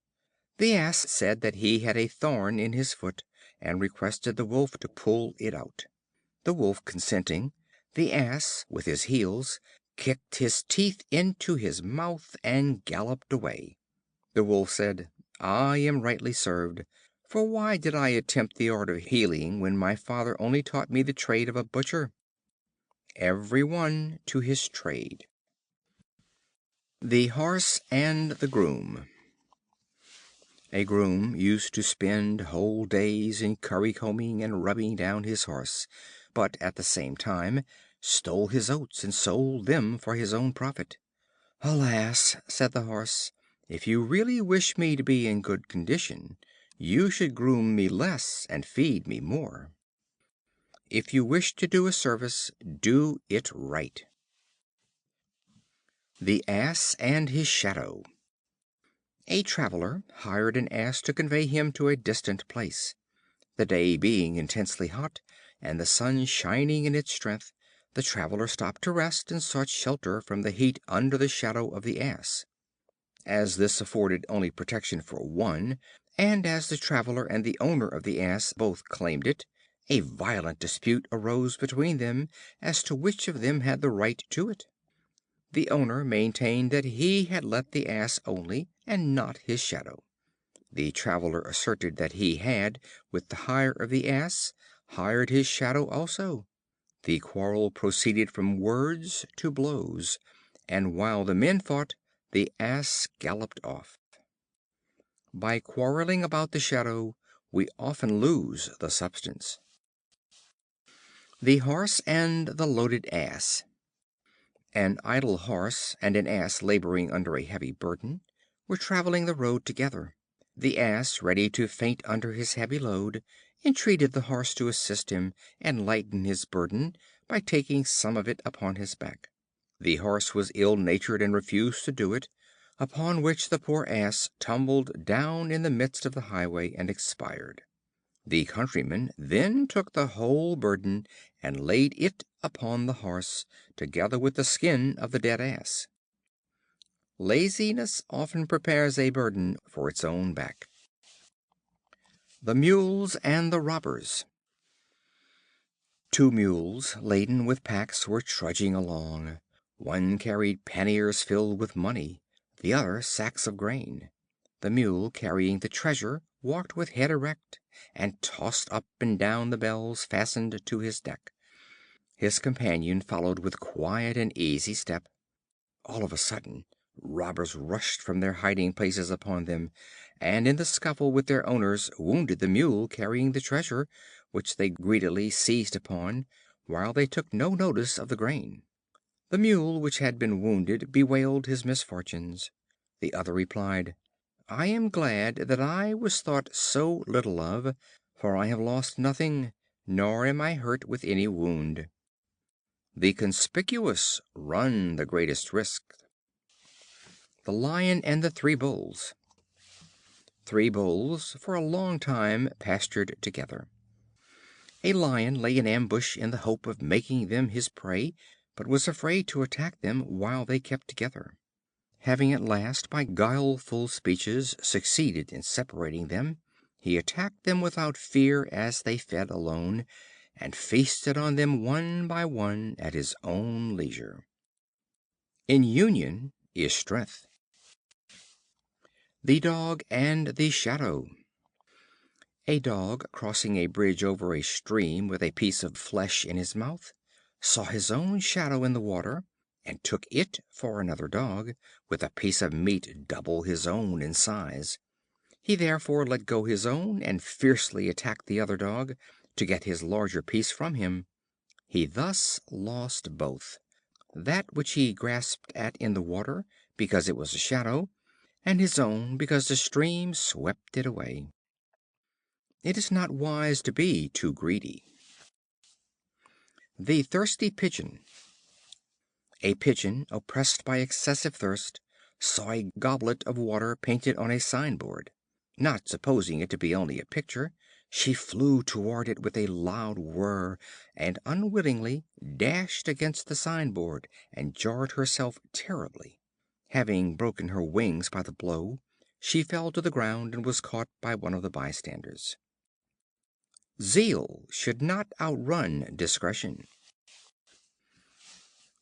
The Ass said that he had a thorn in his foot, and requested the Wolf to pull it out. The Wolf consenting, the Ass, with his heels, kicked his teeth into his mouth and galloped away. The Wolf said, "I am rightly served, for why did I attempt the art of healing when my father only taught me the trade of a butcher?" Every one to his trade. The Horse and the Groom. A Groom used to spend whole days in currycombing and rubbing down his horse, but at the same time stole his oats and sold them for his own profit. "Alas," said the Horse, "if you really wish me to be in good condition, you should groom me less and feed me more." If you wish to do a service, do it right. The Ass and his Shadow. A traveler hired an Ass to convey him to a distant place. The day being intensely hot, and the sun shining in its strength, the traveler stopped to rest and sought shelter from the heat under the shadow of the Ass. As this afforded only protection for one, and as the traveler and the owner of the Ass both claimed it, a violent dispute arose between them as to which of them had the right to it. The owner maintained that he had let the Ass only, and not his shadow. The traveler asserted that he had, with the hire of the Ass, hired his shadow also. The quarrel proceeded from words to blows, and while the men fought, the Ass galloped off. By quarreling about the shadow, we often lose the substance. The Horse and the Loaded Ass. An idle Horse and an Ass laboring under a heavy burden were traveling the road together. The Ass, ready to faint under his heavy load, entreated the Horse to assist him and lighten his burden by taking some of it upon his back. The Horse was ill natured and refused to do it, upon which the poor Ass tumbled down in the midst of the highway and expired. The countryman then took the whole burden and laid it upon the Horse, together with the skin of the dead Ass. Laziness often prepares a burden for its own back. The Mules and the Robbers. Two Mules laden with packs were trudging along. One carried panniers filled with money, the other sacks of grain. The Mule carrying the treasure walked with head erect, and tossed up and down the bells fastened to his neck. His companion followed with quiet and easy step. All of a sudden robbers rushed from their hiding places upon them, and in the scuffle with their owners wounded the Mule carrying the treasure, which they greedily seized upon, while they took no notice of the grain. The Mule which had been wounded bewailed his misfortunes. The other replied, "I am glad that I was thought so little of, for I have lost nothing, nor am I hurt with any wound." The conspicuous run the greatest risk. The Lion and the Three Bulls. Three Bulls for a long time pastured together. A Lion lay in ambush in the hope of making them his prey, but was afraid to attack them while they kept together. Having at last by guileful speeches succeeded in separating them, he attacked them without fear as they fed alone, and feasted on them one by one at his own leisure. In union is strength. The Dog and the Shadow. A Dog, crossing a bridge over a stream with a piece of flesh in his mouth, saw his own shadow in the water, and took it for another Dog, with a piece of meat double his own in size. He therefore let go his own, and fiercely attacked the other Dog, to get his larger piece from him. He thus lost both: that which he grasped at in the water, because it was a shadow, and his own, because the stream swept it away. It is not wise to be too greedy. The Thirsty Pigeon. A Pigeon, oppressed by excessive thirst, saw a goblet of water painted on a signboard. Not supposing it to be only a picture, she flew toward it with a loud whir, and unwittingly dashed against the signboard, and jarred herself terribly. Having broken her wings by the blow, she fell to the ground, and was caught by one of the bystanders. Zeal should not outrun discretion.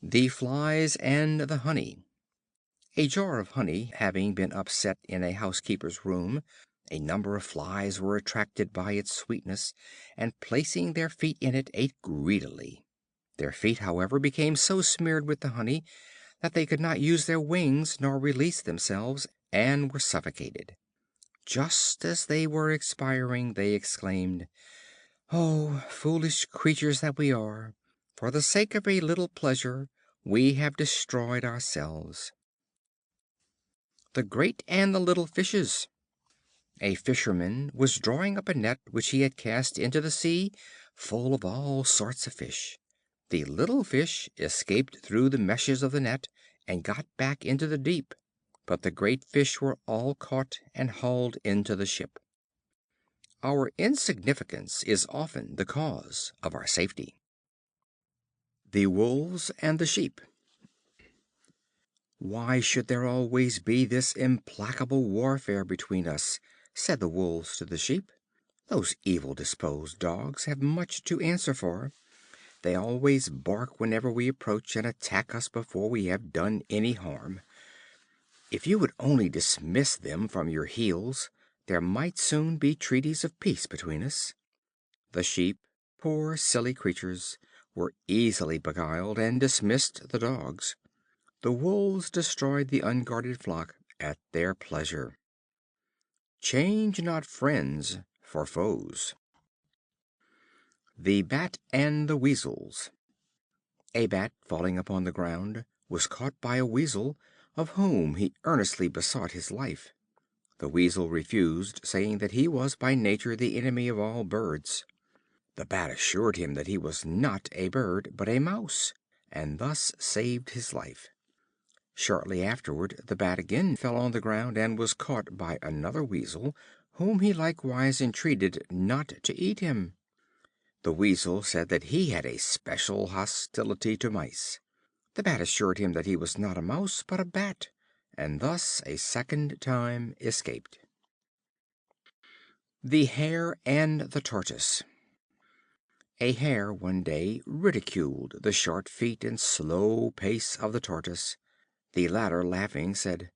The Flies and the Honey. A jar of honey having been upset in a housekeeper's room, a number of Flies were attracted by its sweetness, and placing their feet in it, ate greedily. Their feet, however, became so smeared with the honey that they could not use their wings nor release themselves, and were suffocated. Just as they were expiring, they exclaimed, "Oh, foolish creatures that we are! For the sake of a little pleasure, we have destroyed ourselves." The Great and the Little Fishes. A Fisherman was drawing up a net which he had cast into the sea, full of all sorts of fish. The little fish escaped through the meshes of the net, and got back into the deep, but the great fish were all caught and hauled into the ship. Our insignificance is often the cause of our safety. The Wolves and the Sheep. "Why should there always be this implacable warfare between us?" said the Wolves to the Sheep. "Those evil disposed Dogs have much to answer for. They always bark whenever we approach, and attack us before we have done any harm. If you would only dismiss them from your heels, there might soon be treaties of peace between us." The Sheep, poor silly creatures, were easily beguiled, and dismissed the Dogs. The Wolves destroyed the unguarded flock at their pleasure. Change not friends for foes. The Bat and the Weasels. A Bat, falling upon the ground, was caught by a Weasel, of whom he earnestly besought his life. The Weasel refused, saying that he was by nature the enemy of all birds. The Bat assured him that he was not a bird, but a mouse, and thus saved his life. Shortly afterward the Bat again fell on the ground, and was caught by another Weasel, whom he likewise entreated not to eat him. The Weasel said that he had a special hostility to mice. The Bat assured him that he was not a mouse, but a Bat, and thus a second time escaped. The Hare and the Tortoise. A Hare one day ridiculed the short feet and slow pace of the Tortoise. The latter, laughing, said,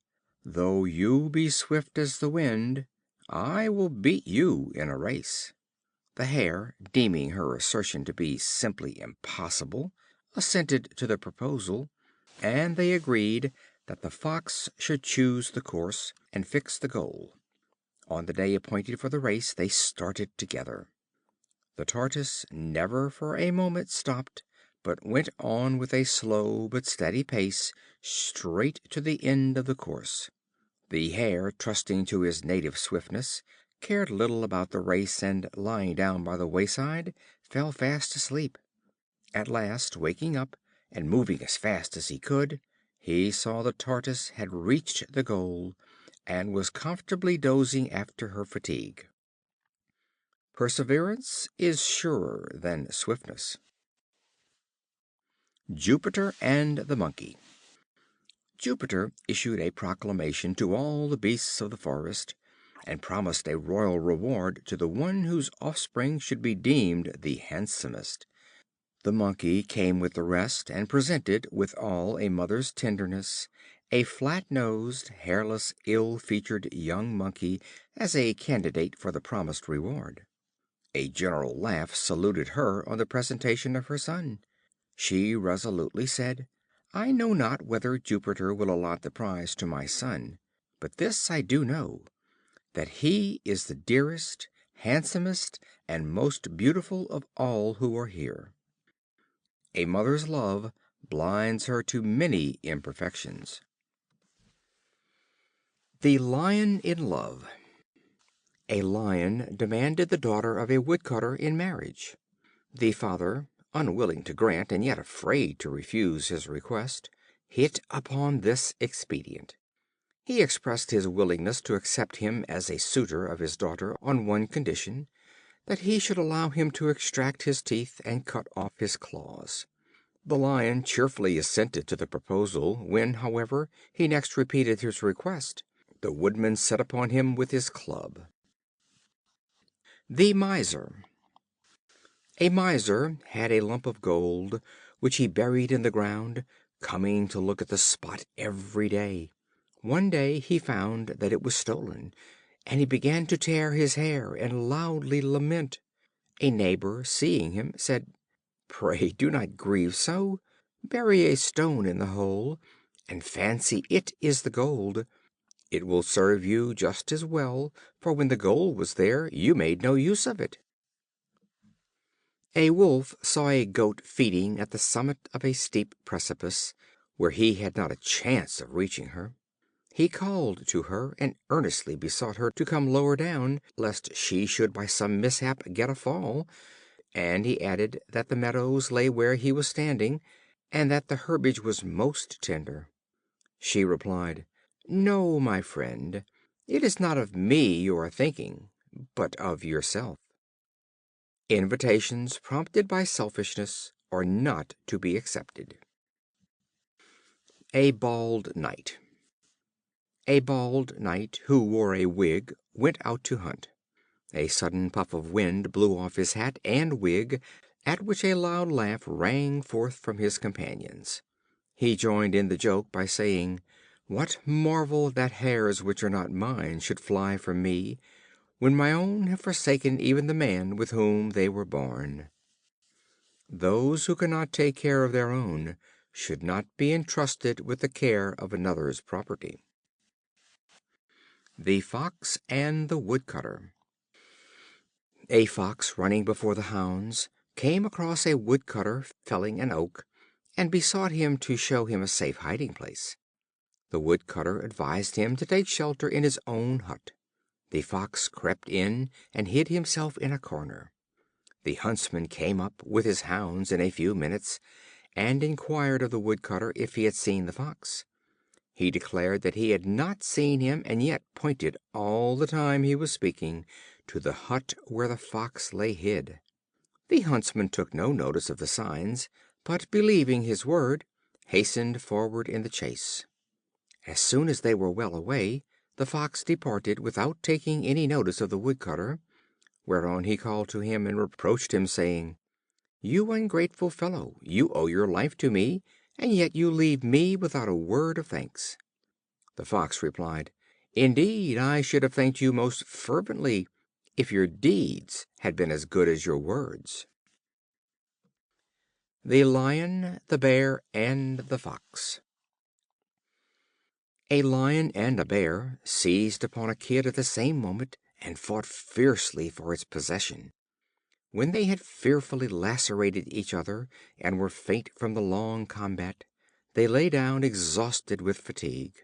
"Though you be swift as the wind, I will beat you in a race." The Hare, deeming her assertion to be simply impossible, assented to the proposal, and they agreed that the Fox should choose the course, and fix the goal. On the day appointed for the race they started together. The Tortoise never for a moment stopped, but went on with a slow but steady pace straight to the end of the course. The Hare, trusting to his native swiftness, cared little about the race, and, lying down by the wayside, fell fast asleep. At last, waking up, and moving as fast as he could, he saw the Tortoise had reached the goal, and was comfortably dozing after her fatigue. Perseverance is surer than swiftness. Jupiter and the Monkey. Jupiter issued a proclamation to all the beasts of the forest, and promised a royal reward to the one whose offspring should be deemed the handsomest. The Monkey came with the rest, and presented, with all a mother's tenderness, a flat-nosed, hairless, ill-featured young monkey as a candidate for the promised reward. A general laugh saluted her on the presentation of her son. She resolutely said, "I know not whether Jupiter will allot the prize to my son, but this I do know, that he is the dearest, handsomest, and most beautiful of all who are here." A mother's love blinds her to many imperfections. The Lion in Love. A Lion demanded the daughter of a woodcutter in marriage. The father, unwilling to grant and yet afraid to refuse his request, hit upon this expedient. He expressed his willingness to accept him as a suitor of his daughter on one condition, that he should allow him to extract his teeth and cut off his claws. The Lion cheerfully assented to the proposal. When, however, he next repeated his request, the Woodman set upon him with his club. The Miser. A Miser had a lump of gold, which he buried in the ground, coming to look at the spot every day. One day he found that it was stolen, and he began to tear his hair and loudly lament. A neighbor, seeing him, said, "Pray do not grieve so. Bury a stone in the hole, and fancy it is the gold. It will serve you just as well, for when the gold was there you made no use of it." A Wolf saw a Goat feeding at the summit of a steep precipice, where he had not a chance of reaching her. He called to her, and earnestly besought her to come lower down, lest she should by some mishap get a fall; and he added that the meadows lay where he was standing, and that the herbage was most tender. She replied, "No, my friend, it is not of me you are thinking, but of yourself." Invitations prompted by selfishness are not to be accepted. A Bald Knight. A bald knight, who wore a wig, went out to hunt. A sudden puff of wind blew off his hat and wig, at which a loud laugh rang forth from his companions. He joined in the joke by saying, "What marvel that hairs which are not mine should fly from me, when my own have forsaken even the man with whom they were born?" Those who cannot take care of their own should not be entrusted with the care of another's property. The Fox and the Woodcutter. A Fox, running before the hounds, came across a Woodcutter felling an oak, and besought him to show him a safe hiding place. The Woodcutter advised him to take shelter in his own hut. The Fox crept in and hid himself in a corner. The Huntsman came up with his hounds in a few minutes, and inquired of the Woodcutter if he had seen the Fox. He declared that he had not seen him, and yet pointed, all the time he was speaking, to the hut where the Fox lay hid. The Huntsman took no notice of the signs, but, believing his word, hastened forward in the chase. As soon as they were well away, the Fox departed without taking any notice of the Woodcutter, whereon he called to him and reproached him, saying, "You ungrateful fellow, you owe your life to me, and yet you leave me without a word of thanks." The Fox replied, "Indeed, I should have thanked you most fervently, if your deeds had been as good as your words." The Lion, the Bear, and the Fox. A Lion and a Bear seized upon a kid at the same moment, and fought fiercely for its possession. When they had fearfully lacerated each other, and were faint from the long combat, they lay down exhausted with fatigue.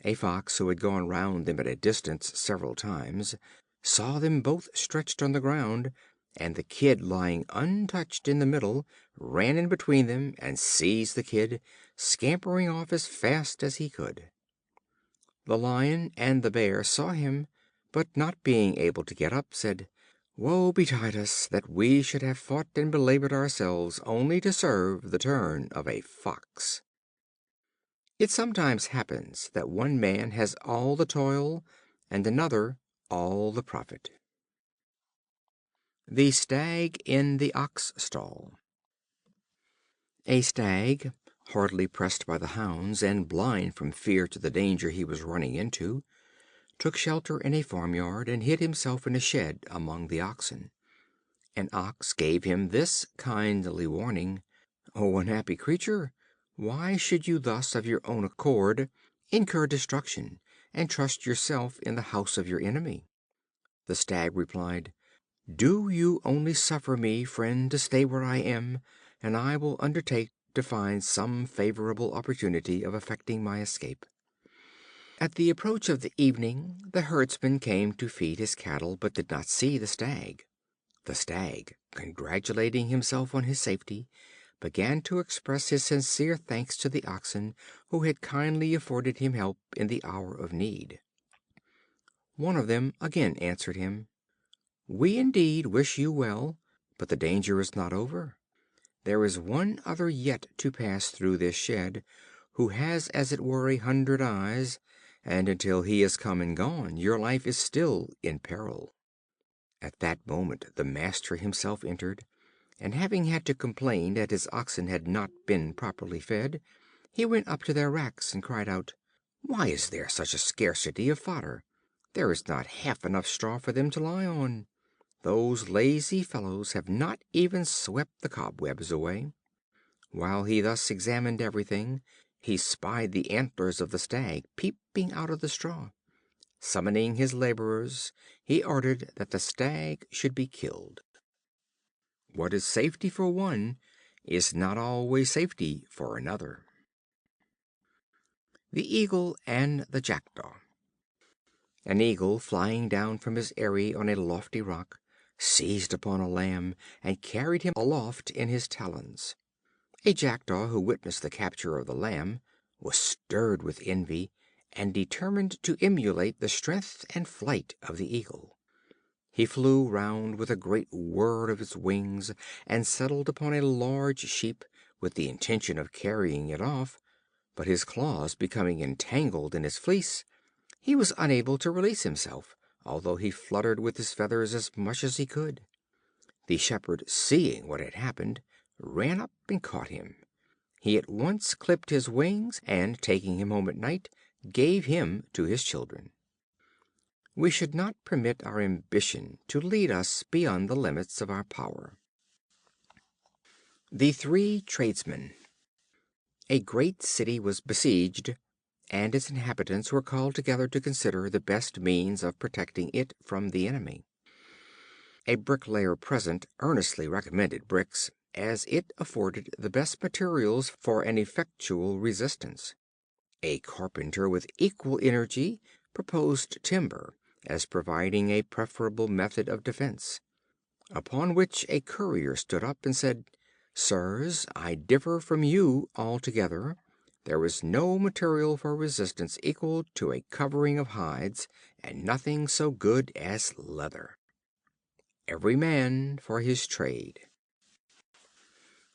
A Fox, who had gone round them at a distance several times, saw them both stretched on the ground, and the Kid lying untouched in the middle, ran in between them and seized the Kid, scampering off as fast as he could. The Lion and the Bear saw him, but not being able to get up, said, Woe betide us, that we should have fought and belabored ourselves only to serve the turn of a fox. It sometimes happens that one man has all the toil, and another all the profit. The Stag in the Ox Stall. A Stag, hardly pressed by the hounds, and blind from fear to the danger he was running into, took shelter in a farmyard, and hid himself in a shed among the oxen. An ox gave him this kindly warning: "O unhappy creature, why should you thus of your own accord incur destruction, and trust yourself in the house of your enemy?" The Stag replied: "Do you only suffer me, friend, to stay where I am, and I will undertake to find some favorable opportunity of effecting my escape." At the approach of the evening, the herdsman came to feed his cattle, but did not see the Stag. The Stag, congratulating himself on his safety, began to express his sincere thanks to the oxen, who had kindly afforded him help in the hour of need. One of them again answered him: "We indeed wish you well, but the danger is not over. There is one other yet to pass through this shed, who has as it were 100 eyes, and until he is come and gone, your life is still in peril." At that moment the master himself entered, and having had to complain that his oxen had not been properly fed, he went up to their racks and cried out: "Why is there such a scarcity of fodder? There is not half enough straw for them to lie on. Those lazy fellows have not even swept the cobwebs away." While he thus examined everything, he spied the antlers of the Stag peeping out of the straw. Summoning his laborers, he ordered that the Stag should be killed. What is safety for one is not always safety for another. The Eagle and the Jackdaw. An Eagle, flying down from his eyrie on a lofty rock, seized upon a lamb and carried him aloft in his talons. A Jackdaw, who witnessed the capture of the lamb, was stirred with envy, and determined to emulate the strength and flight of the Eagle. He flew round with a great whir of his wings, and settled upon a large sheep, with the intention of carrying it off, but his claws becoming entangled in his fleece, he was unable to release himself, although he fluttered with his feathers as much as he could. The shepherd, seeing what had happened, ran up and caught him. He at once clipped his wings, and, taking him home at night, gave him to his children. We should not permit our ambition to lead us beyond the limits of our power. The Three Tradesmen. A great city was besieged, and its inhabitants were called together to consider the best means of protecting it from the enemy. A bricklayer present earnestly recommended bricks, as it afforded the best materials for an effectual resistance. A carpenter with equal energy proposed timber, as providing a preferable method of defense. Upon which a currier stood up and said: "Sirs, I differ from you altogether. There is no material for resistance equal to a covering of hides, and nothing so good as leather." Every man for his trade.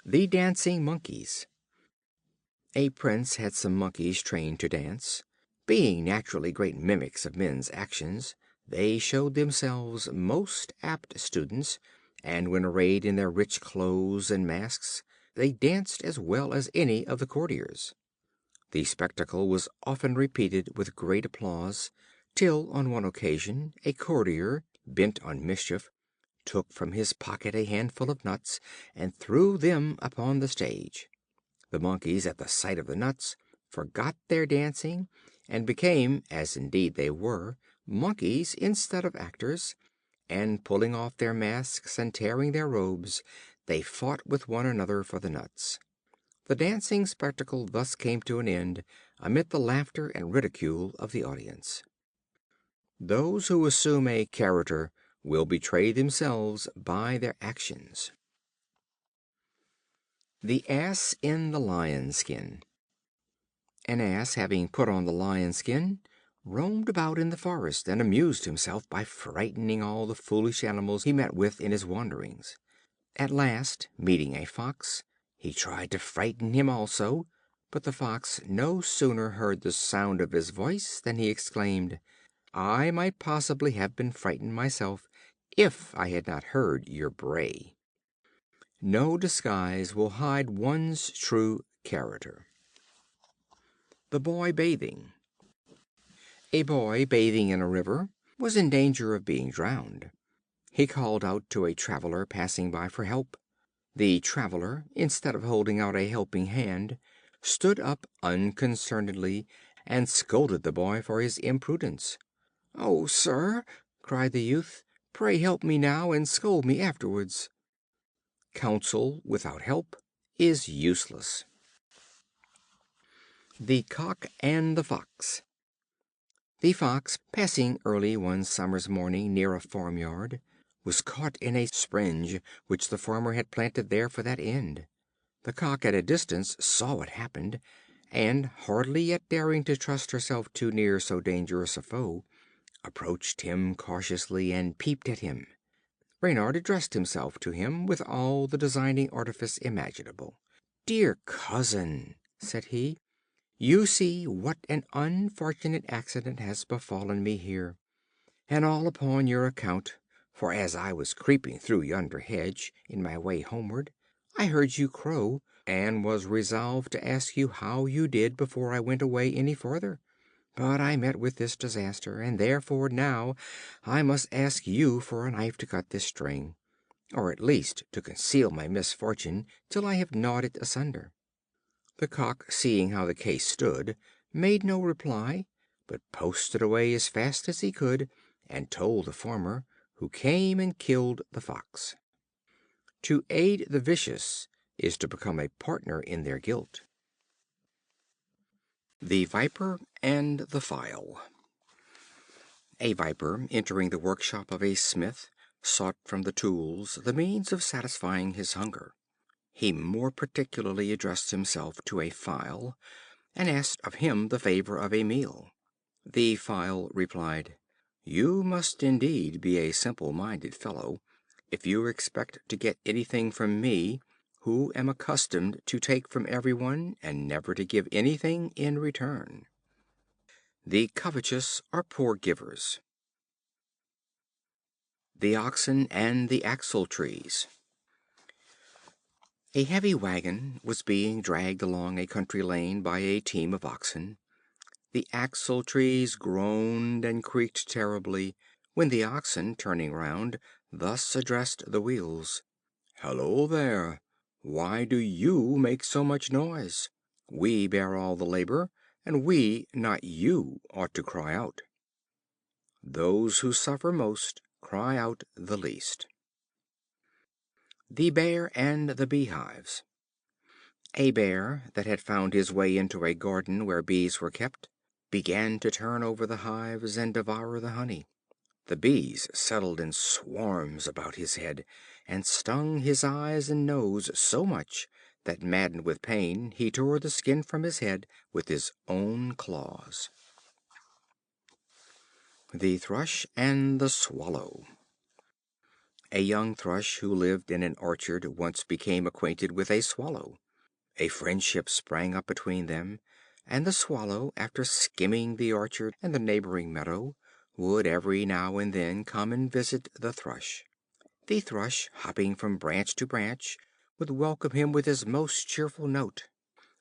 The Dancing Monkeys. A prince had some monkeys trained to dance. Being naturally great mimics of men's actions, they showed themselves most apt students, and when arrayed in their rich clothes and masks, they danced as well as any of the courtiers. The spectacle was often repeated with great applause, till on one occasion a courtier, bent on mischief, took from his pocket a handful of nuts and threw them upon the stage. The monkeys, at the sight of the nuts, forgot their dancing, and became, as indeed they were, monkeys instead of actors, and pulling off their masks and tearing their robes, they fought with one another for the nuts. The dancing spectacle thus came to an end, amid the laughter and ridicule of the audience. Those who assume a character will betray themselves by their actions. The Ass in the Lion Skin. An Ass, having put on the lion skin, roamed about in the forest and amused himself by frightening all the foolish animals he met with in his wanderings. At last, meeting a Fox, he tried to frighten him also, but the Fox no sooner heard the sound of his voice than he exclaimed, "I might possibly have been frightened myself, if I had not heard your bray." No disguise will hide one's true character. The Boy Bathing. A boy bathing in a river was in danger of being drowned. He called out to a traveler passing by for help. The traveler, instead of holding out a helping hand, stood up unconcernedly and scolded the boy for his imprudence. "Oh, sir," cried the youth, "pray help me now, and scold me afterwards." Counsel without help is useless. The Cock and the Fox. The Fox, passing early one summer's morning near a farmyard, was caught in a springe which the farmer had planted there for that end. The Cock at a distance saw what happened, and, hardly yet daring to trust herself too near so dangerous a foe, approached him cautiously and peeped at him. Reynard addressed himself to him with all the designing artifice imaginable. "Dear cousin," said he, "you see what an unfortunate accident has befallen me here, and all upon your account; for as I was creeping through yonder hedge, in my way homeward, I heard you crow, and was resolved to ask you how you did before I went away any farther. But I met with this disaster, and therefore now I must ask you for a knife to cut this string, or at least to conceal my misfortune till I have gnawed it asunder." The Cock, seeing how the case stood, made no reply, but posted away as fast as he could, and told the farmer, who came and killed the Fox. To aid the vicious is to become a partner in their guilt. The Viper and the File. A Viper, entering the workshop of a smith, sought from the tools the means of satisfying his hunger. He more particularly addressed himself to a File, and asked of him the favor of a meal. The File replied, "You must indeed be a simple-minded fellow, if you expect to get anything from me, who am accustomed to take from everyone, and never to give anything in return." The covetous are poor givers. The Oxen and the Axle Trees. A heavy wagon was being dragged along a country lane by a team of oxen. The axle trees groaned and creaked terribly, when the oxen, turning round, thus addressed the wheels: "Hello there! Why do you make so much noise? We bear all the labor, and we, not you, ought to cry out." Those who suffer most cry out the least. The Bear and the Beehives. A Bear, that had found his way into a garden where bees were kept, began to turn over the hives and devour the honey. The bees settled in swarms about his head, and stung his eyes and nose so much that, maddened with pain, he tore the skin from his head with his own claws. The Thrush and the Swallow. A young Thrush who lived in an orchard once became acquainted with a Swallow. A friendship sprang up between them, and the Swallow, after skimming the orchard and the neighboring meadow, would every now and then come and visit the Thrush. The Thrush, hopping from branch to branch, would welcome him with his most cheerful note.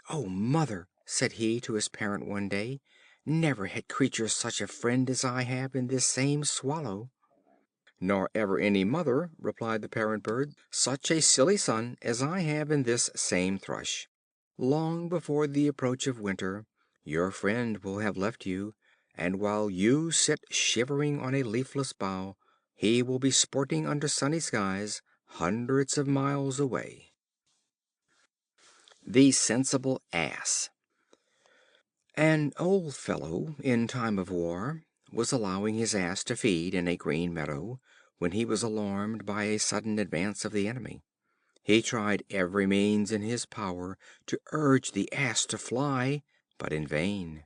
"Oh, mother," said he to his parent one day, "never had creature such a friend as I have in this same Swallow." "Nor ever any mother," replied the parent bird, "such a silly son as I have in this same Thrush. Long before the approach of winter, your friend will have left you, and while you sit shivering on a leafless bough, he will be sporting under sunny skies hundreds of miles away." The Sensible Ass. An old fellow, in time of war, was allowing his Ass to feed in a green meadow, when he was alarmed by a sudden advance of the enemy. He tried every means in his power to urge the Ass to fly, but in vain.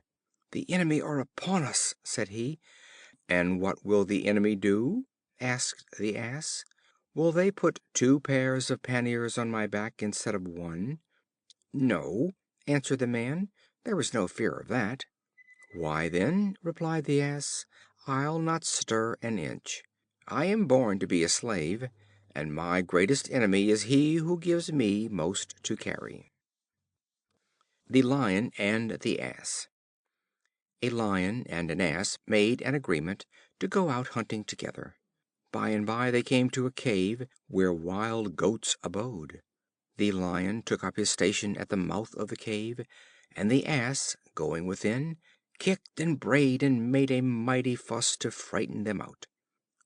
"The enemy are upon us," said he. "And what will the enemy do?" asked the Ass. "Will they put two pairs of panniers on my back instead of one?" "No," answered the man, "there is no fear of that." "Why, then," replied the Ass, "I'll not stir an inch. I am born to be a slave, and my greatest enemy is he who gives me most to carry." The Lion and the Ass. A Lion and an Ass made an agreement to go out hunting together. By and by they came to a cave where wild goats abode. The Lion took up his station at the mouth of the cave, and the Ass, going within, kicked and brayed and made a mighty fuss to frighten them out.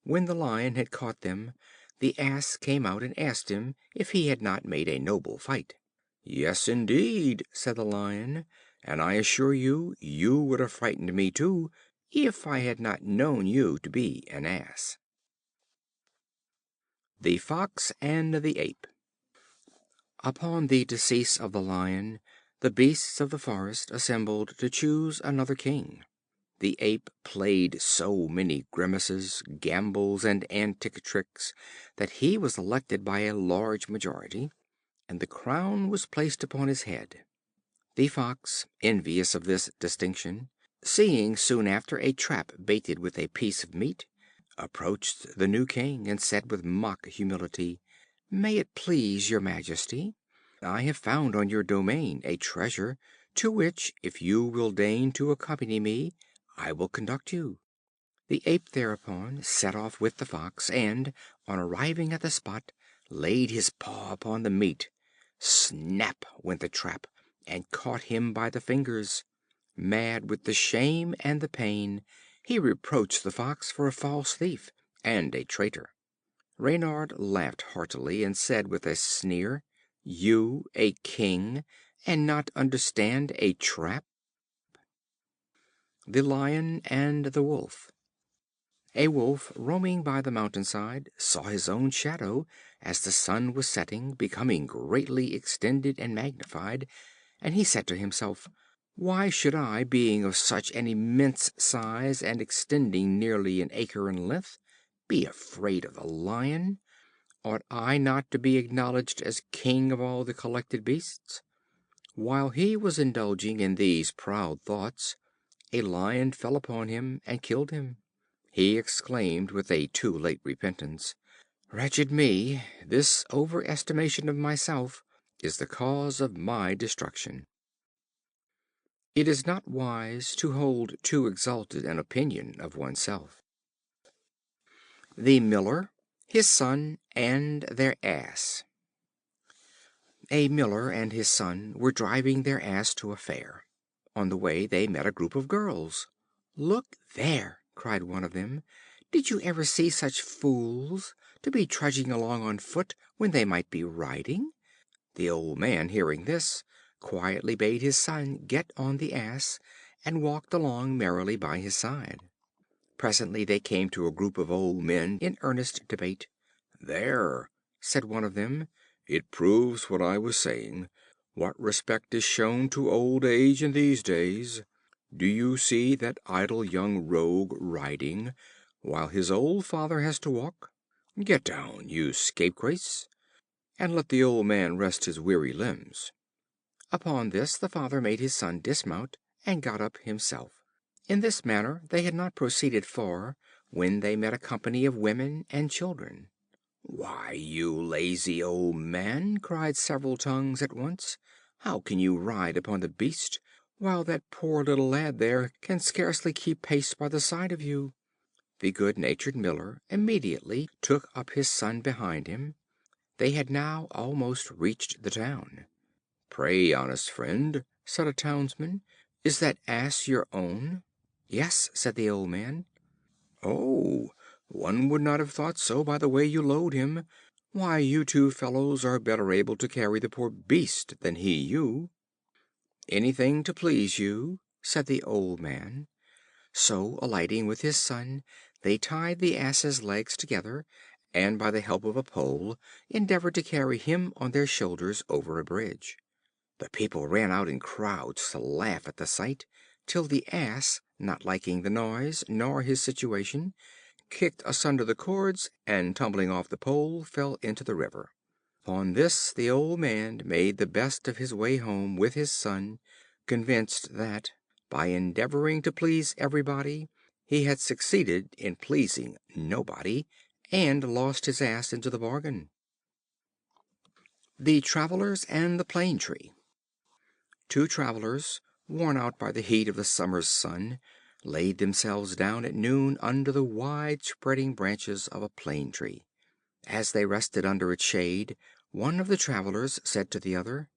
When the Lion had caught them, the Ass came out and asked him if he had not made a noble fight. "Yes, indeed," said the Lion, "and I assure you, you would have frightened me too, if I had not known you to be an Ass." The Fox and the Ape. Upon the decease of the Lion, the beasts of the forest assembled to choose another king. The Ape played so many grimaces, gambols, and antic tricks, that he was elected by a large majority, and the crown was placed upon his head. The Fox, envious of this distinction, seeing soon after a trap baited with a piece of meat, approached the new king, and said with mock humility: "May it please your majesty, I have found on your domain a treasure, to which, if you will deign to accompany me, I will conduct you." The Ape thereupon set off with the Fox, and, on arriving at the spot, laid his paw upon the meat. Snap went the trap, and caught him by the fingers. Mad with the shame and the pain, he reproached the Fox for a false thief and a traitor. Reynard laughed heartily, and said with a sneer: "You, a king, and not understand a trap!" The Lion and the Wolf. A Wolf, roaming by the mountainside, saw his own shadow, as the sun was setting, becoming greatly extended and magnified, and he said to himself: "Why should I, being of such an immense size, and extending nearly an acre in length, be afraid of the Lion? Ought I not to be acknowledged as king of all the collected beasts?" While he was indulging in these proud thoughts, a Lion fell upon him and killed him. He exclaimed with a too late repentance: "Wretched me! This overestimation of myself is the cause of my destruction." It is not wise to hold too exalted an opinion of oneself. The Miller, his Son, and their Ass. A Miller and his son were driving their Ass to a fair. On the way they met a group of girls. "Look there!" cried one of them. "Did you ever see such fools, to be trudging along on foot when they might be riding?" The old man, hearing this, quietly bade his son get on the Ass, and walked along merrily by his side. Presently they came to a group of old men in earnest debate. "There," said one of them, "it proves what I was saying. What respect is shown to old age in these days? Do you see that idle young rogue riding, while his old father has to walk? Get down, you scapegrace, and let the old man rest his weary limbs." Upon this the father made his son dismount, and got up himself. In this manner they had not proceeded far, when they met a company of women and children. "Why, you lazy old man," cried several tongues at once, "how can you ride upon the beast, while that poor little lad there can scarcely keep pace by the side of you?" The good natured Miller immediately took up his son behind him. They had now almost reached the town. "Pray, honest friend," said a townsman, "is that Ass your own?" "Yes," said the old man. "Oh, one would not have thought so by the way you load him. Why, you two fellows are better able to carry the poor beast than he you." "Anything to please you," said the old man. So, alighting with his son, they tied the Ass's legs together, and by the help of a pole endeavored to carry him on their shoulders over a bridge. The people ran out in crowds to laugh at the sight, till the Ass, not liking the noise nor his situation, kicked asunder the cords, and tumbling off the pole, fell into the river. On this the old man made the best of his way home with his son, convinced that, by endeavoring to please everybody, he had succeeded in pleasing nobody, and lost his Ass into the bargain. The Travelers and the Plane Tree. Two travelers, worn out by the heat of the summer's sun, laid themselves down at noon under the wide spreading branches of a plane tree. As they rested under its shade, one of the travelers said to the other,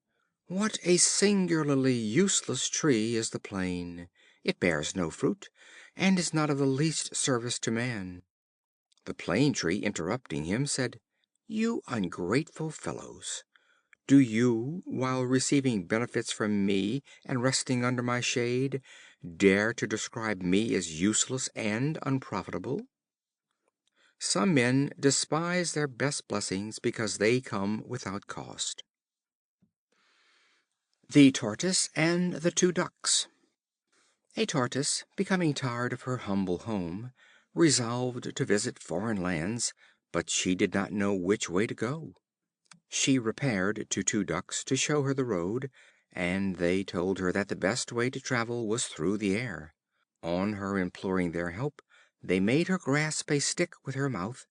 "What a singularly useless tree is the plane! It bears no fruit, and is not of the least service to man." The plane tree, interrupting him, said, "You ungrateful fellows! Do you, while receiving benefits from me and resting under my shade, dare to describe me as useless and unprofitable? Some men despise their best blessings because they come without cost." The Tortoise and the Two Ducks. A Tortoise, becoming tired of her humble home, resolved to visit foreign lands, but she did not know which way to go. She repaired to two Ducks to show her the road, and they told her that the best way to travel was through the air. On her imploring their help, they made her grasp a stick with her mouth,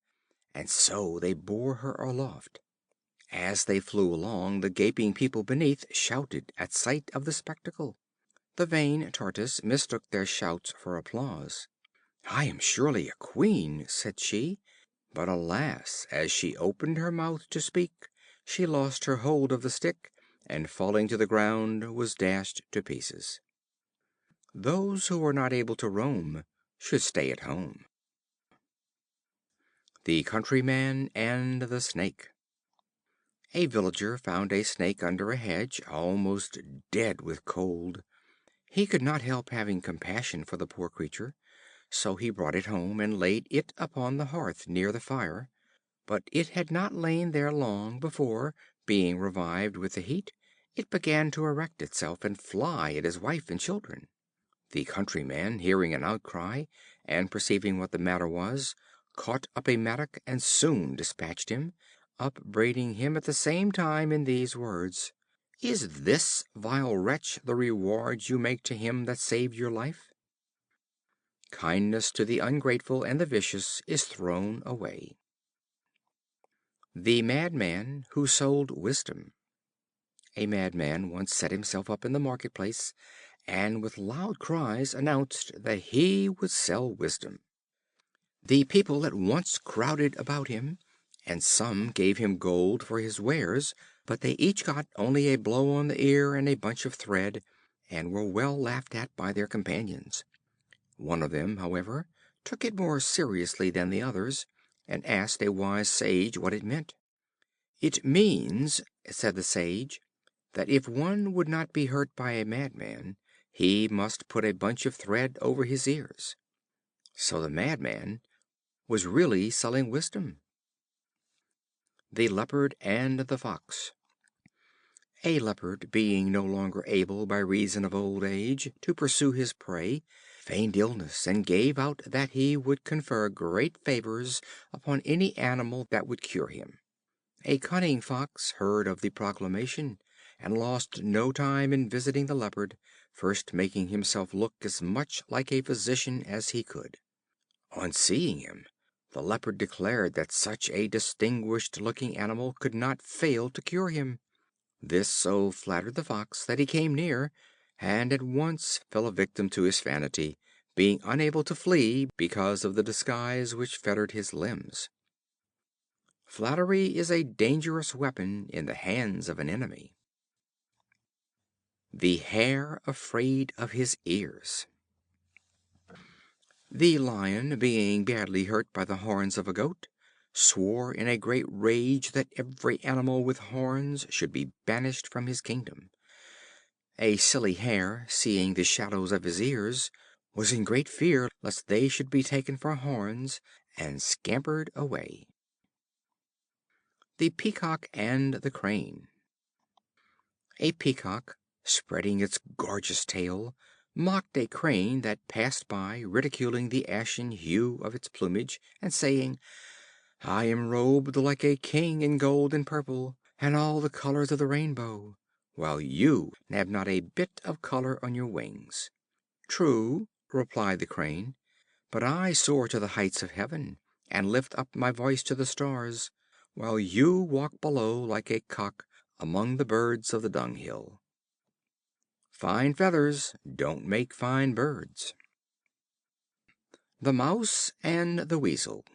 and so they bore her aloft. As they flew along, the gaping people beneath shouted at sight of the spectacle. The vain Tortoise mistook their shouts for applause. "I am surely a queen," said she. But alas! as she opened her mouth to speak, she lost her hold of the stick, and falling to the ground was dashed to pieces. Those who are not able to roam should stay at home. The Countryman and the Snake. A villager found a Snake under a hedge, almost dead with cold. He could not help having compassion for the poor creature, so he brought it home and laid it upon the hearth near the fire. But it had not lain there long before, being revived with the heat, it began to erect itself and fly at his wife and children. The Countryman, hearing an outcry, and perceiving what the matter was, caught up a mattock and soon dispatched him, upbraiding him at the same time in these words: "Is this, vile wretch, the reward you make to him that saved your life?" Kindness to the ungrateful and the vicious is thrown away. The Madman who sold wisdom. A Madman once set himself up in the marketplace, and with loud cries announced that he would sell wisdom. The people at once crowded about him, and some gave him gold for his wares, but they each got only a blow on the ear and a bunch of thread, and were well laughed at by their companions. One of them, however, took it more seriously than the others, and asked a wise sage what it meant. "It means," said the sage, "that if one would not be hurt by a madman, he must put a bunch of thread over his ears." So the madman was really selling wisdom. The Leopard and the Fox. A Leopard, being no longer able, by reason of old age, to pursue his prey, feigned illness, and gave out that he would confer great favors upon any animal that would cure him. A cunning Fox heard of the proclamation, and lost no time in visiting the Leopard, first making himself look as much like a physician as he could. On seeing him, the Leopard declared that such a distinguished looking animal could not fail to cure him. This so flattered the Fox that he came near, and at once fell a victim to his vanity, being unable to flee because of the disguise which fettered his limbs. Flattery is a dangerous weapon in the hands of an enemy. The Hare afraid of his ears. The Lion, being badly hurt by the horns of a goat, swore in a great rage that every animal with horns should be banished from his kingdom. A silly Hare, seeing the shadows of his ears, was in great fear lest they should be taken for horns, and scampered away. The Peacock and the Crane. A Peacock, spreading its gorgeous tail, mocked a crane that passed by, ridiculing the ashen hue of its plumage, and saying, "I am robed like a king in gold and purple, and all the colors of the rainbow, while you have not a bit of color on your wings." "True," replied the crane, "but I soar to the heights of heaven, and lift up my voice to the stars, while you walk below like a cock among the birds of the dunghill." Fine feathers don't make fine birds. The Mouse and the Weasel.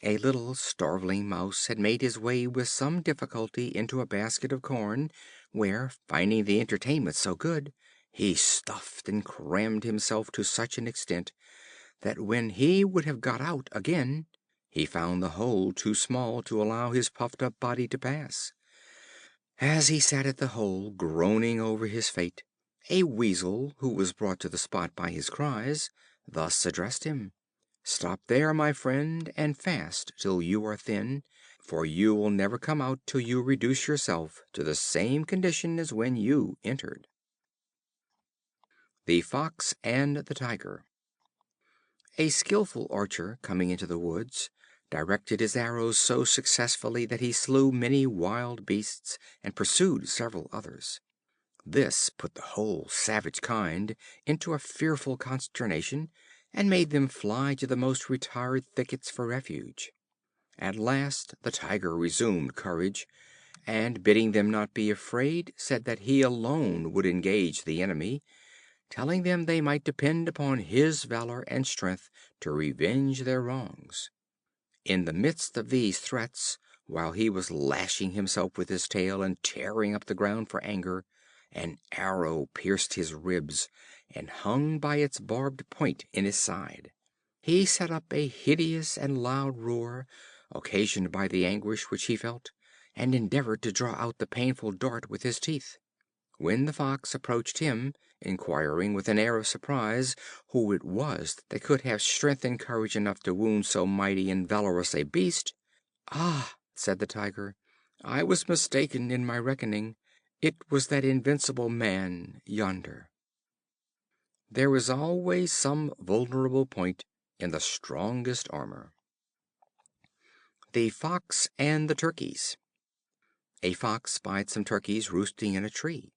A little starveling Mouse had made his way with some difficulty into a basket of corn, where, finding the entertainment so good, he stuffed and crammed himself to such an extent that when he would have got out again he found the hole too small to allow his puffed up body to pass. As he sat at the hole, groaning over his fate, a Weasel, who was brought to the spot by his cries, thus addressed him: "Stop there, my friend, and fast till you are thin, for you will never come out till you reduce yourself to the same condition as when you entered." The Fox and the Tiger. A skillful archer, coming into the woods, directed his arrows so successfully that he slew many wild beasts, and pursued several others. This put the whole savage kind into a fearful consternation, and made them fly to the most retired thickets for refuge. At last the Tiger resumed courage, and, bidding them not be afraid, said that he alone would engage the enemy, telling them they might depend upon his valor and strength to revenge their wrongs. In the midst of these threats, while he was lashing himself with his tail and tearing up the ground for anger, an arrow pierced his ribs, and hung by its barbed point in his side. He set up a hideous and loud roar, occasioned by the anguish which he felt, and endeavored to draw out the painful dart with his teeth. When the Fox approached him, inquiring with an air of surprise who it was that could have strength and courage enough to wound so mighty and valorous a beast, "Ah," said the Tiger, "I was mistaken in my reckoning. It was that invincible man yonder." There is always some vulnerable point in the strongest armor. The Fox and the Turkeys. A Fox spied some Turkeys roosting in a tree.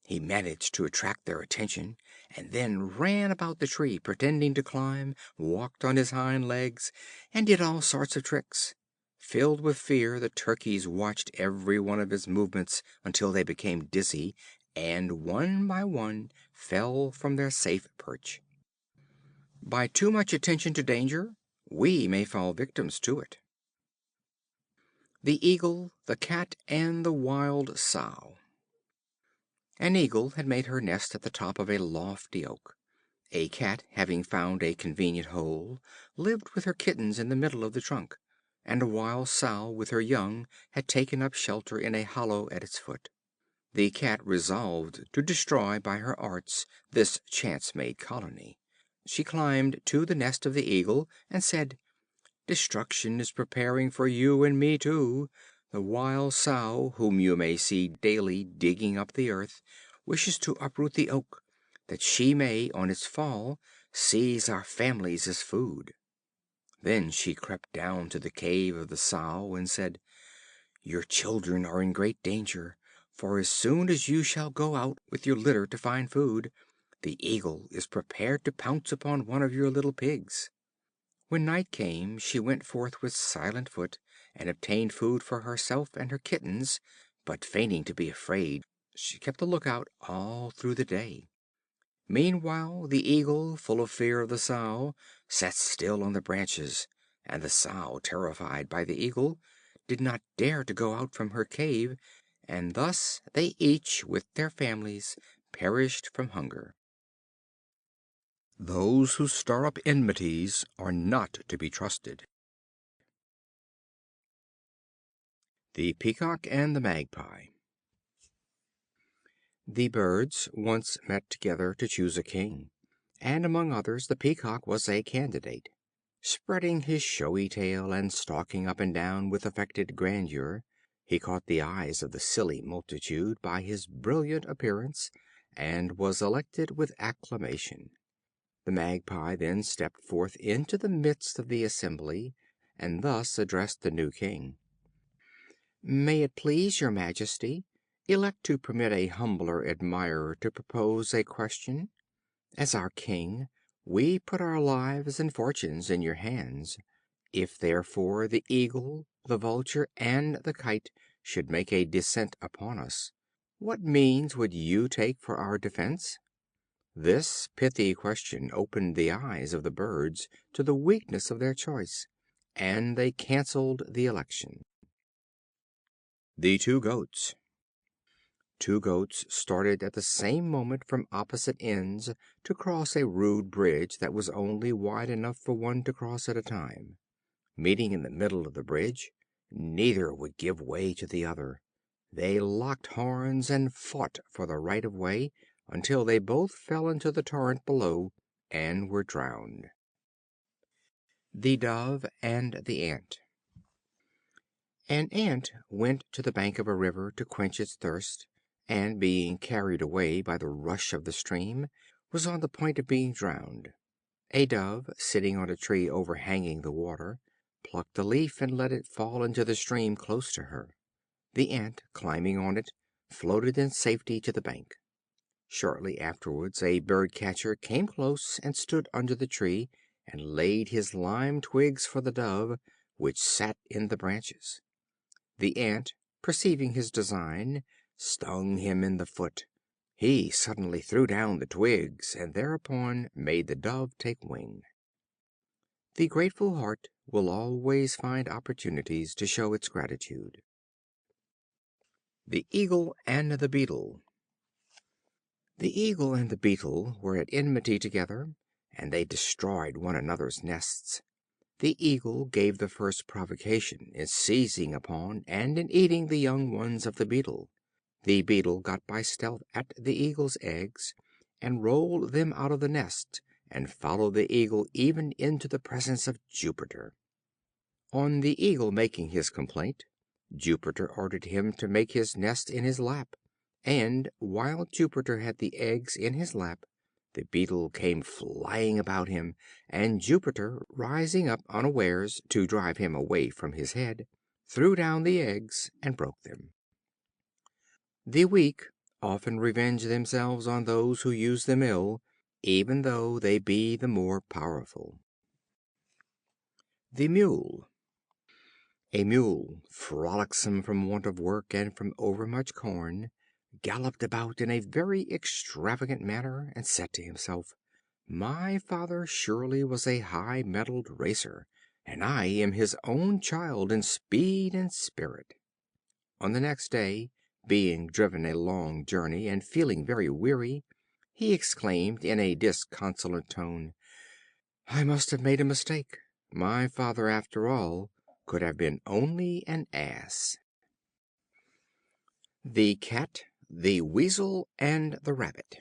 He managed to attract their attention, and then ran about the tree, pretending to climb, walked on his hind legs, and did all sorts of tricks. Filled with fear, the Turkeys watched every one of his movements until they became dizzy, and one by one fell from their safe perch. By too much attention to danger, we may fall victims to it. The Eagle, the Cat, and the Wild Sow. An Eagle had made her nest at the top of a lofty oak. A Cat, having found a convenient hole, lived with her kittens in the middle of the trunk, and a Wild Sow with her young had taken up shelter in a hollow at its foot. The Cat resolved to destroy by her arts this chance-made colony. She climbed to the nest of the Eagle, and said: "Destruction is preparing for you and me too. The Wild Sow, whom you may see daily digging up the earth, wishes to uproot the oak, that she may, on its fall, seize our families as food." Then she crept down to the cave of the Sow, and said: "Your children are in great danger, for as soon as you shall go out with your litter to find food, the Eagle is prepared to pounce upon one of your little pigs." When night came, she went forth with silent foot, and obtained food for herself and her kittens, but feigning to be afraid, she kept a lookout all through the day. Meanwhile the Eagle, full of fear of the Sow, sat still on the branches, and the Sow, terrified by the Eagle, did not dare to go out from her cave, and thus they each, with their families, perished from hunger. Those who stir up enmities are not to be trusted. The Peacock and the Magpie. The birds once met together to choose a king, and among others the Peacock was a candidate. Spreading his showy tail, and stalking up and down with affected grandeur, he caught the eyes of the silly multitude by his brilliant appearance, and was elected with acclamation. The magpie then stepped forth into the midst of the assembly, and thus addressed the new king: "May it please your majesty, elect to permit a humbler admirer to propose a question. As our king, we put our lives and fortunes in your hands. If therefore the eagle, the vulture, and the kite should make a descent upon us, what means would you take for our defense?" This pithy question opened the eyes of the birds to the weakness of their choice, and they cancelled the election. The Two Goats. Two goats started at the same moment from opposite ends to cross a rude bridge that was only wide enough for one to cross at a time. Meeting in the middle of the bridge, neither would give way to the other. They locked horns and fought for the right of way, until they both fell into the torrent below and were drowned. The Dove and the Ant. An Ant went to the bank of a river to quench its thirst, and being carried away by the rush of the stream, was on the point of being drowned. A Dove, sitting on a tree overhanging the water, plucked a leaf and let it fall into the stream close to her. The Ant, climbing on it, floated in safety to the bank. Shortly afterwards a bird catcher came close and stood under the tree, and laid his lime twigs for the Dove, which sat in the branches. The Ant, perceiving his design, stung him in the foot. He suddenly threw down the twigs, and thereupon made the Dove take wing. The grateful heart will always find opportunities to show its gratitude. The Eagle and the Beetle. The Eagle and the Beetle were at enmity together, and they destroyed one another's nests. The Eagle gave the first provocation in seizing upon and in eating the young ones of the Beetle. The Beetle got by stealth at the Eagle's eggs, and rolled them out of the nest, and followed the Eagle even into the presence of Jupiter. On the Eagle making his complaint, Jupiter ordered him to make his nest in his lap, and while Jupiter had the eggs in his lap, the Beetle came flying about him, and Jupiter, rising up unawares to drive him away from his head, threw down the eggs and broke them. The weak often revenge themselves on those who use them ill, even though they be the more powerful. The Mule. A Mule, frolicsome from want of work and from overmuch corn, galloped about in a very extravagant manner, and said to himself: "My father surely was a high mettled racer, and I am his own child in speed and spirit." On the next day, being driven a long journey, and feeling very weary, he exclaimed in a disconsolate tone: "I must have made a mistake. My father, after all, could have been only an ass." The Cat, the Weasel, and the Rabbit.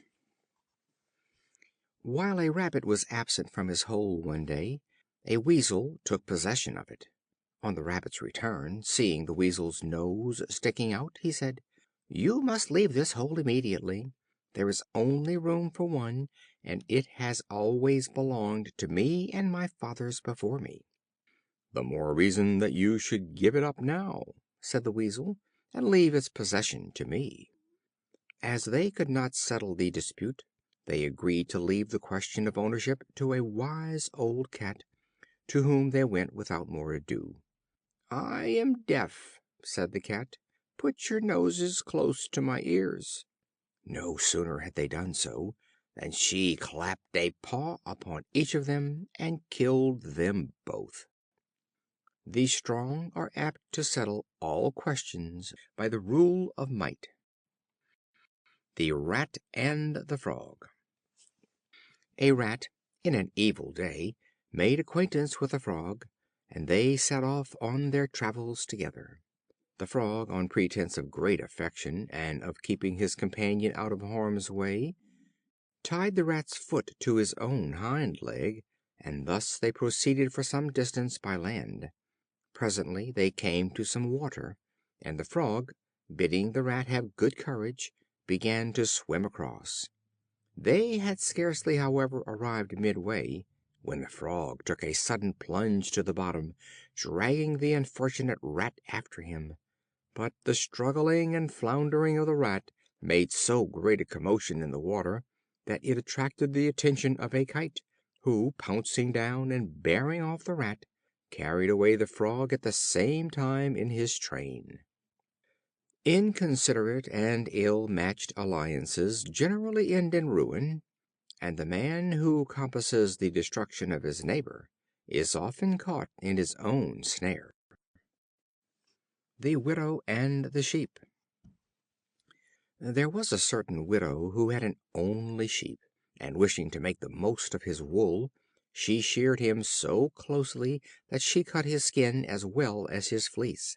While a Rabbit was absent from his hole one day, a Weasel took possession of it. On the Rabbit's return, seeing the Weasel's nose sticking out, he said: "You must leave this hole immediately. There is only room for one, and it has always belonged to me and my fathers before me." "The more reason that you should give it up now," said the Weasel, "and leave its possession to me." As they could not settle the dispute, they agreed to leave the question of ownership to a wise old Cat, to whom they went without more ado. "I am deaf," said the Cat. "Put your noses close to my ears." No sooner had they done so, than she clapped a paw upon each of them, and killed them both. The strong are apt to settle all questions by the rule of might. The Rat and the Frog. A Rat, in an evil day, made acquaintance with a Frog, and they set off on their travels together. The Frog, on pretence of great affection, and of keeping his companion out of harm's way, tied the Rat's foot to his own hind leg, and thus they proceeded for some distance by land. Presently they came to some water, and the Frog, bidding the Rat have good courage, began to swim across. They had scarcely, however, arrived midway, when the Frog took a sudden plunge to the bottom, dragging the unfortunate Rat after him. But the struggling and floundering of the Rat made so great a commotion in the water that it attracted the attention of a Kite, who, pouncing down and bearing off the Rat, carried away the Frog at the same time in his train. Inconsiderate and ill-matched alliances generally end in ruin, and the man who compasses the destruction of his neighbor is often caught in his own snare. The Widow and the Sheep. There was a certain widow who had an only sheep, and wishing to make the most of his wool, she sheared him so closely that she cut his skin as well as his fleece.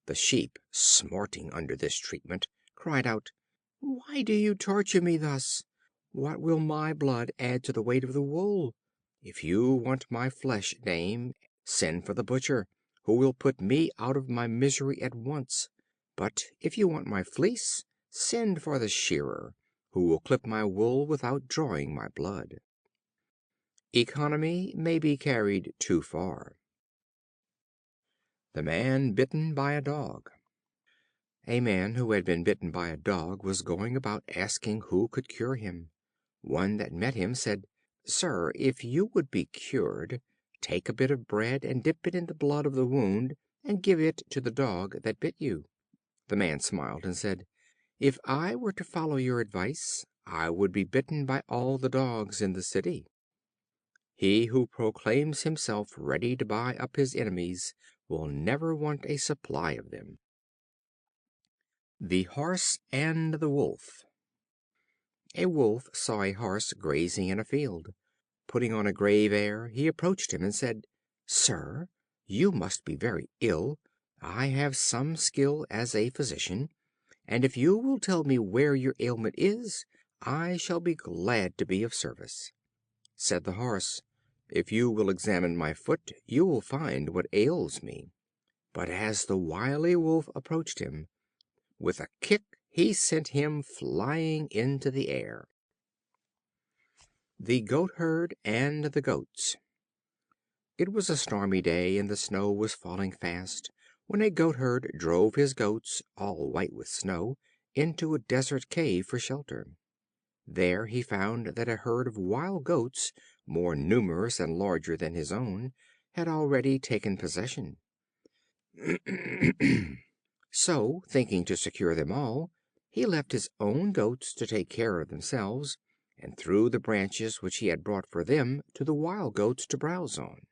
The Sheep, smarting under this treatment, cried out, "Why do you torture me thus? What will my blood add to the weight of the wool? If you want my flesh, dame, send for the butcher, who will put me out of my misery at once. But if you want my fleece, send for the shearer, who will clip my wool without drawing my blood." Economy may be carried too far. The Man Bitten by a Dog. A man who had been bitten by a dog was going about asking who could cure him. One that met him said, "Sir, if you would be cured, take a bit of bread and dip it in the blood of the wound, and give it to the dog that bit you." The man smiled and said, "If I were to follow your advice, I would be bitten by all the dogs in the city." He who proclaims himself ready to buy up his enemies will never want a supply of them. The Horse and the Wolf. A Wolf saw a Horse grazing in a field. Putting on a grave air, he approached him and said, "Sir, you must be very ill. I have some skill as a physician, and if you will tell me where your ailment is, I shall be glad to be of service." Said the Horse, "If you will examine my foot, you will find what ails me." But as the wily Wolf approached him, with a kick he sent him flying into the air. The Goatherd and the Goats. It was a stormy day, and the snow was falling fast, when a Goatherd drove his goats, all white with snow, into a desert cave for shelter. There he found that a herd of wild goats, more numerous and larger than his own, had already taken possession. So, thinking to secure them all, he left his own goats to take care of themselves, and threw the branches which he had brought for them to the wild goats to browse on.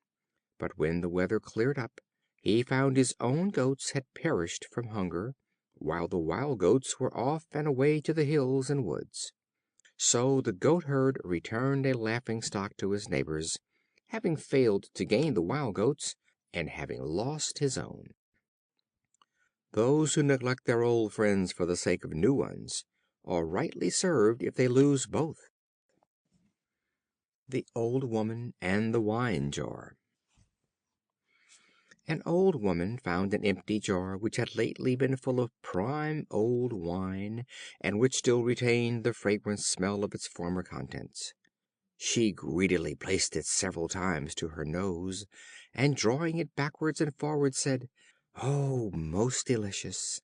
But when the weather cleared up, he found his own goats had perished from hunger, while the wild goats were off and away to the hills and woods. So the Goatherd returned a laughing stock to his neighbors, having failed to gain the wild goats, and having lost his own. Those who neglect their old friends for the sake of new ones are rightly served if they lose both. The Old Woman and the Wine Jar. An old woman found an empty jar which had lately been full of prime old wine, and which still retained the fragrant smell of its former contents. She greedily placed it several times to her nose, and drawing it backwards and forwards, said, "Oh, most delicious!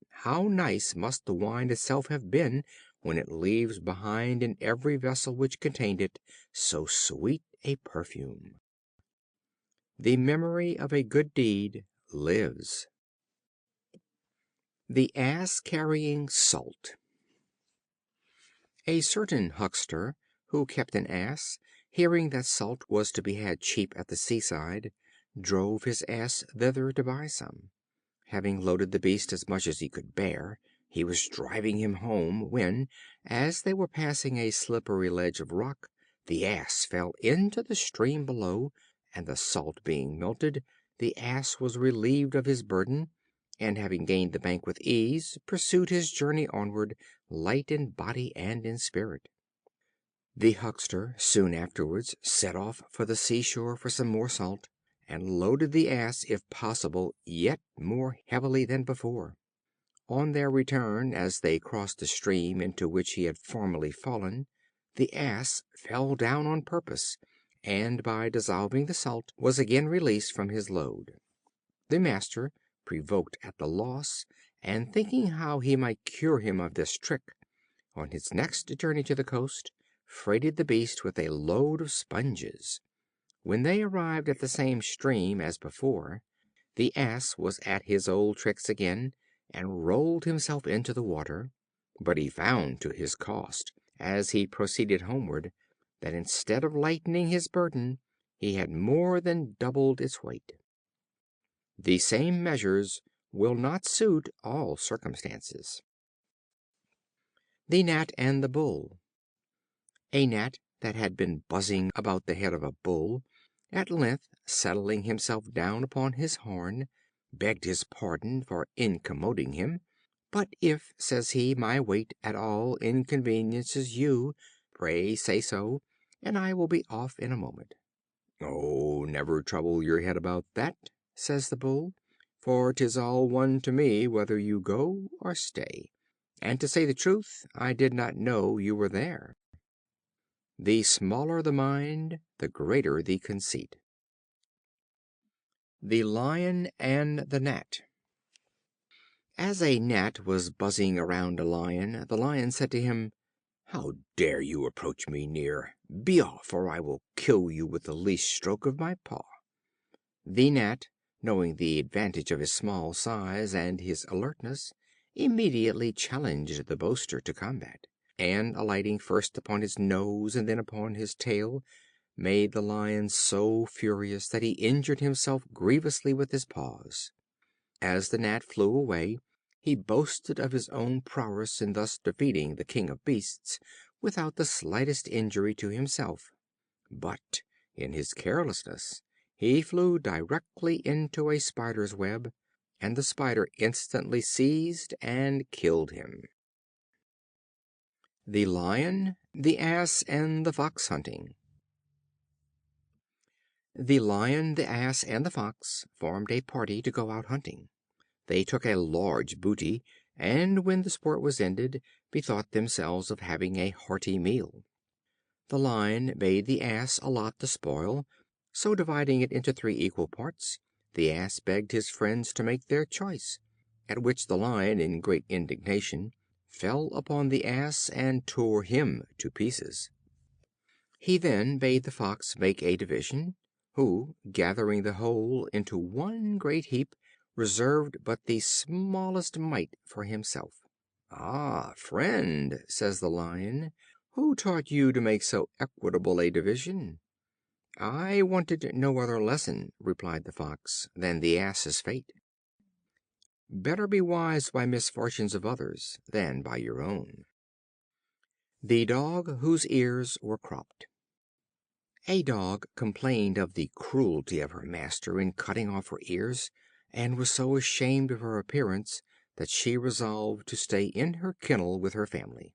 How nice must the wine itself have been, when it leaves behind in every vessel which contained it so sweet a perfume!" The memory of a good deed lives. The Ass carrying Salt. A certain huckster, who kept an Ass, hearing that salt was to be had cheap at the seaside, drove his Ass thither to buy some. Having loaded the beast as much as he could bear, he was driving him home, when, as they were passing a slippery ledge of rock, the Ass fell into the stream below, and the salt being melted, the Ass was relieved of his burden, and having gained the bank with ease, pursued his journey onward, light in body and in spirit. The huckster soon afterwards set off for the seashore for some more salt, and loaded the Ass, if possible, yet more heavily than before. On their return, as they crossed the stream into which he had formerly fallen, the Ass fell down on purpose, and by dissolving the salt was again released from his load. The master, provoked at the loss, and thinking how he might cure him of this trick, on his next journey to the coast, freighted the beast with a load of sponges. When they arrived at the same stream as before, the Ass was at his old tricks again, and rolled himself into the water; but he found to his cost, as he proceeded homeward, that instead of lightening his burden, he had more than doubled its weight. The same measures will not suit all circumstances. The Gnat and the Bull. A Gnat that had been buzzing about the head of a Bull, at length settling himself down upon his horn, begged his pardon for incommoding him. "But if," says he, "my weight at all inconveniences you, pray say so, and I will be off in a moment." "Oh, never trouble your head about that," says the Bull, "for 'tis all one to me whether you go or stay; and to say the truth, I did not know you were there." The smaller the mind, the greater the conceit. The Lion and the Gnat. As a Gnat was buzzing around a Lion, the Lion said to him, "How dare you approach me near? Be off, or I will kill you with the least stroke of my paw." The Gnat, knowing the advantage of his small size and his alertness, immediately challenged the boaster to combat, and alighting first upon his nose and then upon his tail, made the Lion so furious that he injured himself grievously with his paws. As the Gnat flew away, he boasted of his own prowess in thus defeating the king of beasts without the slightest injury to himself; but in his carelessness he flew directly into a spider's web, and the spider instantly seized and killed him. The Lion, the Ass, and the Fox Hunting. The Lion, the Ass, and the Fox formed a party to go out hunting. They took a large booty, and when the sport was ended, bethought themselves of having a hearty meal. The Lion bade the Ass allot the spoil, so dividing it into 3 equal parts, the Ass begged his friends to make their choice, at which the Lion, in great indignation, fell upon the Ass and tore him to pieces. He then bade the Fox make a division, who, gathering the whole into one great heap, reserved but the smallest mite for himself. "Ah, friend," says the Lion, "who taught you to make so equitable a division?" "I wanted no other lesson," replied the Fox, "than the Ass's fate." Better be wise by misfortunes of others than by your own. The Dog whose ears were cropped. A Dog complained of the cruelty of her master in cutting off her ears, and was so ashamed of her appearance that she resolved to stay in her kennel with her family.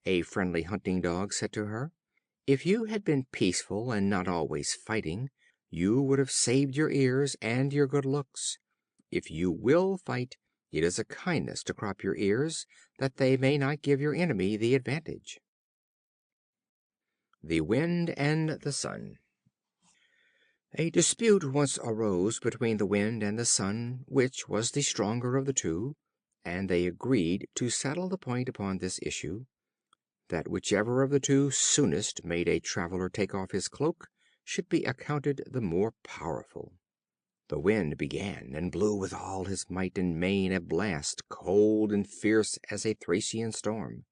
A friendly hunting Dog said to her, "If you had been peaceful and not always fighting, you would have saved your ears and your good looks. If you will fight, it is a kindness to crop your ears, that they may not give your enemy the advantage." The Wind and the Sun. A dispute once arose between the Wind and the Sun which was the stronger of the two, and they agreed to settle the point upon this issue, that whichever of the two soonest made a traveler take off his cloak should be accounted the more powerful. The Wind began, and blew with all his might and main a blast cold and fierce as a Thracian storm.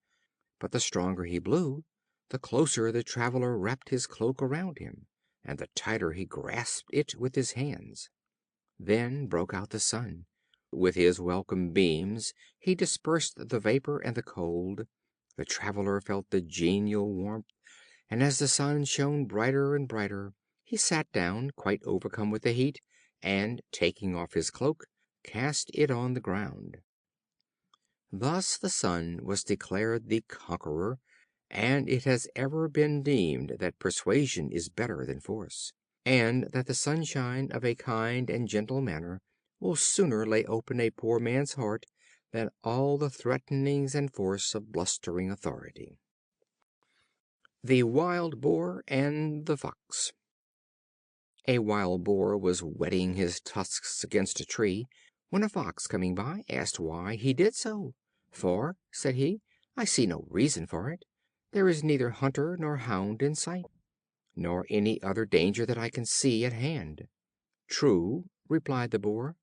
But the stronger he blew, the closer the traveler wrapped his cloak around him, and the tighter he grasped it with his hands. Then broke out the Sun. With his welcome beams he dispersed the vapor and the cold. The traveler felt the genial warmth, and as the Sun shone brighter and brighter, he sat down, quite overcome with the heat, and, taking off his cloak, cast it on the ground. Thus the Sun was declared the conqueror, and it has ever been deemed that persuasion is better than force, and that the sunshine of a kind and gentle manner will sooner lay open a poor man's heart than all the threatenings and force of blustering authority. The Wild Boar and the Fox. A Wild Boar was whetting his tusks against a tree, when a Fox, coming by, asked why he did so. "For," said he, "I see no reason for it. There is neither hunter nor hound in sight, nor any other danger that I can see at hand." "True," replied the Boar,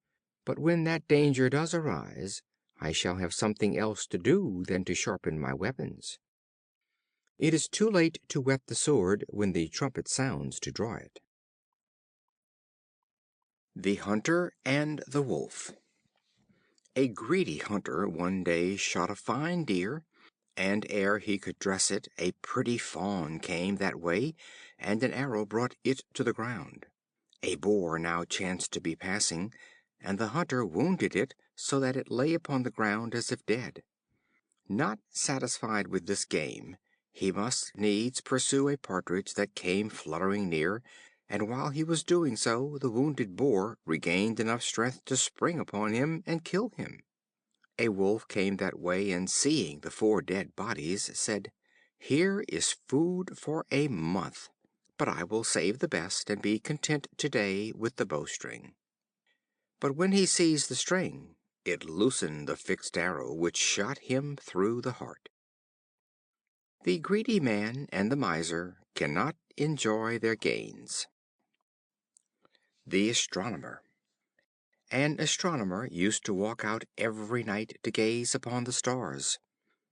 "but when that danger does arise, I shall have something else to do than to sharpen my weapons. It is too late to whet the sword when the trumpet sounds to draw it." The Hunter and the Wolf. A greedy hunter one day shot a fine deer, and ere he could dress it, a pretty fawn came that way, and an arrow brought it to the ground. A boar now chanced to be passing, and the hunter wounded it so that it lay upon the ground as if dead. Not satisfied with this game, he must needs pursue a partridge that came fluttering near, and while he was doing so, the wounded boar regained enough strength to spring upon him and kill him. A wolf came that way, and seeing the 4 dead bodies, said, "Here is food for a month, but I will save the best, and be content today with the bowstring." But when he seized the string, it loosened the fixed arrow, which shot him through the heart. The greedy man and the miser cannot enjoy their gains. The Astronomer. An astronomer used to walk out every night to gaze upon the stars.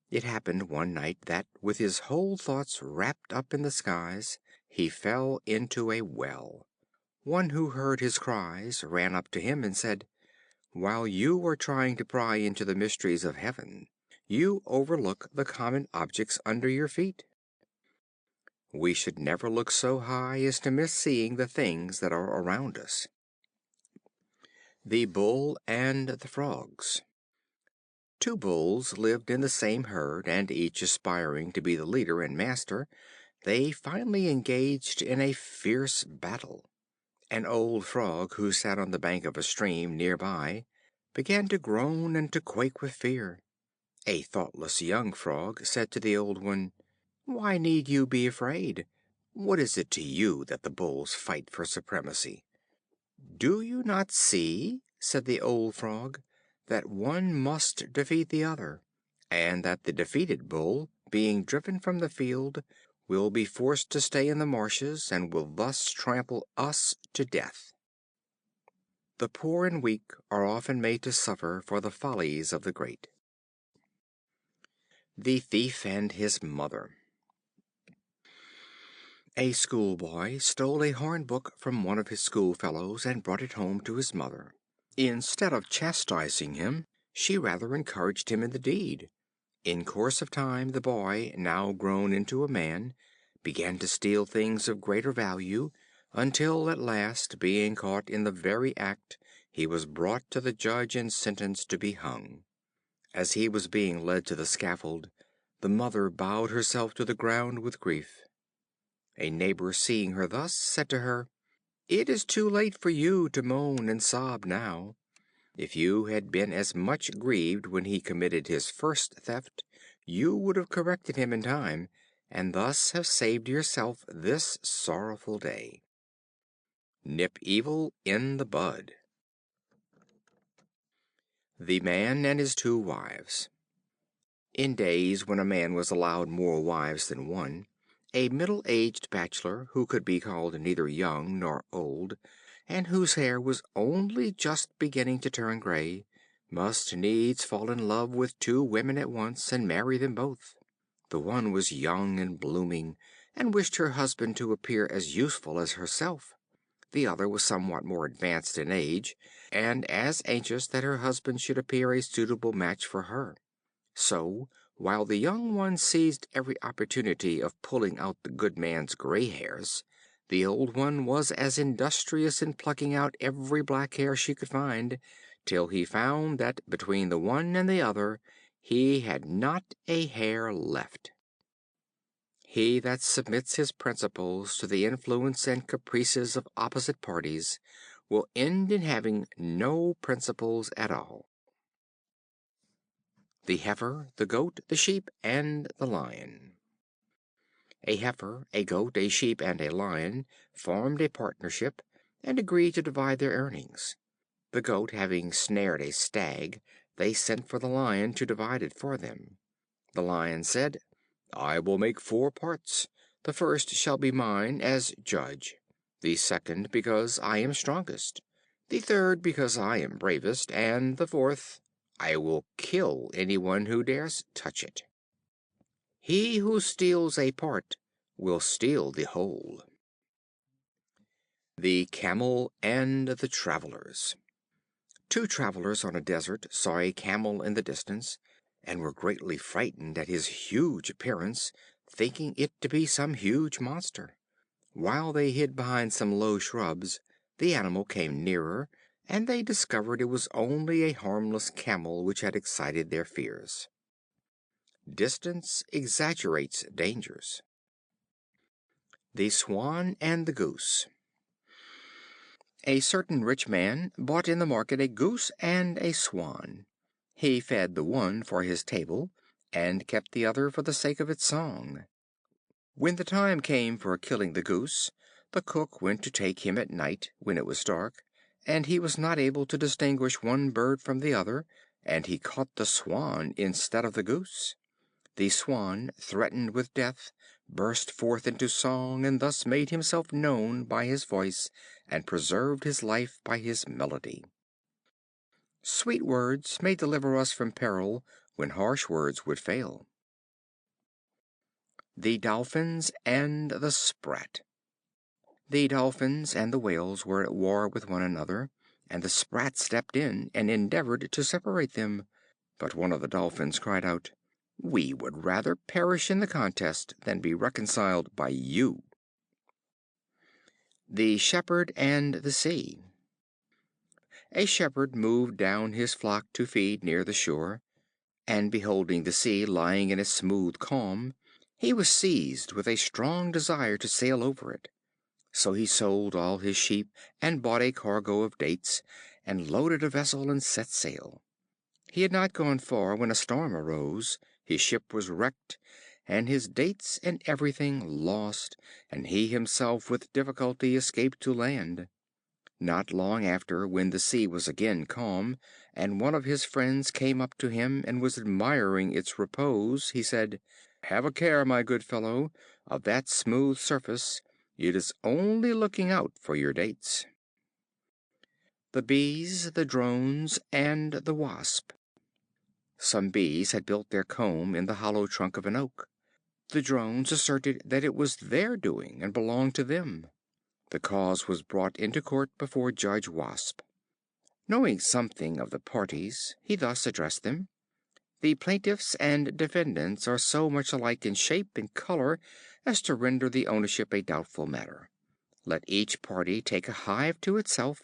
It happened one night that, with his whole thoughts wrapped up in the skies, he fell into a well. One who heard his cries ran up to him and said, "While you are trying to pry into the mysteries of heaven, you overlook the common objects under your feet." We should never look so high as to miss seeing the things that are around us. The Bull and the Frogs. 2 bulls lived in the same herd, and each aspiring to be the leader and master, they finally engaged in a fierce battle. An old Frog, who sat on the bank of a stream near by, began to groan and to quake with fear. A thoughtless young Frog said to the old one, "Why need you be afraid? What is it to you that the bulls fight for supremacy?" "Do you not see," said the old Frog, "that one must defeat the other, and that the defeated bull, being driven from the field, will be forced to stay in the marshes, and will thus trample us to death?" The poor and weak are often made to suffer for the follies of the great. The Thief and his Mother. A schoolboy stole a hornbook from one of his schoolfellows and brought it home to his mother. Instead of chastising him, she rather encouraged him in the deed. In course of time the boy, now grown into a man, began to steal things of greater value, until at last, being caught in the very act, he was brought to the judge and sentenced to be hung. As he was being led to the scaffold, the mother bowed herself to the ground with grief. A neighbor, seeing her thus, said to her, "It is too late for you to moan and sob now. If you had been as much grieved when he committed his first theft, you would have corrected him in time, and thus have saved yourself this sorrowful day." Nip evil in the bud. The Man and his 2 Wives. In days when a man was allowed more wives than one, a middle-aged bachelor, who could be called neither young nor old, and whose hair was only just beginning to turn gray, must needs fall in love with 2 women at once, and marry them both. The one was young and blooming, and wished her husband to appear as useful as herself. The other was somewhat more advanced in age, and as anxious that her husband should appear a suitable match for her. So, while the young one seized every opportunity of pulling out the good man's gray hairs, the old one was as industrious in plucking out every black hair she could find, till he found that between the one and the other he had not a hair left. He that submits his principles to the influence and caprices of opposite parties will end in having no principles at all. the heifer, the goat, the sheep, and the lion. A heifer, a goat, a sheep, and a lion formed a partnership, and agreed to divide their earnings. The goat having snared a stag, they sent for the lion to divide it for them. The lion said, "I will make 4 parts. The first shall be mine as judge, the second because I am strongest, the third because I am bravest, and the fourth, I will kill anyone who dares touch it. He who steals a part will steal the whole." The Camel and the Travelers. 2 travelers on a desert saw a camel in the distance, and were greatly frightened at his huge appearance, thinking it to be some huge monster. While they hid behind some low shrubs, the animal came nearer, and they discovered it was only a harmless camel which had excited their fears. Distance exaggerates dangers. The Swan and the Goose. A certain rich man bought in the market a goose and a swan. He fed the one for his table, and kept the other for the sake of its song. When the time came for killing the goose, the cook went to take him at night, when it was dark, and he was not able to distinguish one bird from the other, and he caught the swan instead of the goose. The swan, threatened with death, burst forth into song, and thus made himself known by his voice, and preserved his life by his melody. Sweet words may deliver us from peril when harsh words would fail. The Dolphins and the Sprat. The Dolphins and the Whales were at war with one another, and the Sprat stepped in and endeavored to separate them. But one of the Dolphins cried out, "We would rather perish in the contest than be reconciled by you." The Shepherd and the Sea. A shepherd moved down his flock to feed near the shore, and beholding the sea lying in a smooth calm, he was seized with a strong desire to sail over it. So he sold all his sheep, and bought a cargo of dates, and loaded a vessel and set sail. He had not gone far when a storm arose, his ship was wrecked, and his dates and everything lost, and he himself with difficulty escaped to land. Not long after, when the sea was again calm, and one of his friends came up to him and was admiring its repose, he said, "Have a care, my good fellow, of that smooth surface; it is only looking out for your dates." The Bees, the Drones, and the Wasp. Some bees had built their comb in the hollow trunk of an oak. The Drones asserted that it was their doing, and belonged to them. The cause was brought into court before Judge Wasp. Knowing something of the parties, he thus addressed them: "The plaintiffs and defendants are so much alike in shape and color as to render the ownership a doubtful matter. Let each party take a hive to itself,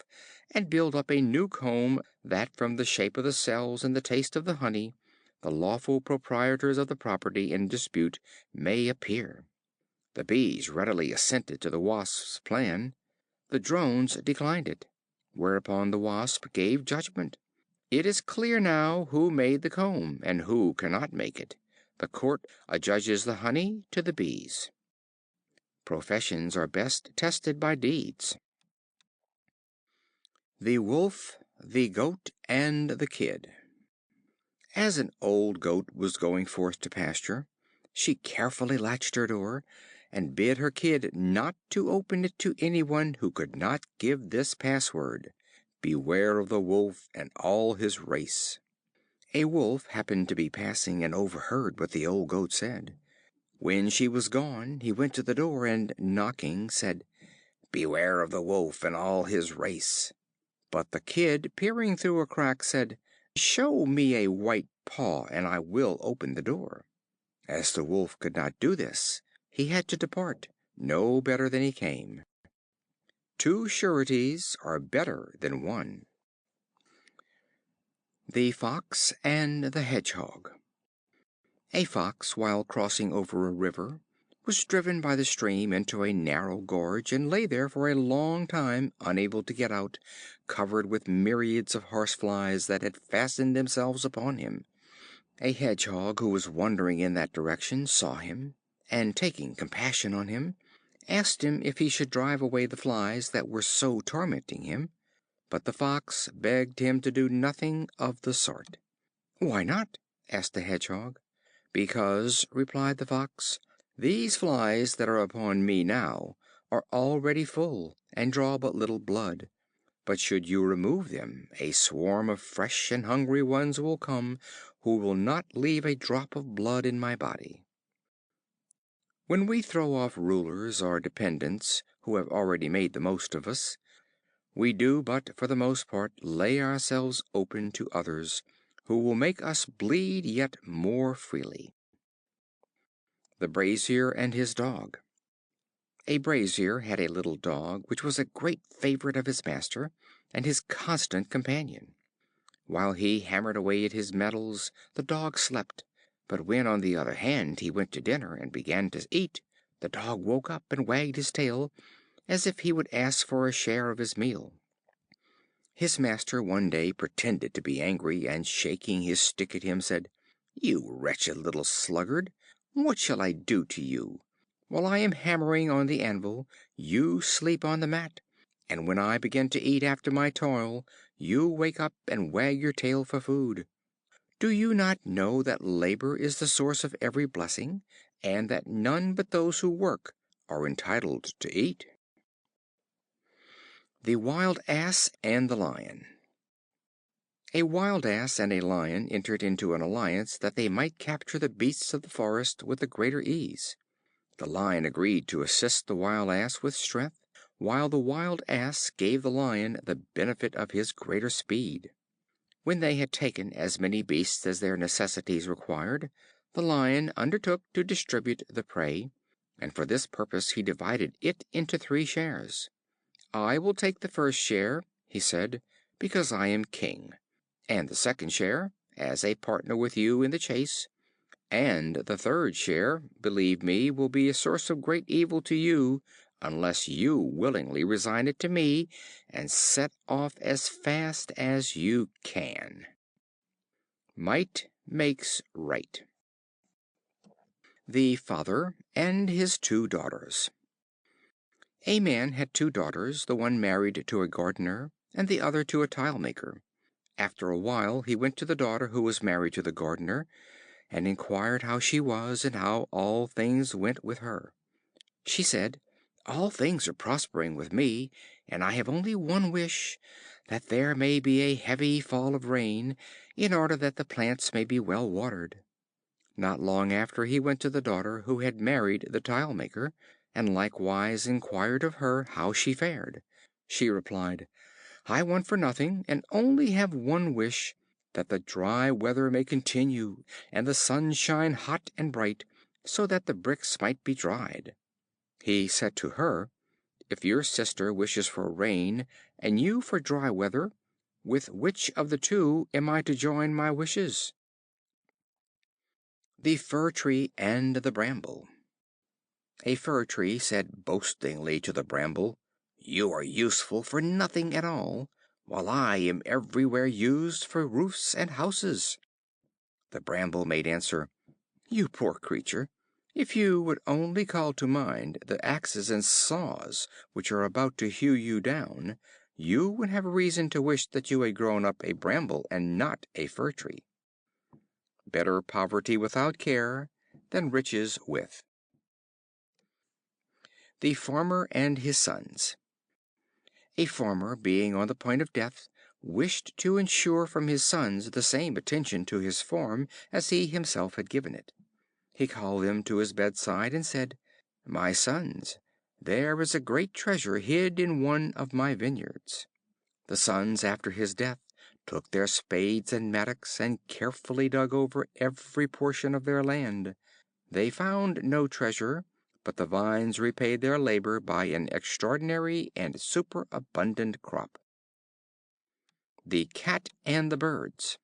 and build up a new comb, that from the shape of the cells and the taste of the honey, the lawful proprietors of the property in dispute may appear." The Bees readily assented to the Wasp's plan. The Drones declined it, whereupon the Wasp gave judgment: "It is clear now who made the comb, and who cannot make it. The court adjudges the honey to the Bees." Professions are best tested by deeds. The Wolf, the Goat, and the Kid. As an old Goat was going forth to pasture, she carefully latched her door, and bid her Kid not to open it to anyone who could not give this password: "Beware of the Wolf and all his race." A Wolf happened to be passing, and overheard what the old Goat said. When she was gone, he went to the door, and, knocking, said, "Beware of the Wolf and all his race." But the Kid, peering through a crack, said, "Show me a white paw, and I will open the door." As the Wolf could not do this, he had to depart, no better than he came. 2 sureties are better than 1. The Fox and the Hedgehog. A Fox, while crossing over a river, was driven by the stream into a narrow gorge, and lay there for a long time unable to get out, covered with myriads of horseflies that had fastened themselves upon him. A Hedgehog who was wandering in that direction saw him, and taking compassion on him, asked him if he should drive away the flies that were so tormenting him. But the Fox begged him to do nothing of the sort. "Why not?" asked the Hedgehog. "Because," replied the Fox, "these flies that are upon me now are already full, and draw but little blood. But should you remove them, a swarm of fresh and hungry ones will come, who will not leave a drop of blood in my body." When we throw off rulers or dependents who have already made the most of us, we do but for the most part lay ourselves open to others who will make us bleed yet more freely. The Brazier and his Dog. A Brazier had a little dog which was a great favorite of his master, and his constant companion. While he hammered away at his metals, the dog slept; but when, on the other hand, he went to dinner and began to eat, the dog woke up and wagged his tail, as if he would ask for a share of his meal. His master one day pretended to be angry, and shaking his stick at him, said: "You wretched little sluggard, what shall I do to you? While I am hammering on the anvil, you sleep on the mat; and when I begin to eat after my toil, you wake up and wag your tail for food. Do you not know that labor is the source of every blessing, and that none but those who work are entitled to eat?" The Wild Ass and the Lion. A Wild Ass and a Lion entered into an alliance that they might capture the beasts of the forest with the greater ease. The Lion agreed to assist the Wild Ass with strength, while the Wild Ass gave the Lion the benefit of his greater speed. When they had taken as many beasts as their necessities required, the Lion undertook to distribute the prey, and for this purpose he divided it into 3 shares. "I will take the first share," he said, "because I am king; and the second share, as a partner with you in the chase; and the third share, believe me, will be a source of great evil to you, unless you willingly resign it to me, and set off as fast as you can." Might makes right. The Father and his 2 Daughters. A man had 2 daughters, the one married to a gardener, and the other to a tile maker. After a while he went to the daughter who was married to the gardener, and inquired how she was, and how all things went with her. She said: "All things are prospering with me, and I have only one wish, that there may be a heavy fall of rain, in order that the plants may be well watered." Not long after he went to the daughter who had married the tile maker, and likewise inquired of her how she fared. She replied: "I want for nothing, and only have one wish, that the dry weather may continue, and the sun shine hot and bright, so that the bricks might be dried." He said to her: "If your sister wishes for rain, and you for dry weather, with which of the 2 am I to join my wishes?" The Fir Tree and the Bramble. A Fir Tree said boastingly to the Bramble: "You are useful for nothing at all, while I am everywhere used for roofs and houses." The Bramble made answer: "You poor creature, if you would only call to mind the axes and saws which are about to hew you down, you would have reason to wish that you had grown up a Bramble and not a Fir Tree. Better poverty without care than riches with." The Farmer and his Sons. A Farmer, being on the point of death, wished to ensure from his sons the same attention to his farm as he himself had given it. He called them to his bedside, and said: "My sons, there is a great treasure hid in one of my vineyards." The sons, after his death, took their spades and mattocks, and carefully dug over every portion of their land. They found no treasure, but the vines repaid their labor by an extraordinary and superabundant crop. The Cat and the Birds.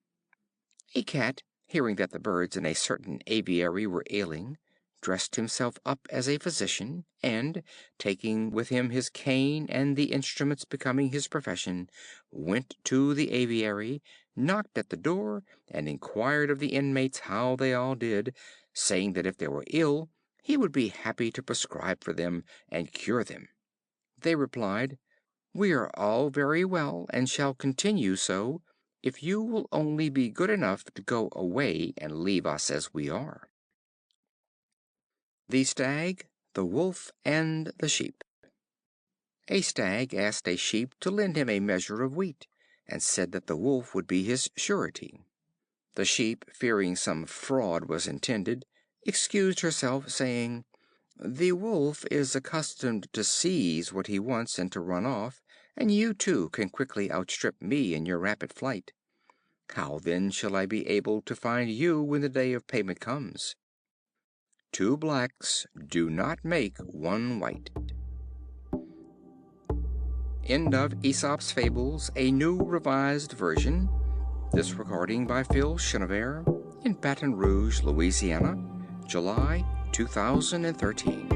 A Cat, hearing that the birds in a certain aviary were ailing, dressed himself up as a physician, and, taking with him his cane and the instruments becoming his profession, went to the aviary, knocked at the door, and inquired of the inmates how they all did, saying that if they were ill he would be happy to prescribe for them and cure them. They replied, "We are all very well, and shall continue so, if you will only be good enough to go away and leave us as we are." The Stag, the Wolf, and the Sheep. A Stag asked a Sheep to lend him a measure of wheat, and said that the Wolf would be his surety. The Sheep, fearing some fraud was intended, excused herself, saying, "The Wolf is accustomed to seize what he wants and to run off, and you too can quickly outstrip me in your rapid flight. How then shall I be able to find you when the day of payment comes? Two blacks do not make one white." End of Aesop's Fables, a new revised version. This recording by Phil Chenevert in Baton Rouge, Louisiana, July 2013.